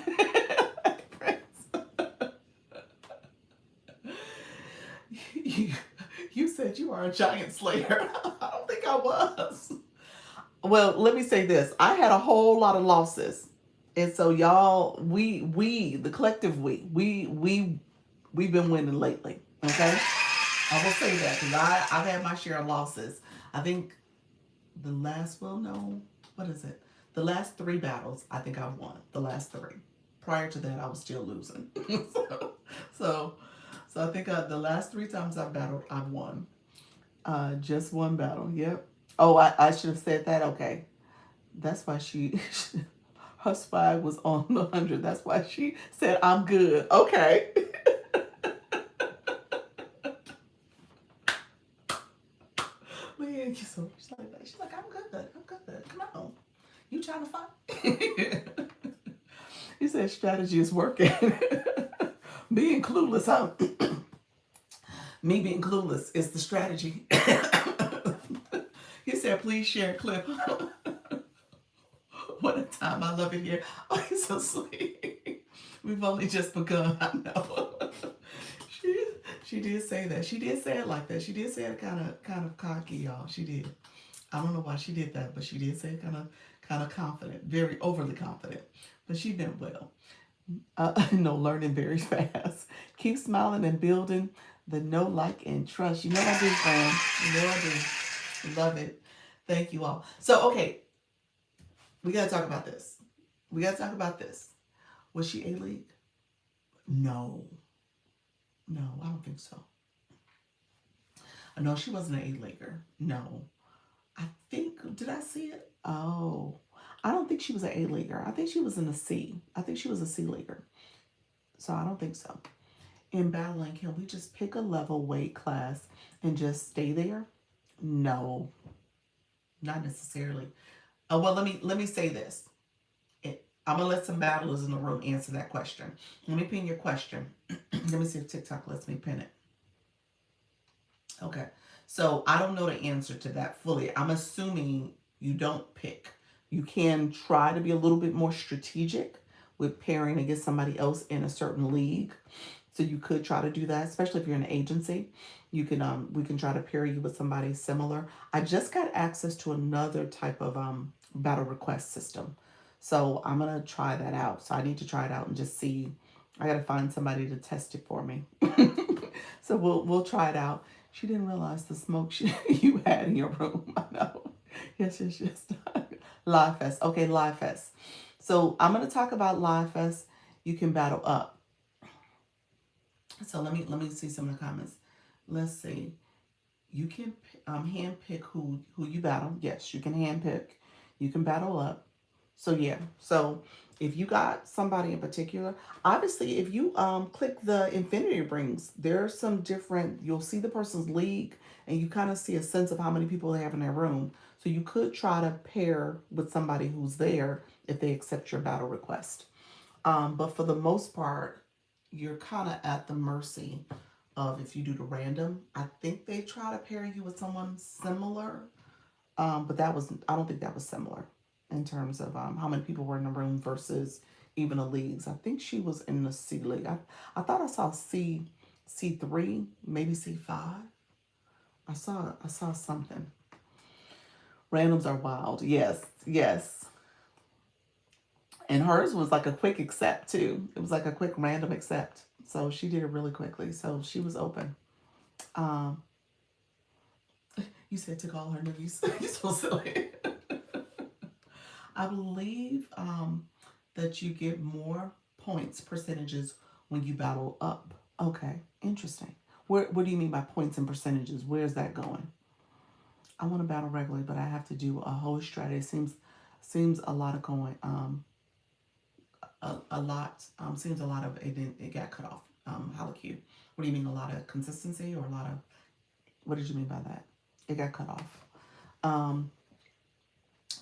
you, You said you are a giant slayer. I don't think I was. Well, let me say this. I had a whole lot of losses. And so y'all, we, the collective we've been winning lately. Okay? I will say that because I've had my share of losses. I think the last, well, no, what is it? The last three battles, I think I won. The last three. Prior to that, I was still losing. so, so, so I think the last three times I've battled, I've won. Just one battle. Yep. Oh, I should have said that. Okay. That's why she, her swag was on the 100. That's why she said, I'm good. Okay. Man, so she's like that. She's like, I'm good. I'm good. Come on. You trying to fight? He said strategy is working. Being clueless, huh? Me being clueless is the strategy. He said, please share a clip. What a time. I love it here. Oh, he's so sweet. We've only just begun. I know. she she did say that. She did say it like that. She did say it kind of cocky, y'all. She did. I don't know why she did that, but she did say it kind of confident, very overly confident. But she meant well. No, learning very fast. Keep smiling and building the know, like, and trust. You know I do, friend. You know I do. Love it. Thank you all. So, okay, we got to talk about this. We got to talk about this. Was she A League? No. No, I don't think so. No, she wasn't an A Leaguer. No. I think, did I see it? Oh, I don't think she was an A Leaguer. I think she was in a C. I think she was a C Leaguer. So I don't think so. In battling, can we just pick a level, weight class, and just stay there? No, not necessarily. Well, let me say this. I'm gonna let some battlers in the room answer that question. Let me pin your question. Let me see if TikTok lets me pin it. Okay. So I don't know the answer to that fully. I'm assuming you don't pick. You can try to be a little bit more strategic with pairing against somebody else in a certain league. So you could try to do that, especially if you're in an agency. You can we can try to pair you with somebody similar. I just got access to another type of battle request system. So I'm gonna try that out. So I need to try it out and just see. I gotta find somebody to test it for me. So we'll try it out. She didn't realize the smoke you had in your room. I know. Yes. Live Fest. Okay, Live Fest. So I'm gonna talk about Live Fest. You can battle up. So let me see some of the comments. Let's see. You can hand pick who you battle. Yes, you can hand pick. You can battle up. So yeah. So if you got somebody in particular, obviously if you click the infinity rings, there's some different. You'll see the person's league, and you kind of see a sense of how many people they have in their room. So you could try to pair with somebody who's there if they accept your battle request. But for the most part, you're kind of at the mercy of if you do the random. I think they try to pair you with someone similar, but I don't think that was similar in terms of how many people were in the room versus even the leagues. I think she was in the C league. I thought I saw C3, maybe C5. I saw something. Randoms are wild. Yes. And hers was like a quick accept too. It was like a quick random accept. So she did it really quickly. So she was open. Um, you said to call her newbies. You're so silly. I believe that you get more points percentages when you battle up. Okay, interesting. What do you mean by points and percentages? Where's that going? I want to battle regularly, but I have to do a whole strategy. Seems a lot of going. A lot. Seems a lot of it. It got cut off. Halaku. What do you mean? A lot of consistency or a lot of? What did you mean by that? It got cut off. Um,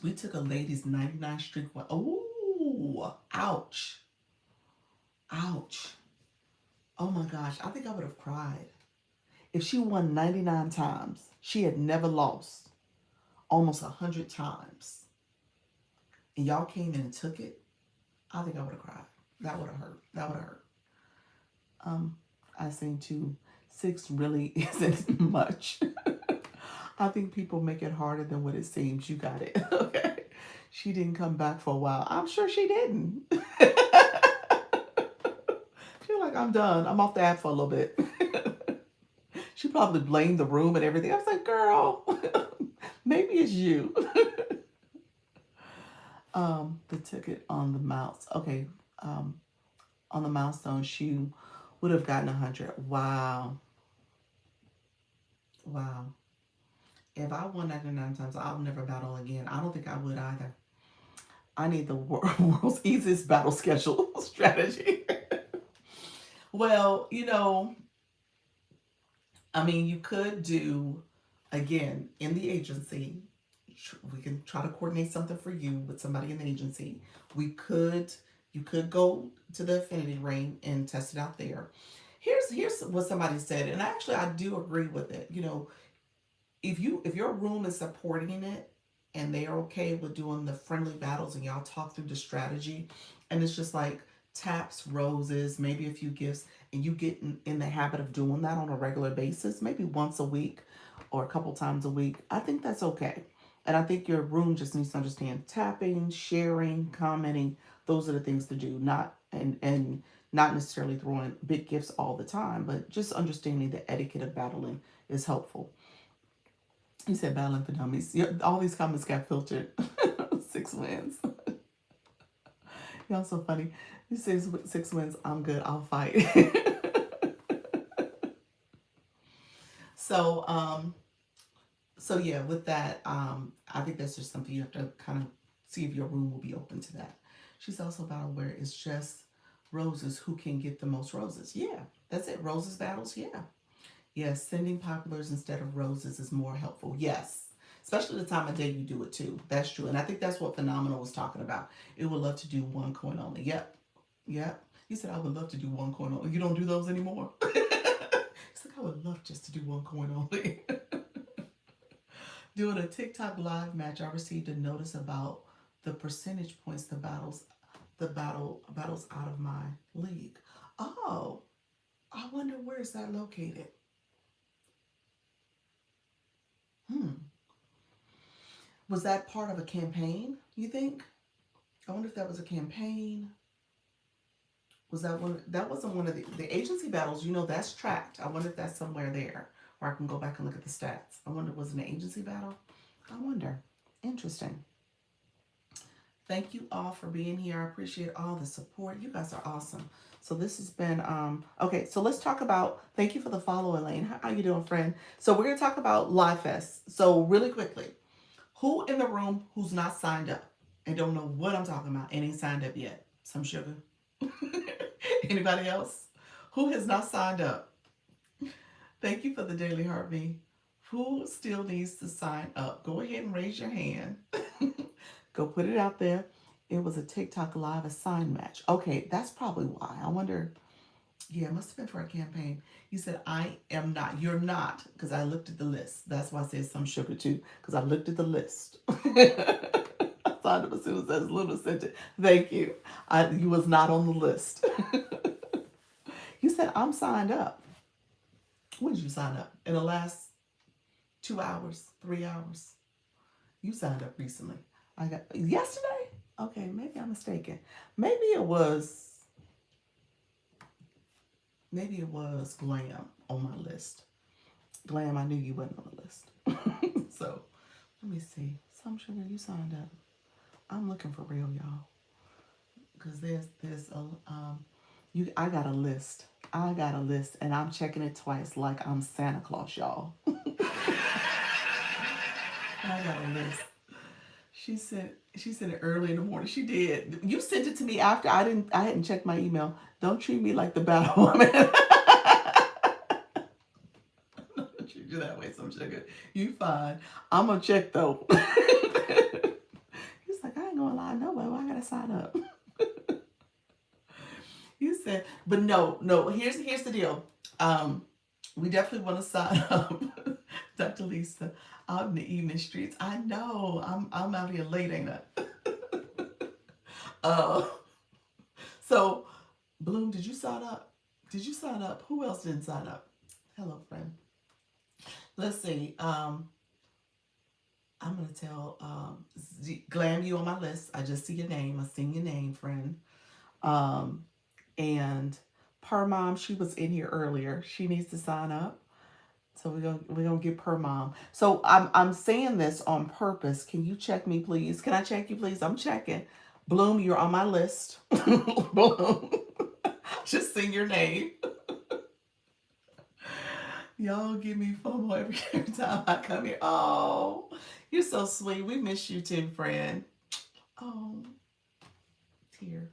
we took a ladies 99 streak. Oh, ouch, ouch. Oh my gosh, I think I would have cried if she won 99 times. She had never lost almost 100 times, and y'all came in and took it. I think I would have cried. That would have hurt. That would have hurt. I seem to 6 really isn't much. I think people make it harder than what it seems. You got it. Okay. She didn't come back for a while. I'm sure she didn't. She's like, I'm done. I'm off the app for a little bit. She probably blamed the room and everything. I was like, girl, maybe it's you. The ticket on the mouse. Okay. Um, on the milestone, she would have gotten 100. Wow. Wow. If I won 99 times, I'll never battle again. I don't think I would either. I need the world's easiest battle schedule strategy. Well, I mean, you could do, again, in the agency, we can try to coordinate something for you with somebody in the agency. You could go to the affinity ring and test it out there. Here's what somebody said, and actually I do agree with it. If your room is supporting it and they're okay with doing the friendly battles and y'all talk through the strategy, and it's just like taps, roses, maybe a few gifts, and you get in the habit of doing that on a regular basis, maybe once a week or a couple times a week, I think that's okay. And I think your room just needs to understand tapping, sharing, commenting. Those are the things to do, not not necessarily throwing big gifts all the time, but just understanding the etiquette of battling is helpful. He said battling for dummies. Yeah, all these comments got filtered. 6 wins. Y'all so funny. He says 6 wins. I'm good. I'll fight. so so yeah, with that, I think that's just something you have to kind of see if your room will be open to that. She's also battle where it's just roses. Who can get the most roses? Yeah, that's it. Roses battles. Yeah. Yes, sending populars instead of roses is more helpful. Yes. Especially the time of day you do it too. That's true. And I think that's what Phenomenal was talking about. It would love to do one coin only. Yep. Yep. He said, I would love to do one coin only. You don't do those anymore? He's like, I would love just to do one coin only. Doing a TikTok live match, I received a notice about the percentage points the battles out of my league. Oh, I wonder where is that located? Hmm. Was that part of a campaign, you think? I wonder if that was a campaign. Was that one? That wasn't one of the agency battles. That's tracked. I wonder if that's somewhere there where I can go back and look at the stats. I wonder, was it an agency battle? I wonder. Interesting. Thank you all for being here. I appreciate all the support. You guys are awesome. So this has been okay. So let's talk about. Thank you for the follow, Elaine. How you doing, friend? So we're gonna talk about Live Fest. So really quickly, who in the room who's not signed up and don't know what I'm talking about and ain't signed up yet? Some sugar. Anybody else? Who has not signed up? Thank you for the daily heartbeat. Who still needs to sign up? Go ahead and raise your hand. Go put it out there. It was a TikTok live assign match. Okay, that's probably why. I wonder. Yeah, it must have been for a campaign. You said, I am not. You're not, because I looked at the list. That's why I said some sugar too, because I looked at the list. I signed up as soon as Luna sent it. Thank you. You was not on the list. You said, I'm signed up. When did you sign up? In the last 2 hours, 3 hours? You signed up recently. I got yesterday? Okay, maybe I'm mistaken. Maybe it was Glam on my list. Glam, I knew you wasn't on the list. So let me see. Some sugar, you signed up. I'm looking for real, y'all. Cause there's a I got a list. I got a list, and I'm checking it twice, like I'm Santa Claus, y'all. I got a list. She sent it early in the morning. She did. You sent it to me after I hadn't checked my email. Don't treat me like the battle woman. Don't treat you that way, some sugar. You fine. I'm gonna check though. He's like, I ain't gonna lie, no, but I gotta sign up. You said, but no. Here's the deal. We definitely want to sign up, Dr. Lisa, out in the evening streets. I know. I'm out here late, ain't I? Uh, so, Bloom, did you sign up? Did you sign up? Who else didn't sign up? Hello, friend. Let's see. I'm gonna tell Glam, you on my list. I just see your name. I seen your name, friend. Um, and Per Mom, she was in here earlier. She needs to sign up. So we're gonna get Per Mom. So I'm saying this on purpose. Can you check me, please? Can I check you, please? I'm checking. Bloom, you're on my list. Bloom, just sing your name. Y'all give me FOMO every time I come here. Oh, you're so sweet. We miss you too, friend. Oh, tear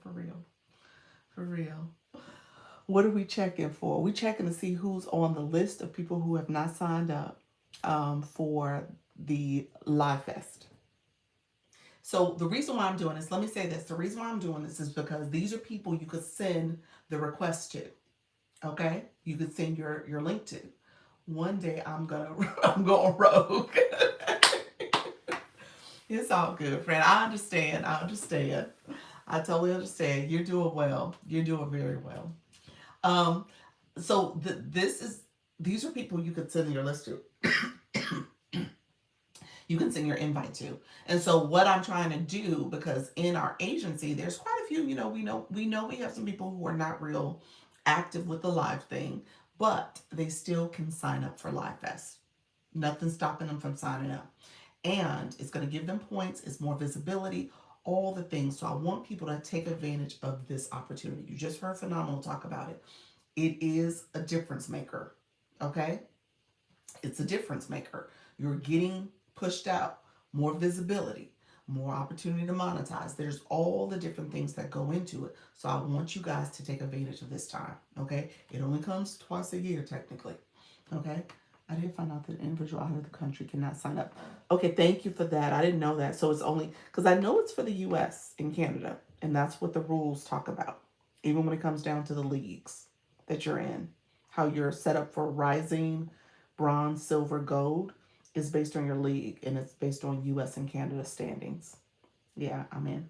for real, for real. What are we checking for? We checking to see who's on the list of people who have not signed up for the Live Fest. So the reason why I'm doing this, let me say this. The reason why I'm doing this is because these are people you could send the request to. Okay, you could send your link to. One day I'm gonna I'm going rogue. It's all good, friend. I understand. I understand. I totally understand. You're doing well. You're doing very well. Um, so this is these are people you could send your list to. You can send your invite to. And so what I'm trying to do, because in our agency, there's quite a few, we know we have some people who are not real active with the live thing, but they still can sign up for Live Fest. Nothing's stopping them from signing up. And it's going to give them points, it's more visibility, all the things. So I want people to take advantage of this opportunity. You just heard Phenomenal talk about it. It is a difference maker. Okay? It's a difference maker. You're getting pushed out, more visibility, more opportunity to monetize. There's all the different things that go into it. So I want you guys to take advantage of this time. Okay? It only comes twice a year, technically. Okay? I did find out that an individual out of the country cannot sign up. Okay, thank you for that. I didn't know that. So it's only because I know it's for the US and Canada, and that's what the rules talk about, even when it comes down to the leagues that you're in. How you're set up for rising, bronze, silver, gold is based on your league, and it's based on US and Canada standings. Yeah, I'm in.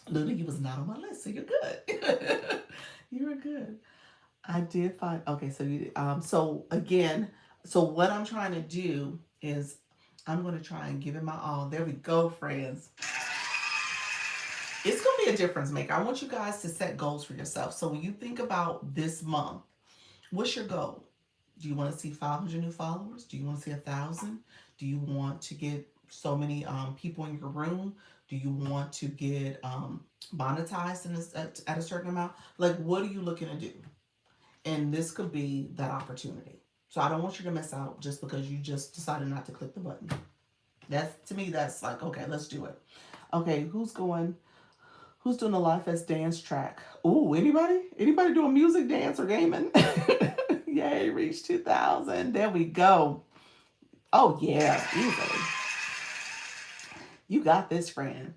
Luna, you was not on my list, so you're good. You were good. I did find okay. So so again, so what I'm trying to do is I'm going to try and give it my all. There we go, friends. It's going to be a difference maker. I want you guys to set goals for yourself. So when you think about this month, what's your goal? Do you want to see 500 new followers? Do you want to see 1,000? Do you want to get so many people in your room? Do you want to get monetized at a certain amount? Like, what are you looking to do? And this could be that opportunity. So I don't want you to miss out just because you just decided not to click the button. That's to me, that's like, okay, let's do it. Okay, who's going? Who's doing the Live Fest dance track? Ooh, anybody? Anybody doing music, dance, or gaming? Yay, reach 2,000. There we go. Oh yeah, easily. You got this, friend.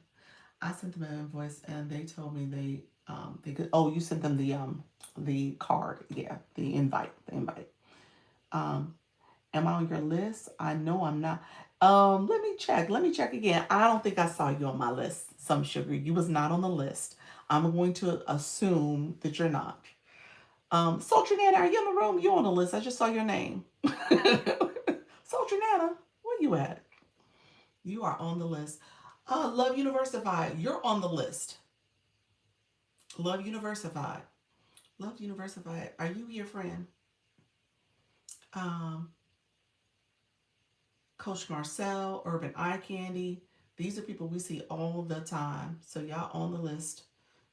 I sent them an invoice and they told me they could. Oh, you sent them the card. Yeah, the invite. The invite. Um, am I on your list? I know I'm not. Let me check. Let me check again. I don't think I saw you on my list. Some sugar. You was not on the list. I'm going to assume that you're not. Sultry Nana, are you in the room? You on the list? I just saw your name. Sultry Nana, where you at? You are on the list. Love Universified, you're on the list. Love Universified. Love Universified. Are you here, friend? Um, Coach Marcel, Urban Eye Candy. These are people we see all the time. So y'all on the list.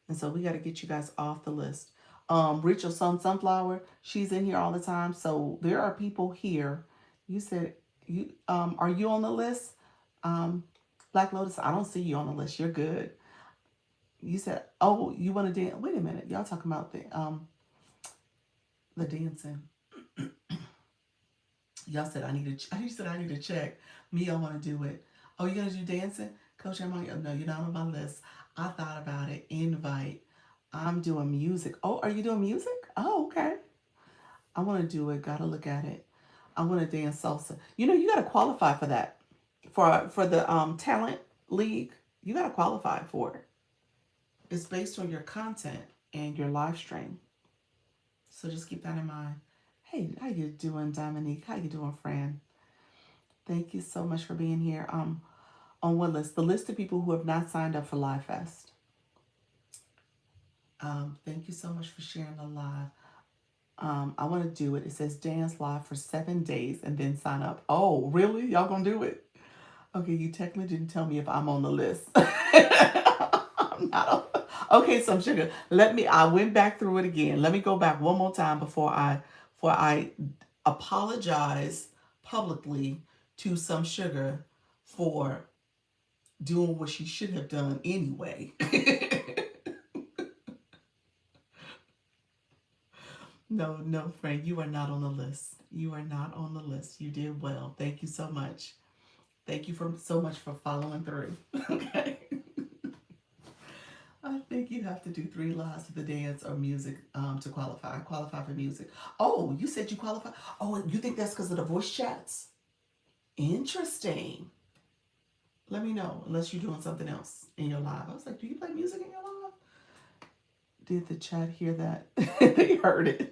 And so we got to get you guys off the list. Rachel Sunflower, she's in here all the time. So there are people here. You said you are you on the list? Um, Black Lotus, I don't see you on the list. You're good. You said, oh, you want to dance? Wait a minute, y'all talking about the dancing. Y'all said I need to. You said I need to check. Me, I want to do it. Oh, you gonna do dancing, Coach? I'm on. No, you're not on my list. I thought about it. Invite. I'm doing music. Oh, are you doing music? Oh, okay. I want to do it. Gotta look at it. I want to dance salsa. You got to qualify for that. For the talent league, you got to qualify for it. It's based on your content and your live stream. So just keep that in mind. Hey, how you doing, Dominique? How you doing, friend? Thank you so much for being here. On what list? The list of people who have not signed up for Live Fest. Thank you so much for sharing the live. I want to do it. It says dance live for 7 days and then sign up. Oh, really? Y'all gonna do it? Okay, you technically didn't tell me if I'm on the list. I'm not on. Okay, some sugar. Let me. I went back through it again. Let me go back one more time before I apologize publicly to some sugar for doing what she should have done anyway. No, no, friend, you are not on the list. You are not on the list. You did well. Thank you so much. Thank you for so much for following through. Okay. I think you have to do 3 lives of the dance or music to qualify. Qualify for music. Oh, you said you qualify. Oh, you think that's because of the voice chats? Interesting. Let me know unless you're doing something else in your live. I was like, do you play music in your live? Did the chat hear that? They heard it.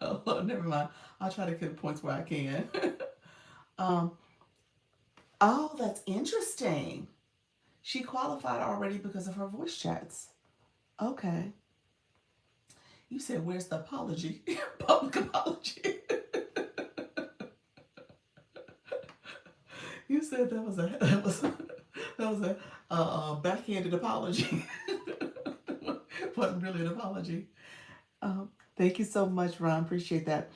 Oh, never mind. I'll try to get points where I can. um, oh, that's interesting. She qualified already because of her voice chats. Okay. You said, where's the apology? Public apology. You said that was a backhanded apology. Wasn't really an apology. Thank you so much, Ron. Appreciate that.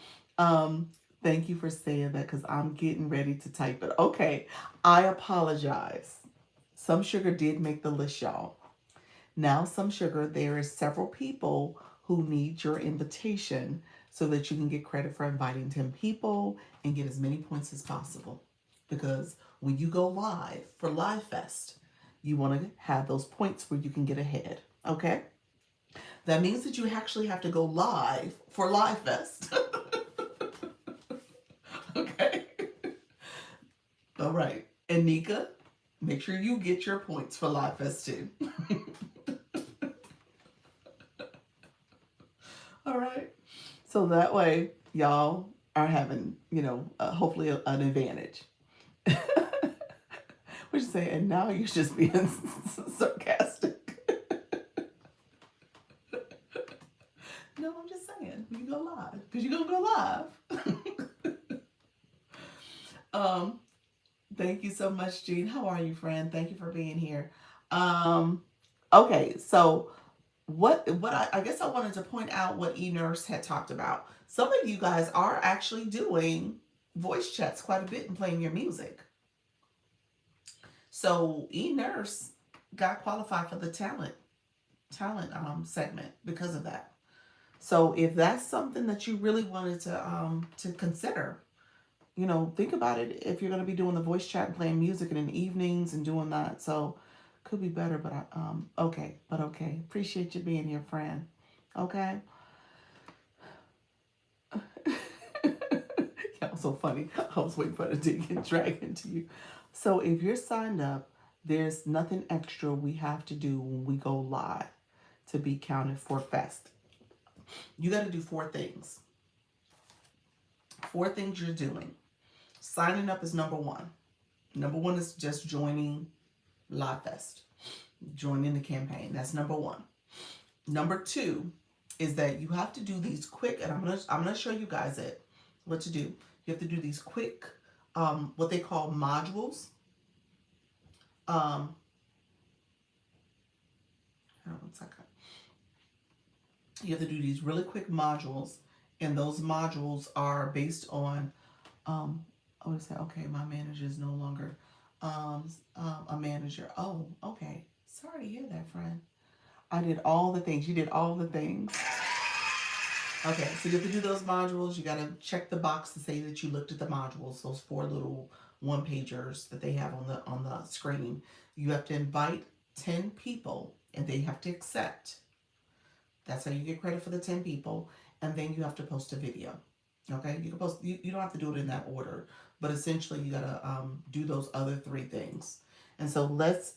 Thank you for saying that because I'm getting ready to type it. Okay, I apologize. Some sugar did make the list, y'all. Now, some sugar, there is several people who need your invitation so that you can get credit for inviting 10 people and get as many points as possible. Because when you go live for Live Fest, you want to have those points where you can get ahead. Okay? That means that you actually have to go live for Live Fest. Okay? All right. And Nika, make sure you get your points for Live Fest too. All right. So that way, y'all are having, hopefully an advantage. What you say? And now you're just being sarcastic. No, I'm just saying we can go live because you're gonna go live. um, Thank you so much, Jean. How are you, friend? Thank you for being here. Um, okay, so I guess I wanted to point out what eNurse had talked about. Some of you guys are actually doing voice chats quite a bit and playing your music. So eNurse got qualified for the talent segment because of that. So if that's something that you really wanted to consider, think about it if you're going to be doing the voice chat and playing music and in the evenings and doing that. So could be better, but okay. Appreciate you being here, friend. Okay. Yeah, so funny. I was waiting for it to get dragged into you. So if you're signed up, there's nothing extra we have to do when we go live to be counted for Fest. You got to do 4 things. 4 things you're doing. Signing up is number one. Number one is just joining Live Fest, joining the campaign. That's number one. Number two is that you have to do these quick, and I'm gonna show you guys what to do. You have to do these quick, what they call modules. Um, hold on one second. You have to do these really quick modules, and those modules are based on. I would say, okay, my manager is no longer a manager. Oh, okay. Sorry to hear that, friend. I did all the things. You did all the things. Okay, so you have to do those modules. You got to check the box to say that you looked at the modules. Those 4 little one pagers that they have on the screen. You have to invite 10 people, and they have to accept. That's how you get credit for the 10 people, and then you have to post a video. Okay, you can post. You don't have to do it in that order, but essentially you gotta do those other 3 things. And so let's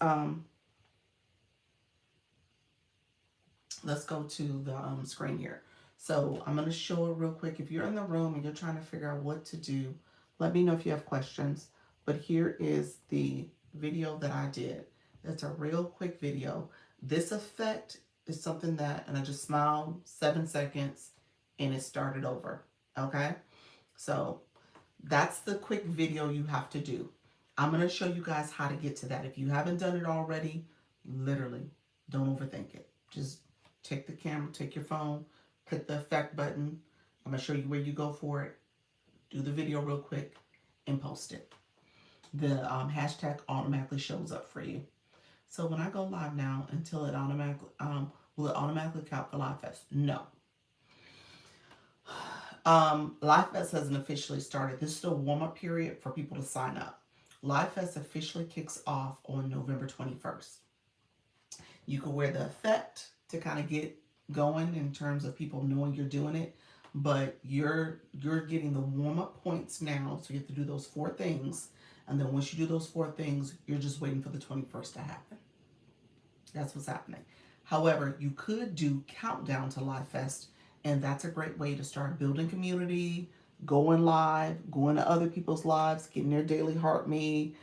go to the screen here. So I'm going to show it real quick. If you're in the room and you're trying to figure out what to do, let me know if you have questions. But here is the video that I did. It's a real quick video. This effect is something that, and I just smiled 7 seconds and it started over. Okay? So that's the quick video you have to do. I'm going to show you guys how to get to that. If you haven't done it already, literally, don't overthink it. Just take the camera, take your phone, click the effect button. I'm going to show you where you go for it. Do the video real quick and post it. The hashtag automatically shows up for you. So when I go live now, until it automatically, will it automatically count for Live Fest? No. Live Fest hasn't officially started. This is the warm-up period for people to sign up. Live Fest officially kicks off on November 21st. You can wear the effect to kind of get going in terms of people knowing you're doing it, but you're getting the warm-up points now, so you have to do those 4 things, and then once you do those 4 things, you're just waiting for the 21st to happen. That's what's happening. However, you could do countdown to Live Fest, and that's a great way to start building community, going live, going to other people's lives, getting their daily heart me,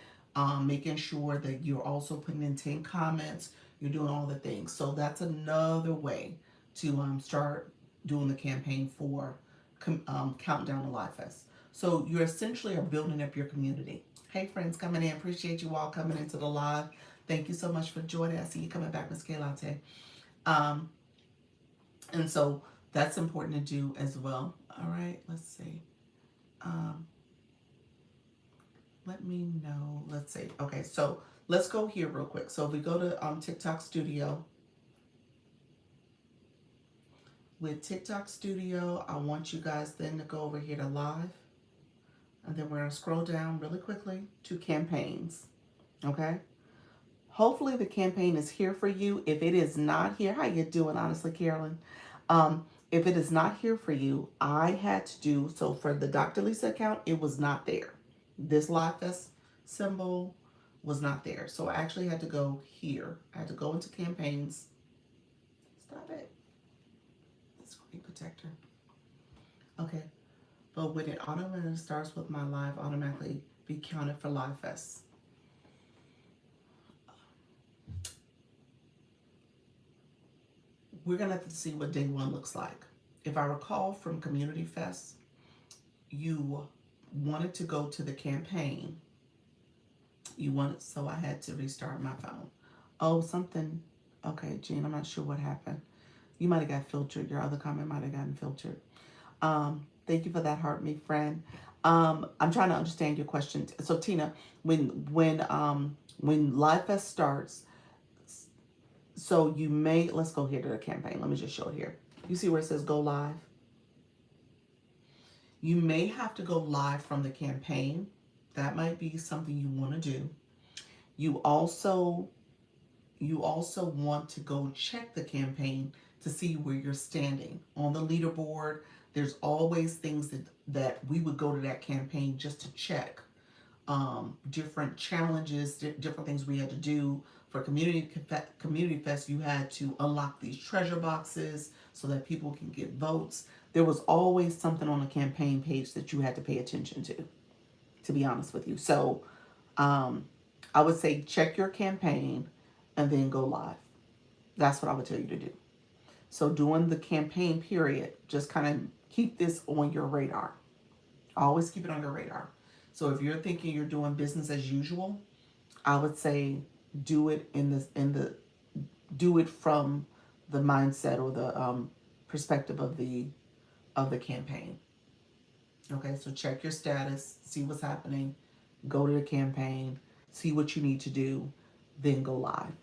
making sure that you're also putting in 10 comments. You're doing all the things. So that's another way to start doing the campaign for countdown to Live Fest. So you essentially are building up your community. Hey friends coming in, appreciate you all coming into the live. Thank you so much for joining. I see you coming back, Miss Kaylatte. Um, and so that's important to do as well. All right, let's see. Um, let me know. Let's see. Okay, so let's go here real quick. So if we go to TikTok Studio, with TikTok Studio, I want you guys then to go over here to live. And then we're going to scroll down really quickly to campaigns. Okay? Hopefully the campaign is here for you. If it is not here, how you doing, honestly, Carolyn? If it is not here for you, I had to do, so for the Dr. Lisa account, it was not there. This Live Fest symbol was not there. So I actually had to go here. I had to go into campaigns. Stop it. Screen protector. Okay. But when it automatically starts with my live, automatically be counted for Live Fest. We're going to have to see what day 1 looks like. If I recall from Community Fest, you wanted to go to the campaign. So I had to restart my phone. Oh, something. Okay, Jean, I'm not sure what happened. You might have got filtered. Your other comment might have gotten filtered. Thank you for that, heart me friend. I'm trying to understand your question. So Tina, when Live Fest starts, so you may, let's go here to the campaign. Let me just show it here. You see where it says go live? You may have to go live from the campaign. That might be something you want to do. You also want to go check the campaign to see where you're standing on the leaderboard. There's always things that we would go to that campaign just to check. Different challenges, different things we had to do. For Community Fest, you had to unlock these treasure boxes so that people can get votes. There was always something on the campaign page that you had to pay attention to be honest with you. So I would say check your campaign and then go live. That's what I would tell you to do. So during the campaign period, just kind of keep this on your radar. Always keep it on your radar. So if you're thinking you're doing business as usual, I would say do it do it from the mindset or the perspective of the campaign. Okay, so check your status, see what's happening, go to the campaign, see what you need to do, then go live.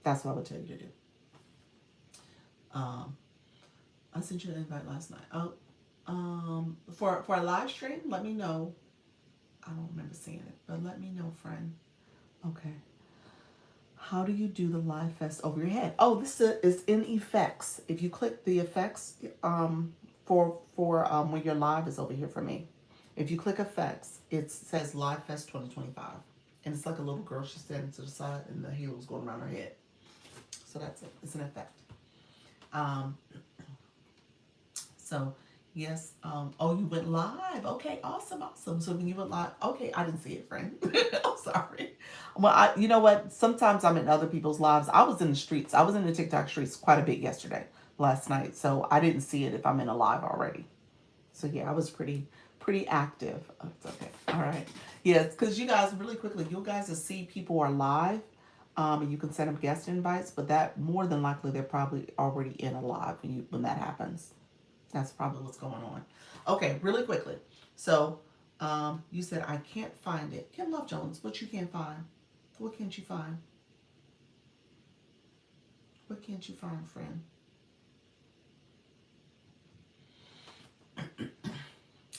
That's what I would tell you to do. I sent you an invite last night. For a live stream, let me know. I don't remember seeing it, but let me know, friend. Okay. How do you do the Live Fest over your head? Oh, this is in effects. If you click the effects, for when you're live is over here for me. If you click effects, it says Live Fest 2025, and it's like a little girl. She's standing to the side, and the halo's going around her head. So that's it. It's an effect. So, yes. Oh, you went live. Okay, awesome, awesome. So when you went live, okay, I didn't see it, friend. I'm sorry. Well, you know what? Sometimes I'm in other people's lives. I was in the streets. I was in the TikTok streets quite a bit yesterday, last night. So I didn't see it if I'm in a live already. So yeah, I was pretty active. Oh, it's okay. All right. Yes, because you guys really quickly, you guys will see people are live, and you can send them guest invites. But that more than likely they're probably already in a live when that happens. That's probably what's going on. Okay, really quickly. So, you said I can't find it. Kim Love Jones, what you can't find? What can't you find? What can't you find, friend?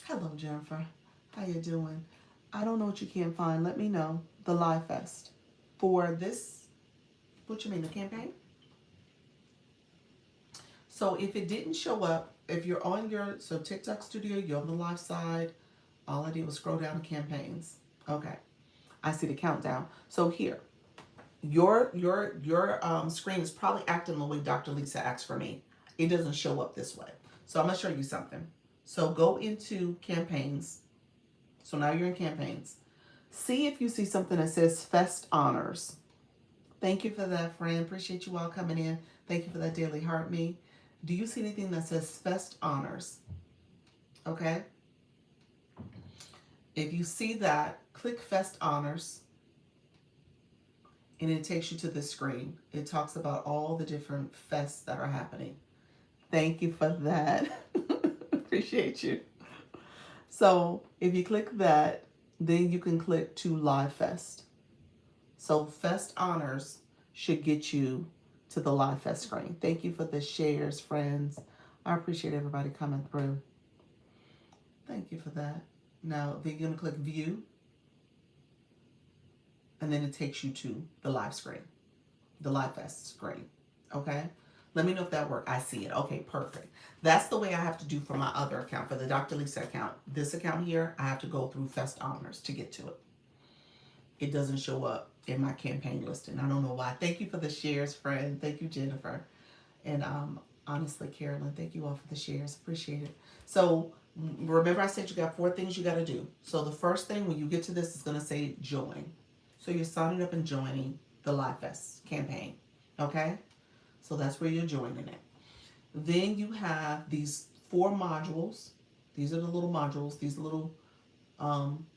Hello, Jennifer. How you doing? I don't know what you can't find. Let me know. The Live Fest for this. What you mean the campaign? So if it didn't show up, if you're on your TikTok Studio, you're on the live side. All I did was scroll down to campaigns. Okay, I see the countdown. So here, your screen is probably acting the way Dr. Lisa acts for me. It doesn't show up this way. So I'm gonna show you something. So go into campaigns. So now you're in campaigns. See if you see something that says Fest Honors. Thank you for that, friend. Appreciate you all coming in. Thank you for that daily heart me. Do you see anything that says Fest Honors? Okay. If you see that, click Fest Honors and it takes you to the screen. It talks about all the different fests that are happening. Thank you for that. Appreciate you. So if you click that, then you can click to Live Fest. So Fest Honors should get you to the Live Fest screen. Thank you for the shares, friends. I appreciate everybody coming through. Thank you for that. Now, then you're going to click View, and then it takes you to the live screen, the Live Fest screen. Okay? Let me know if that worked. I see it. Okay, perfect. That's the way I have to do for my other account, for the Dr. Lisa account. This account here, I have to go through Fest Honors to get to it. It doesn't show up in my campaign listing. I don't know why. Thank you for the shares, friend. Thank you, Jennifer. And honestly, Carolyn, thank you all for the shares. Appreciate it. So remember I said you got 4 things you got to do. So the first thing when you get to this is going to say join. So you're signing up and joining the Live Fest campaign. Okay? So that's where you're joining it. Then you have these 4 modules. These are the little modules. These little um,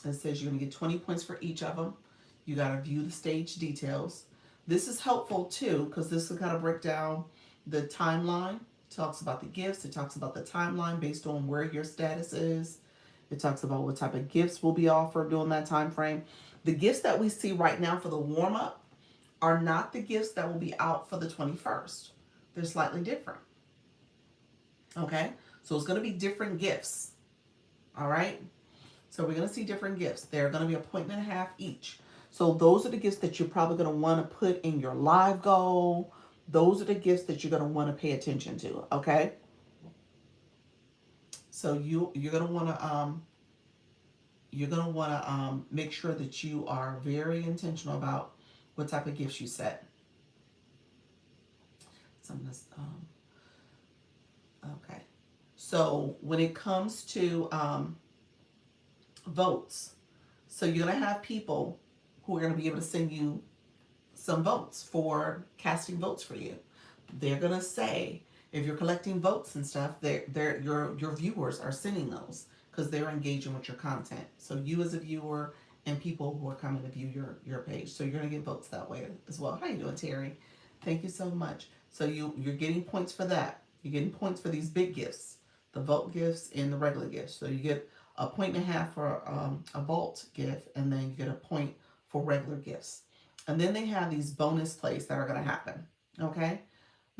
it says you're going to get 20 points for each of them. You got to view the stage details. This is helpful too because this will kind of break down the timeline. It talks about the gifts. It talks about the timeline based on where your status is. It talks about what type of gifts will be offered during that time frame. The gifts that we see right now for the warm up are not the gifts that will be out for the 21st. They're slightly different. Okay? So it's going to be different gifts. All right? So we're going to see different gifts. They're going to be a point and a half each. So those are the gifts that you're probably going to want to put in your live goal. Those are the gifts that you're going to want to pay attention to. Okay. So you're going to want to make sure that you are very intentional about what type of gifts you set. So I'm just, okay. So when it comes to votes, so you're going to have people who are going to be able to send you some votes for casting votes for you. They're going to say, if you're collecting votes and stuff, your viewers are sending those because they're engaging with your content. So you as a viewer and people who are coming to view your page. So you're going to get votes that way as well. How you doing, Terry? Thank you so much. So you're getting points for that. You're getting points for these big gifts, the vote gifts and the regular gifts. So you get a point and a half for a vault gift, and then you get a point for regular gifts. And then they have these bonus plays that are going to happen. Okay?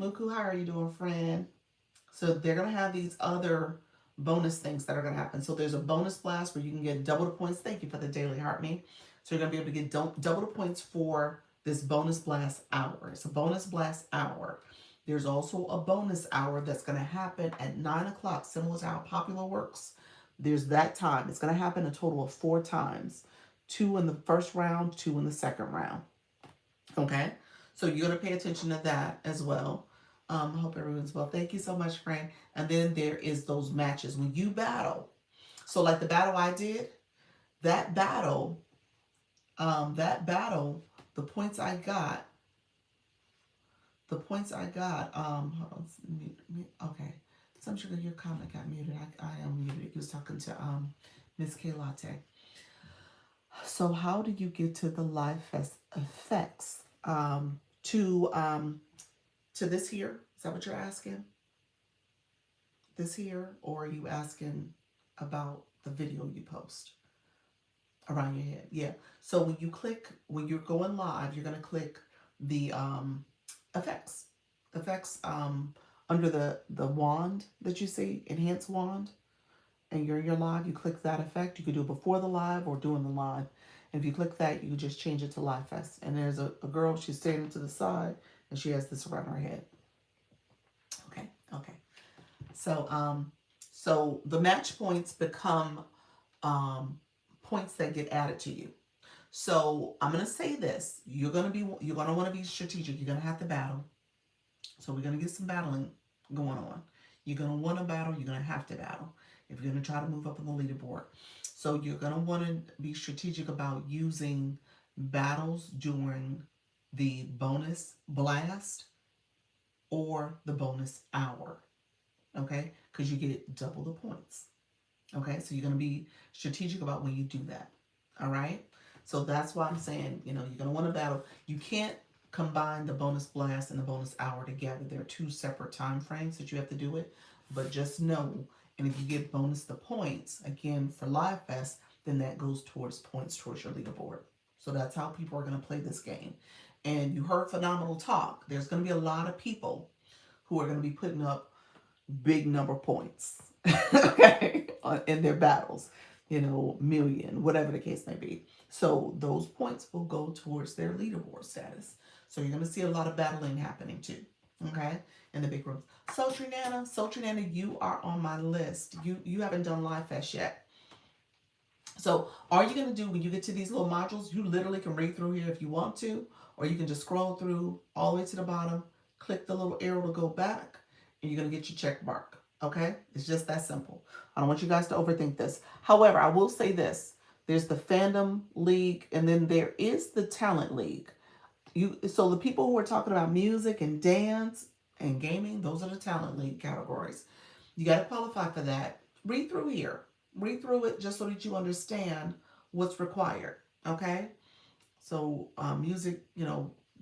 Muku, how are you doing, friend? So they're going to have these other bonus things that are going to happen. So there's a bonus blast where you can get double the points. Thank you for the daily heart me. So you're going to be able to get double the points for this bonus blast hour. It's a bonus blast hour. There's also a bonus hour that's going to happen at 9 o'clock, similar to how Popular works. There's that time. It's going to happen a total of 4 times. 2 in the first round, 2 in the second round. Okay? So you're going to pay attention to that as well. Hope everyone's well. Thank you so much, friend. And then there is those matches when you battle. So like the battle I did, that battle, that battle, the points I got, hold on, okay. Some sugar, your comment got muted. I am muted. He was talking to Miss K Latte. So how do you get to the live effects? To this here? Is that what you're asking? This here, or are you asking about the video you post around your head? Yeah. So when you're going live, you're gonna click the effects, effects under the wand that you see, enhance wand, and you're in your live. You click that effect. You could do it before the live or during the live. And if you click that, you just change it to Live Fest. And there's a girl. She's standing to the side, and she has this around her head. Okay. Okay. So, so the match points become points that get added to you. So I'm gonna say this: you're gonna want to be strategic. You're gonna have to battle. So we're gonna get some battling going on. You're gonna want to battle. You're gonna have to battle if you're gonna try to move up on the leaderboard. So you're gonna want to be strategic about using battles during the bonus blast or the bonus hour. Okay, because you get double the points. Okay, so you're going to be strategic about when you do that. All right, so that's why I'm saying, you're going to want to battle. You can't combine the bonus blast and the bonus hour together. They're two separate time frames that you have to do it. But just know, and if you get bonus the points again for Live Fest, then that goes towards points towards your leaderboard. So that's how people are going to play this game. And you heard phenomenal talk. There's going to be a lot of people who are going to be putting up big number points, okay, in their battles, million, whatever the case may be. So those points will go towards their leaderboard status. So you're going to see a lot of battling happening too, okay, in the big rooms. Sultry Nana, you are on my list. You haven't done Live Fest yet. So all you're going to do when you get to these little modules, you literally can read through here if you want to, or you can just scroll through all the way to the bottom, click the little arrow to go back, and you're going to get your check mark. Okay? It's just that simple. I don't want you guys to overthink this. However, I will say this. There's the fandom league, and then there is the talent league. So the people who are talking about music and dance and gaming, those are the talent league categories. You got to qualify for that. Read through here. Read through it just so that you understand what's required. Okay? So music,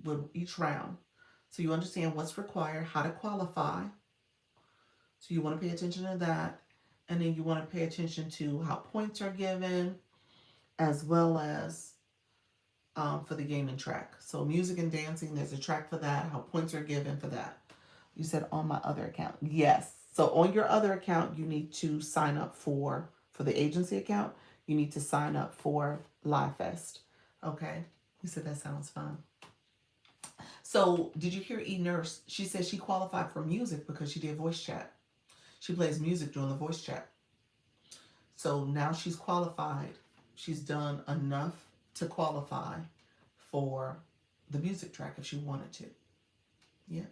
with each round. So you understand what's required, how to qualify. So you want to pay attention to that. And then you want to pay attention to how points are given, as well as for the gaming track. So music and dancing, there's a track for that, how points are given for that. You said on my other account. Yes. So on your other account, you need to sign up for the agency account, you need to sign up for Live Fest. Okay. You said that sounds fun. So did you hear E Nurse? She said she qualified for music because she did voice chat. She plays music during the voice chat. So now she's qualified. She's done enough to qualify for the music track if she wanted to. Yeah.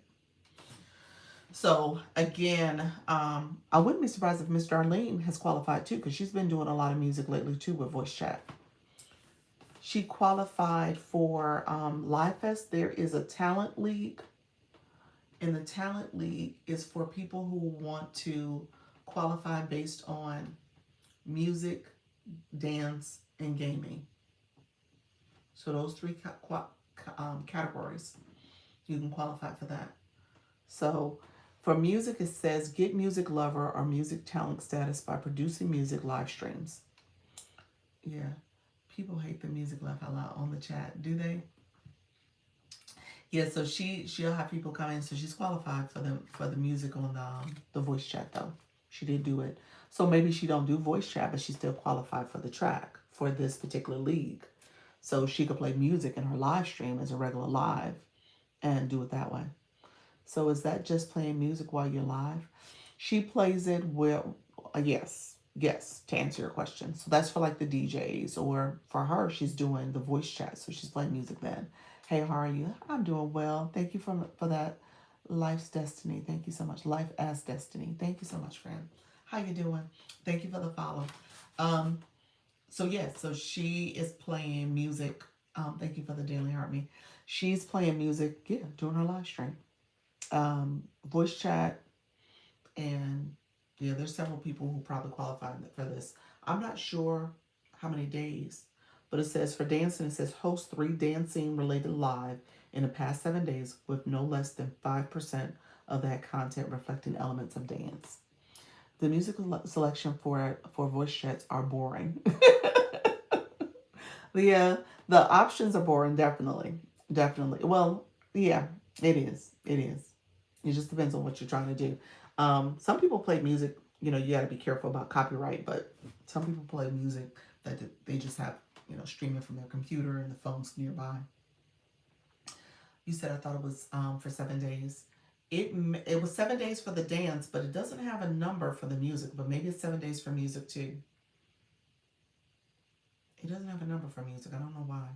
So again, I wouldn't be surprised if Miss Darlene has qualified too, because she's been doing a lot of music lately too with voice chat. She qualified for Live Fest. There is a talent league, and the talent league is for people who want to qualify based on music, dance, and gaming. So those three categories, you can qualify for that. So for music, it says get music lover or music talent status by producing music live streams. Yeah, people hate the music laugh out loud on the chat, do they? Yeah, so she'll have people come in, so she's qualified for the music on the voice chat though. She did do it. So maybe she don't do voice chat, but she's still qualified for the track for this particular league. So she could play music in her live stream as a regular live and do it that way. So is that just playing music while you're live? She plays it well, yes, to answer your question. So that's for like the DJs, or for her, she's doing the voice chat. So she's playing music then. Hey, how are you? I'm doing well. Thank you for that, Life's Destiny. Thank you so much. Life as Destiny. Thank you so much, friend. How you doing? Thank you for the follow. Um, so yes, so she is playing music. Thank you for the Daily Heart Me. She's playing music, yeah, during her live stream. Voice chat, and yeah, there's several people who probably qualify for this. I'm not sure how many days, but it says for dancing, it says host 3 dancing related live in the past 7 days with no less than 5% of that content reflecting elements of dance. The music selection for voice chats are boring. Yeah, the options are boring, definitely. Definitely. Well, yeah, it is. It is. It just depends on what you're trying to do. Some people play music, you got to be careful about copyright, but some people play music that they just have, streaming from their computer and the phones nearby. You said I thought it was for 7 days. It was 7 days for the dance, but it doesn't have a number for the music, but maybe it's 7 days for music too. It doesn't have a number for music. I don't know why.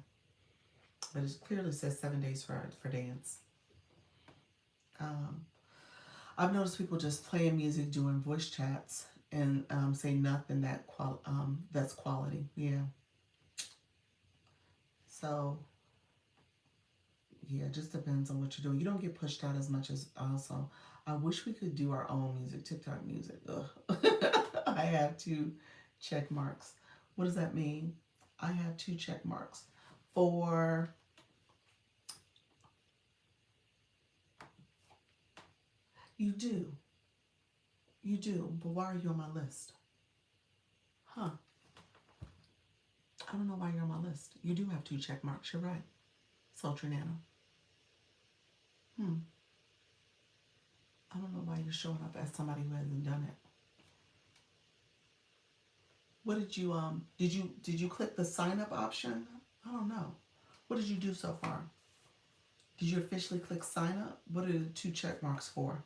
But it clearly says 7 days for dance. Um, I've noticed people just playing music, doing voice chats, and say nothing that's quality. Yeah. So yeah, it just depends on what you're doing. You don't get pushed out as much as also. I wish we could do our own music, TikTok music. Ugh. I have 2 check marks. What does that mean? I have 2 check marks for. You do. You do, but why are you on my list? Huh. I don't know why you're on my list. You do have 2 check marks. You're right. Sultry Nana. Hmm. I don't know why you're showing up as somebody who hasn't done it. What did you click the sign up option? I don't know. What did you do so far? Did you officially click sign up? What are the 2 check marks for?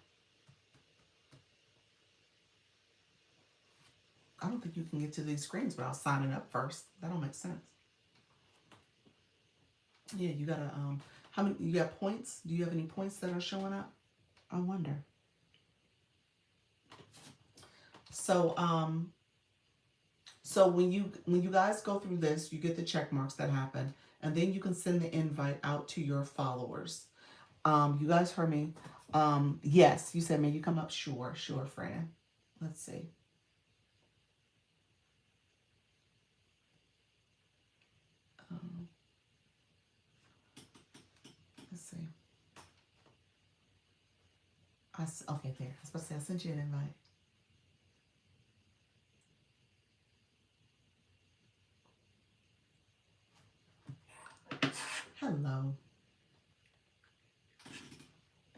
I don't think you can get to these screens without signing up first. That don't make sense. Yeah, you gotta how many you got points? Do you have any points that are showing up? I wonder. So so when you guys go through this, you get the check marks that happen, and then you can send the invite out to your followers. You guys heard me. Yes, you said, may you come up? Sure, sure, Fran. Let's see. Um, let's see. Okay, there. I was supposed to say I sent you an invite. Hello.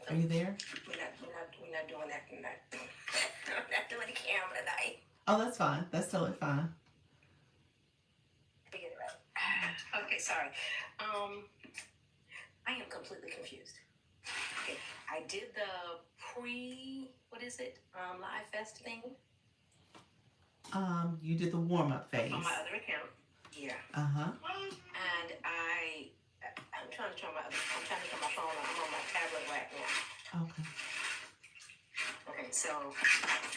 Are you there? We're not doing that tonight. I'm not doing the camera tonight. Oh, that's fine. That's totally fine. Get it right. Okay, sorry. I am completely confused. Okay, I did the what is it? Live fest thing You did the warm up phase. on my other account. Yeah. Uh-huh. And I'm trying to turn my phone on. I'm on my tablet right now. Okay. Okay, so,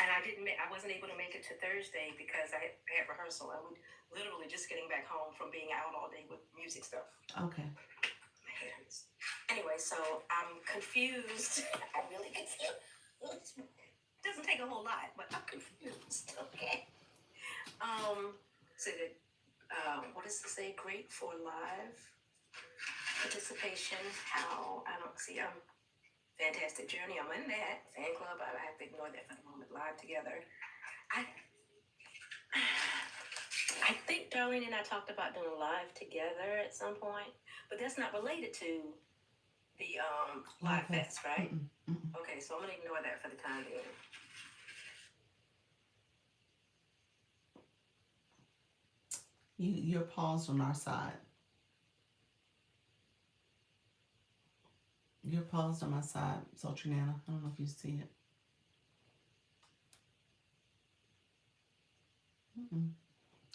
and I wasn't able to make it to Thursday because I had rehearsal. I was literally just getting back home from being out all day with music stuff. Okay. My head hurts. Anyway, so I'm confused. I'm really confused. It doesn't take a whole lot, but I'm confused. Okay. So what does it say? Great for live participation. How? I don't see. Fantastic journey. I'm in that fan club. I have to ignore that for the moment. Live together. I think Darlene and I talked about doing live together at some point, but that's not related to the live fest, right? Okay, so I'm gonna ignore that for the time being. You're paused on our side. You're paused on my side, Sultry Nana. I don't know if you see it.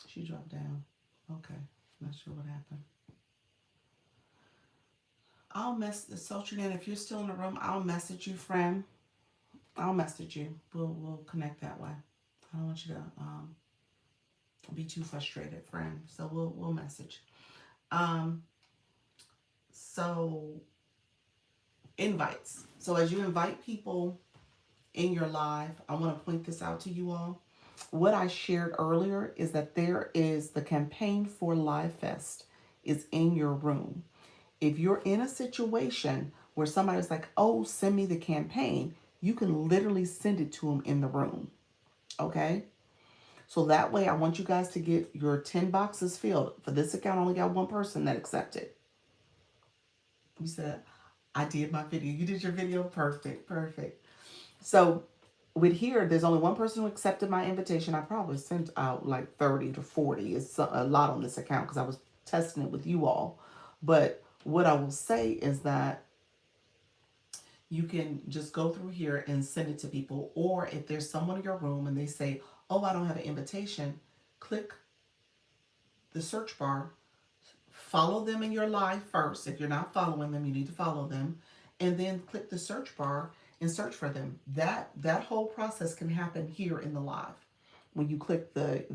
She dropped down. Okay. Not sure what happened. I'll message, so Trinette, if you're still in the room, I'll message you, friend. I'll message you. We'll connect that way. I don't want you to be too frustrated, friend. So we'll message. Um, so invites. So as you invite people in your live, I want to point this out to you all. What I shared earlier is that there is the campaign for Live Fest is in your room. If you're in a situation where somebody's like, oh, send me the campaign, you can literally send it to them in the room. Okay? So that way, I want you guys to get your 10 boxes filled. For this account, I only got one person that accepted. You said, I did my video. You did your video? Perfect, perfect. So with here, there's only one person who accepted my invitation. I probably sent out like 30 to 40. It's a lot on this account because I was testing it with you all. But what I will say is that you can just go through here and send it to people. Or if there's someone in your room and they say, oh, I don't have an invitation, click the search bar, follow them in your live first. If you're not following them, you need to follow them, and then click the search bar and search for them. That whole process can happen here in the live when you click the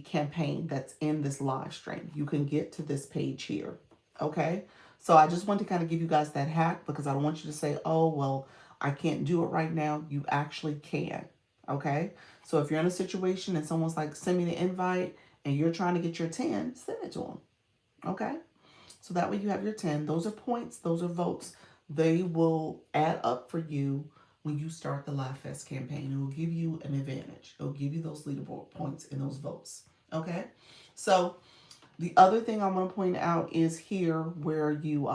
campaign that's in this live stream. You can get to this page here. Okay, so I just want to kind of give you guys that hack because I don't want you to say, oh well, I can't do it right now. You actually can. Okay, so if you're in a situation and someone's like, send me the invite, and you're trying to get your 10, send it to them. Okay, so that way you have your 10. Those are points, those are votes. They will add up for you when you start the Live Fest campaign. It will give you an advantage. It will give you those leaderboard points and those votes. Okay, so the other thing I want to point out is here where you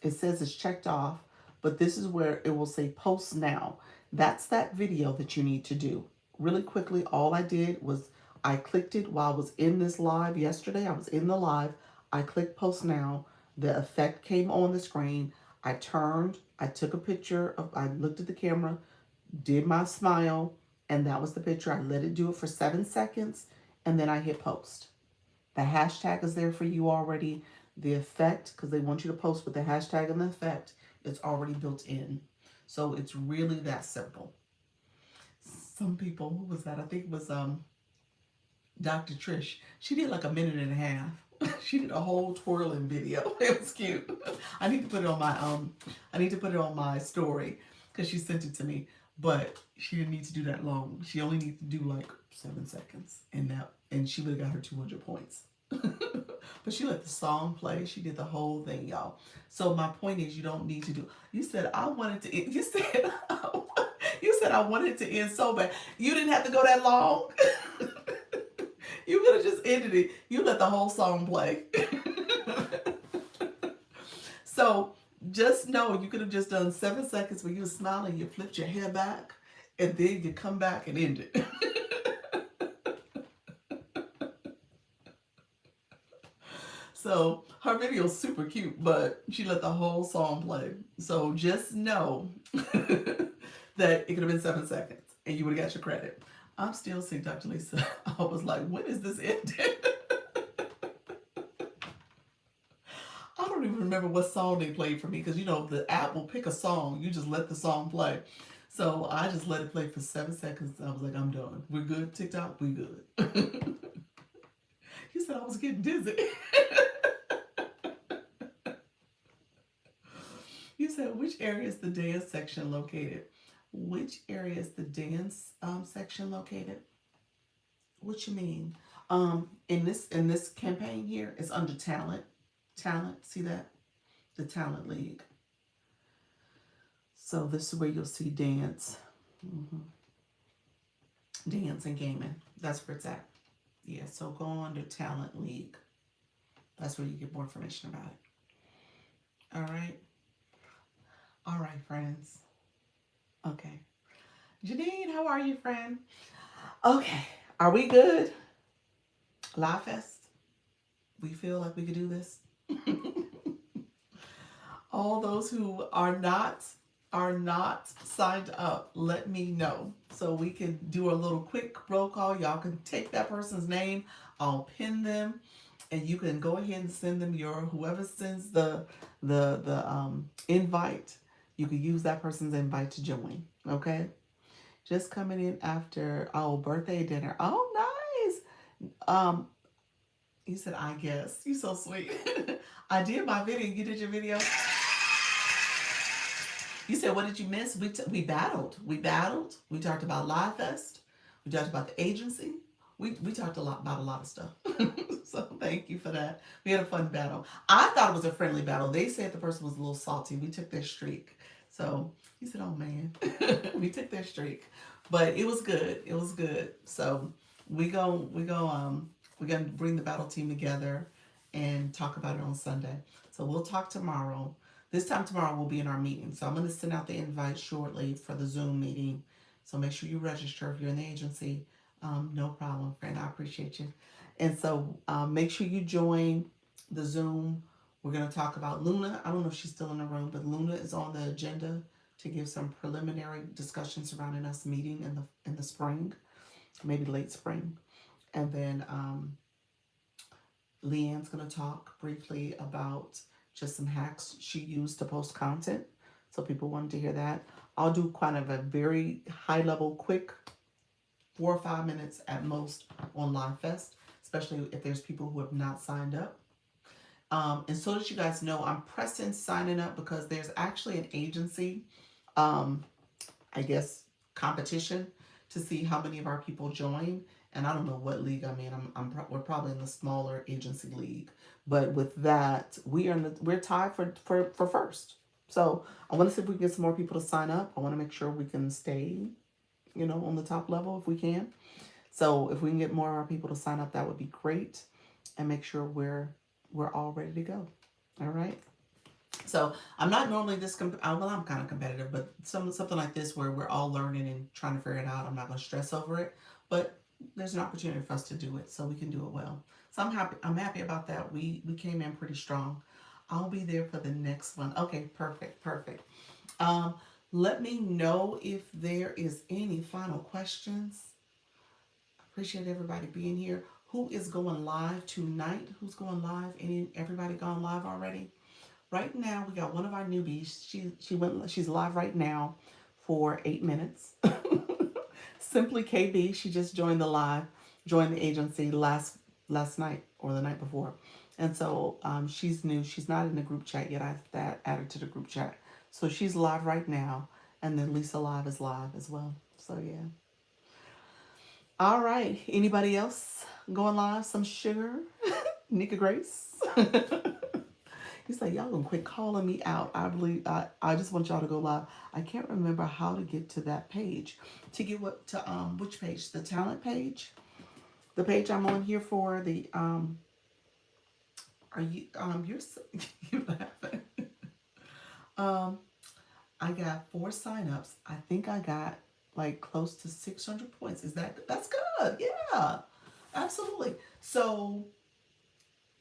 it says it's checked off, but this is where it will say post now. That's that video that you need to do. Really quickly, all I did was I clicked it while I was in this live yesterday. I was in the live. I clicked post now. The effect came on the screen. I turned, I took a picture of, I looked at the camera, did my smile, and that was the picture. I let it do it for 7 seconds, and then I hit post. The hashtag is there for you already. The effect, because they want you to post with the hashtag and the effect, it's already built in. So it's really that simple. Some people, who was that? I think it was Dr. Trish. She did like a minute and a half. She did a whole twirling video. It was cute. I need to put it on my story because she sent it to me. But she didn't need to do that long. She only needs to do like 7 seconds, and she would have got her 200 points. But she let the song play. She did the whole thing, y'all. So my point is, you don't need to do. You said I wanted to. You said you said I wanted to end so bad. You didn't have to go that long. You could have just ended it. You let the whole song play. So just know you could have just done 7 seconds where you were smiling, you flipped your hair back, and then you come back and end it. So her video is super cute, but she let the whole song play. So just know that it could have been 7 seconds and you would have got your credit. I'm still seeing Dr. Lisa. I was like, when is this ending? I don't even remember what song they played for me because, you know, the app will pick a song. You just let the song play. So I just let it play for 7 seconds. I was like, I'm done. We're good, TikTok? We good. You said I was getting dizzy. You said, which area is the dance section located? Which area is the dance section located? What you mean? In this campaign here, it's under talent. Talent, see that? The talent league. So this is where you'll see dance. Dance and gaming. That's where it's at. Yeah, so go under talent league. That's where you get more information about it. All right. All right, friends. Okay. Janine, how are you, friend? Okay. Are we good? Live Fest? We feel like we could do this? All those who are not signed up, let me know so we can do a little quick roll call. Y'all can take that person's name. I'll pin them and you can go ahead and send them your whoever sends the invite. You can use that person's invite to join. Okay, just coming in after birthday dinner. Oh, nice. You said I guess you so sweet. I did my video. You did your video. You said, what did you miss? We battled. We battled. We talked about Live Fest. We talked about the agency. We talked a lot about a lot of stuff. So thank you for that. We had a fun battle. I thought it was a friendly battle. They said the person was a little salty. We took their streak. So he said, oh man, we took their streak. But it was good. It was good. So we're gonna bring the battle team together and talk about it on Sunday. So we'll talk tomorrow. This time tomorrow we'll be in our meeting. So I'm going to send out the invite shortly for the Zoom meeting. So make sure you register if you're in the agency. No problem, friend. I appreciate you. And so make sure you join the Zoom. We're going to talk about Luna. I don't know if she's still in the room, but Luna is on the agenda to give some preliminary discussion surrounding us meeting in the spring, maybe late spring. And then Leanne's going to talk briefly about just some hacks she used to post content. So people wanted to hear that. I'll do kind of a very high level, quick 4 or 5 minutes at most on Live Fest, especially if there's people who have not signed up. And so that you guys know, I'm pressing signing up because there's actually an agency, um, I guess, competition to see how many of our people join. And I don't know what league I'm in. We're probably in the smaller agency league. But with that, we're tied for first. So I want to see if we can get some more people to sign up. I want to make sure we can stay, on the top level if we can. So if we can get more of our people to sign up, that would be great, and make sure we're all ready to go. All right. So I'm not normally well, I'm kind of competitive, but something like this where we're all learning and trying to figure it out. I'm not going to stress over it, but there's an opportunity for us to do it, so we can do it well. So I'm happy. I'm happy about that. We came in pretty strong. I'll be there for the next one. Okay, perfect, perfect. Um, Let me know if there is any final questions. Appreciate everybody being here. Who is going live tonight? Who's going live? Everybody gone live already? Right now, we got one of our newbies. She's live right now for 8 minutes. Simply KB. She just joined the agency last night or the night before, and so she's new. She's not in the group chat yet. I added to the group chat, so she's live right now. And then Lisa Live is live as well. So yeah. All right. Anybody else going live? Some sugar? Nika Grace? He's like, y'all gonna quit calling me out. I just want y'all to go live. I can't remember how to get to that page. To get which page? The talent page? The page I'm on here for the are you you're you laughing. um I got 4 signups. I think I got like close to 600 points. That's good? Yeah. Absolutely. So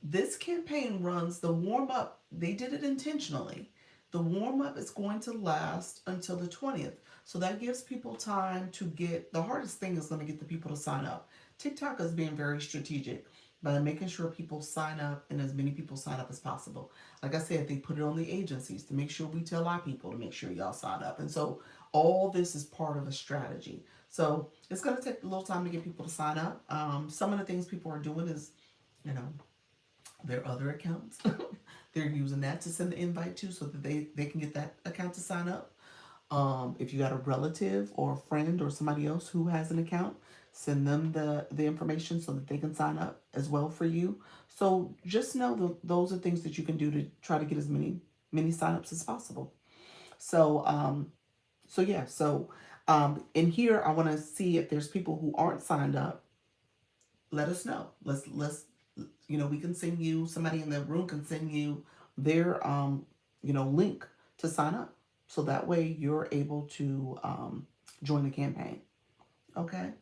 this campaign runs the warm up. They did it intentionally. The warm up is going to last until the 20th. So that gives people time to the hardest thing is going to get the people to sign up. TikTok is being very strategic by making sure people sign up and as many people sign up as possible. Like I said, they put it on the agencies to make sure we tell our people to make sure y'all sign up. And so all this is part of a strategy. So it's going to take a little time to get people to sign up. Some of the things people are doing is, you know, their other accounts. They're using that to send the invite to so that they can get that account to sign up. If you got a relative or a friend or somebody else who has an account, send them the information so that they can sign up as well for you. So just know those are things that you can do to try to get as many signups as possible. So yeah. So in here, I want to see if there's people who aren't signed up. Let us know. Let's we can send you, somebody in the room can send you their link to sign up, so that way you're able to join the campaign. Okay,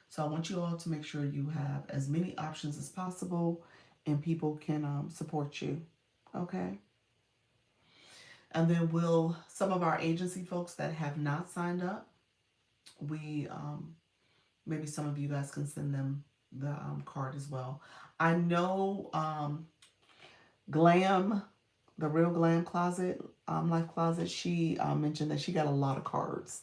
so I want you all to make sure you have as many options as possible and people can support you. Okay, and then some of our agency folks that have not signed up, we maybe some of you guys can send them the card as well. I know Glam, the Real Glam Closet, Life Closet, she mentioned that she got a lot of cards.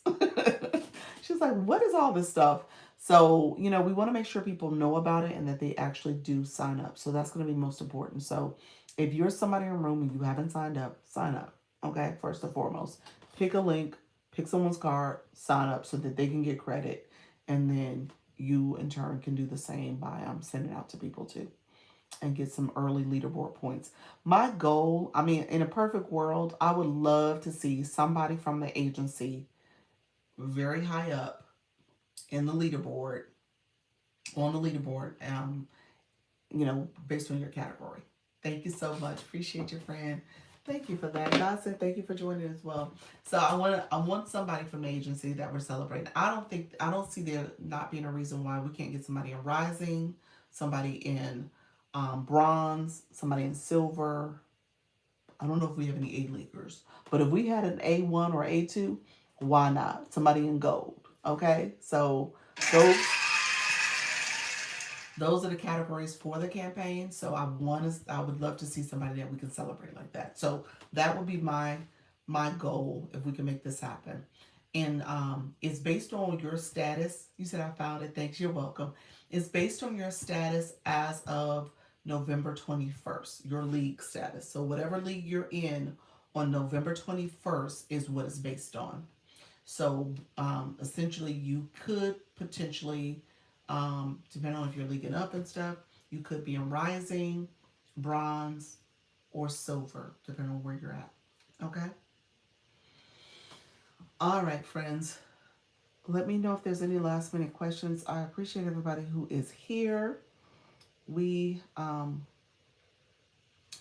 She's like, what is all this stuff? So, we want to make sure people know about it and that they actually do sign up. So that's going to be most important. So if you're somebody in a room and you haven't signed up, sign up. Okay, first and foremost. Pick a link, pick someone's card, sign up so that they can get credit. And then you, in turn, can do the same by sending out to people too and get some early leaderboard points. My goal, I mean, in a perfect world, I would love to see somebody from the agency very high up in the leaderboard, on the leaderboard, based on your category. Thank you so much. Appreciate your friend. Thank you for that. God said thank you for joining as well. So I want somebody from the agency that we're celebrating. I don't see there not being a reason why we can't get somebody in rising, somebody in bronze, somebody in silver. I don't know if we have any A leaguers, but if we had an A1 or A2, why not? Somebody in gold. Okay, so those those are the categories for the campaign. So I would love to see somebody that we can celebrate like that. So that would be my goal if we can make this happen. And it's based on your status. You said I found it. Thanks. You're welcome. It's based on your status as of November 21st, your league status. So whatever league you're in on November 21st is what it's based on. So essentially, you could potentially, depending on if you're leaguing up and stuff, you could be in rising, bronze, or silver, depending on where you're at. Okay? All right, friends. Let me know if there's any last minute questions. I appreciate everybody who is here. We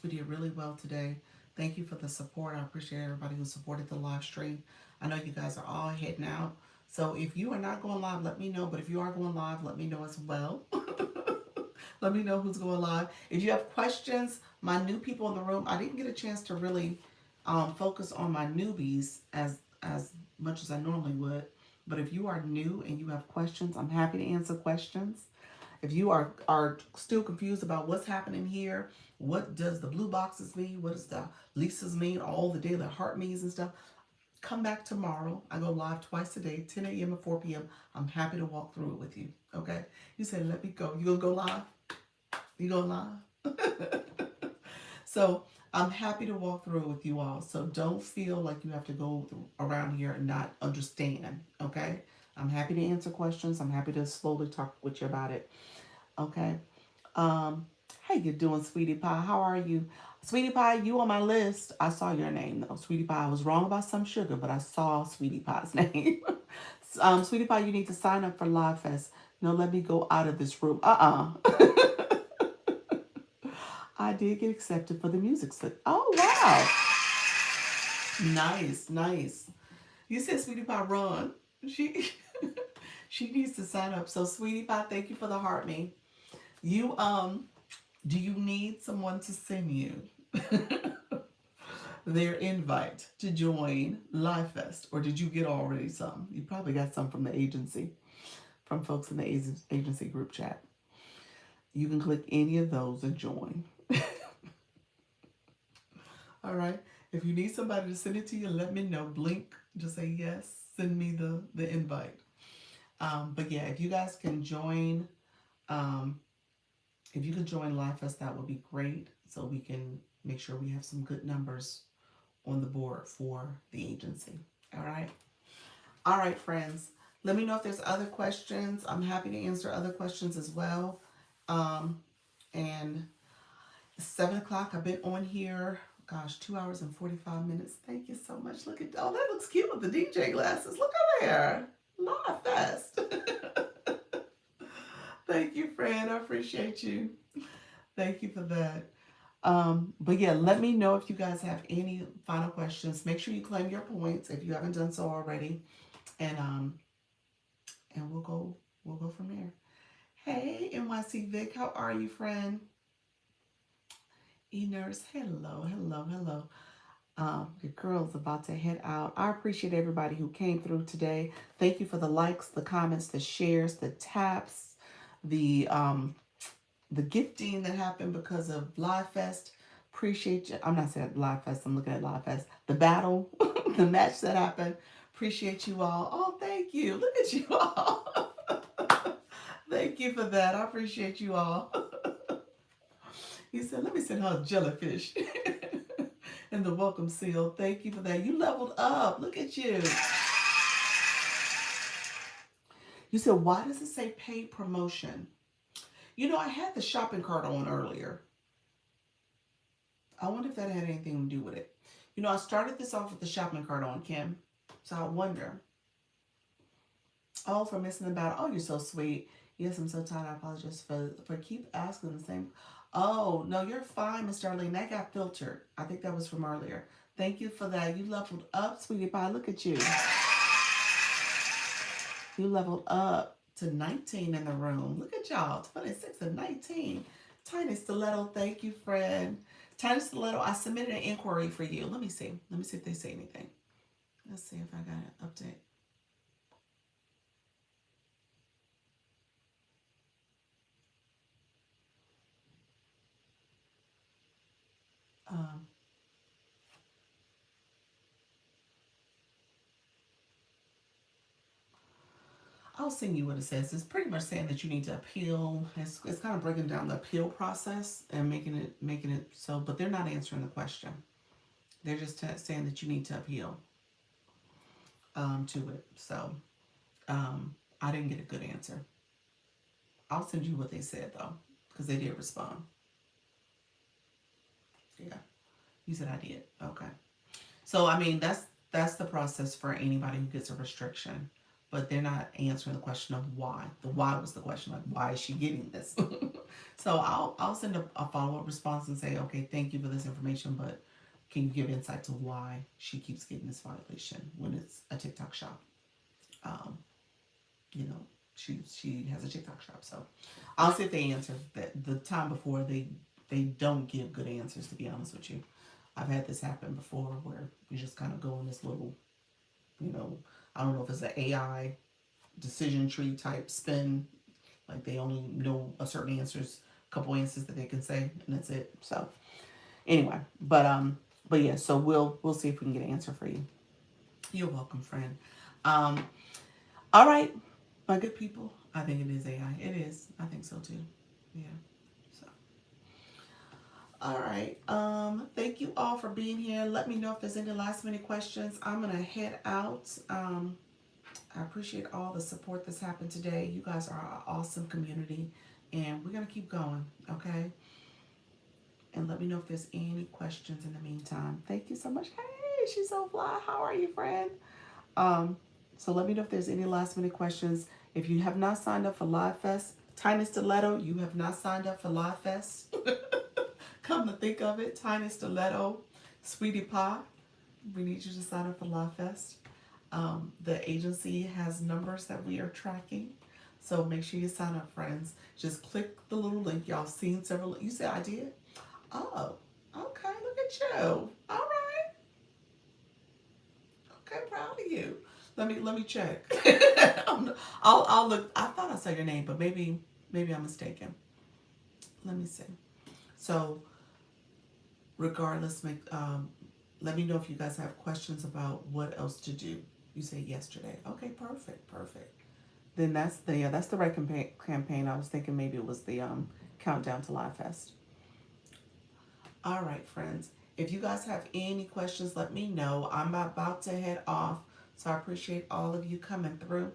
we did really well today. Thank you for the support. I appreciate everybody who supported the live stream. I know you guys are all heading out. So if you are not going live, let me know. But if you are going live, let me know as well. Let me know who's going live. If you have questions, my new people in the room, I didn't get a chance to really focus on my newbies as much as I normally would. But if you are new and you have questions, I'm happy to answer questions. If you are still confused about what's happening here, what does the blue boxes mean? What does the Lisa's mean? All the daily heart means and stuff. Come back tomorrow. I go live twice a day, 10 a.m. and 4 p.m. I'm happy to walk through it with you. Okay? You said let me go. You gonna go live? You go live? So I'm happy to walk through it with you all. So don't feel like you have to go around here and not understand. Okay? I'm happy to answer questions. I'm happy to slowly talk with you about it. Okay. How you doing, Sweetie Pie? How are you? Sweetie Pie, you on my list. I saw your name though. Sweetie Pie. I was wrong about some sugar, but I saw Sweetie Pie's name. Sweetie Pie, you need to sign up for Live Fest. No, let me go out of this room. I did get accepted for the music slip. Oh wow. Nice, nice. You said Sweetie Pie run. She she needs to sign up. So Sweetie Pie, thank you for the heart me. You do you need someone to send you their invite to join Live Fest? Or did you get already some? You probably got some from the agency, from folks in the agency group chat. You can click any of those and join. All right. If you need somebody to send it to you, let me know. Blink, just say yes, send me the invite. But yeah, if you guys can join, um, if you could join Live Fest, that would be great. So we can make sure we have some good numbers on the board for the agency. All right. All right, friends. Let me know if there's other questions. I'm happy to answer other questions as well. And 7 o'clock, I've been on here. Gosh, 2 hours and 45 minutes. Thank you so much. Look at, oh, that looks cute with the DJ glasses. Look over there. Live Fest. Thank you, friend. I appreciate you. Thank you for that. But yeah, let me know if you guys have any final questions. Make sure you claim your points if you haven't done so already, and we'll go from there. Hey, NYC Vic, how are you, friend? E-Nurse, hello, hello, hello. Your girl's about to head out. I appreciate everybody who came through today. Thank you for the likes, the comments, the shares, the taps. the gifting that happened because of Live Fest. Appreciate you. I'm not saying Live Fest. I'm looking at Live Fest. The battle, the match that happened. Appreciate you all. Oh, thank you. Look at you all. Thank you for that. I appreciate you all. He said, let me send her a jellyfish and the welcome seal. Thank you for that. You leveled up. Look at you. You said, why does it say paid promotion? You know, I had the shopping cart on earlier. I wonder if that had anything to do with it. You know, I started this off with the shopping cart on, Kim. So I wonder. Oh, for missing the battle. Oh, you're so sweet. Yes, I'm so tired. I apologize for keep asking the same. Oh, no, you're fine, Miss Darlene. That got filtered. I think that was from earlier. Thank you for that. You leveled up, sweetie pie. Look at you. You leveled up to 19 in the room. Look at y'all. 26 and 19. Tiny Stiletto, thank you, friend. Tiny Stiletto, I submitted an inquiry for you. Let me see. Let me see if they say anything. Let's see if I got an update. Um, I'll send you what it says. It's pretty much saying that you need to appeal. It's kind of breaking down the appeal process and making it so, but they're not answering the question. They're just saying that you need to appeal to it. So I didn't get a good answer. I'll send you what they said though, because they did respond. Yeah, you said I did. Okay. So I mean that's the process for anybody who gets a restriction, but they're not answering the question of why. The why was the question, like why is she getting this? So I'll send a follow up response and say, okay, thank you for this information, but can you give insight to why she keeps getting this violation when it's a TikTok shop? Um, you know, she has a TikTok shop, so I'll see if they answer that. The time before they don't give good answers, to be honest with you. I've had this happen before where you just kind of go in this little, you know, I don't know if it's an AI decision tree type spin, like they only know a certain answers, a couple answers that they can say, and that's it. So anyway, but yeah, so we'll see if we can get an answer for you. You're welcome, friend. Um, all right, my good people. I think it is AI. It is. I think so too. Yeah. So all right. Thank you all for being here. Let me know if there's any last minute questions. I'm gonna head out. I appreciate all the support that's happened today. You guys are an awesome community, and we're gonna keep going. Okay. And let me know if there's any questions in the meantime. Thank you so much. Hey, she's so fly. How are you, friend? Um, so let me know if there's any last minute questions. If you have not signed up for Live Fest, Tiny Stiletto, you have not signed up for Live Fest. Come to think of it, Tiny Stiletto, Sweetie Pie, we need you to sign up for Live Fest. The agency has numbers that we are tracking. So make sure you sign up, friends. Just click the little link. Y'all seen several. You said I did? Oh, okay. Look at you. All right. Okay, proud of you. Let me check. I'll look. I thought I saw your name, but maybe I'm mistaken. Let me see. So regardless, let me know if you guys have questions about what else to do. You say yesterday. Okay, perfect, perfect. Then that's the right campaign. I was thinking maybe it was the countdown to Live Fest. All right, friends. If you guys have any questions, let me know. I'm about to head off, so I appreciate all of you coming through.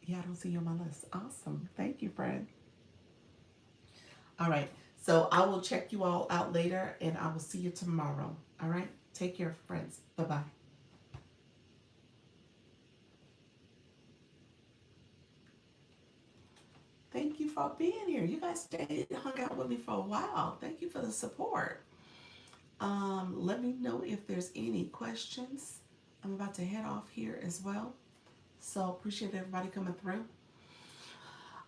Yeah, I don't see you on my list. Awesome. Thank you, friend. All right. So I will check you all out later, and I will see you tomorrow. All right. Take care, friends. Bye bye. Thank you for being here. You guys stayed, hung out with me for a while. Thank you for the support. Let me know if there's any questions. I'm about to head off here as well. So appreciate everybody coming through.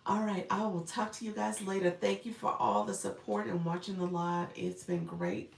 All right, I will talk to you guys later. Thank you for all the support and watching the live. It's been great.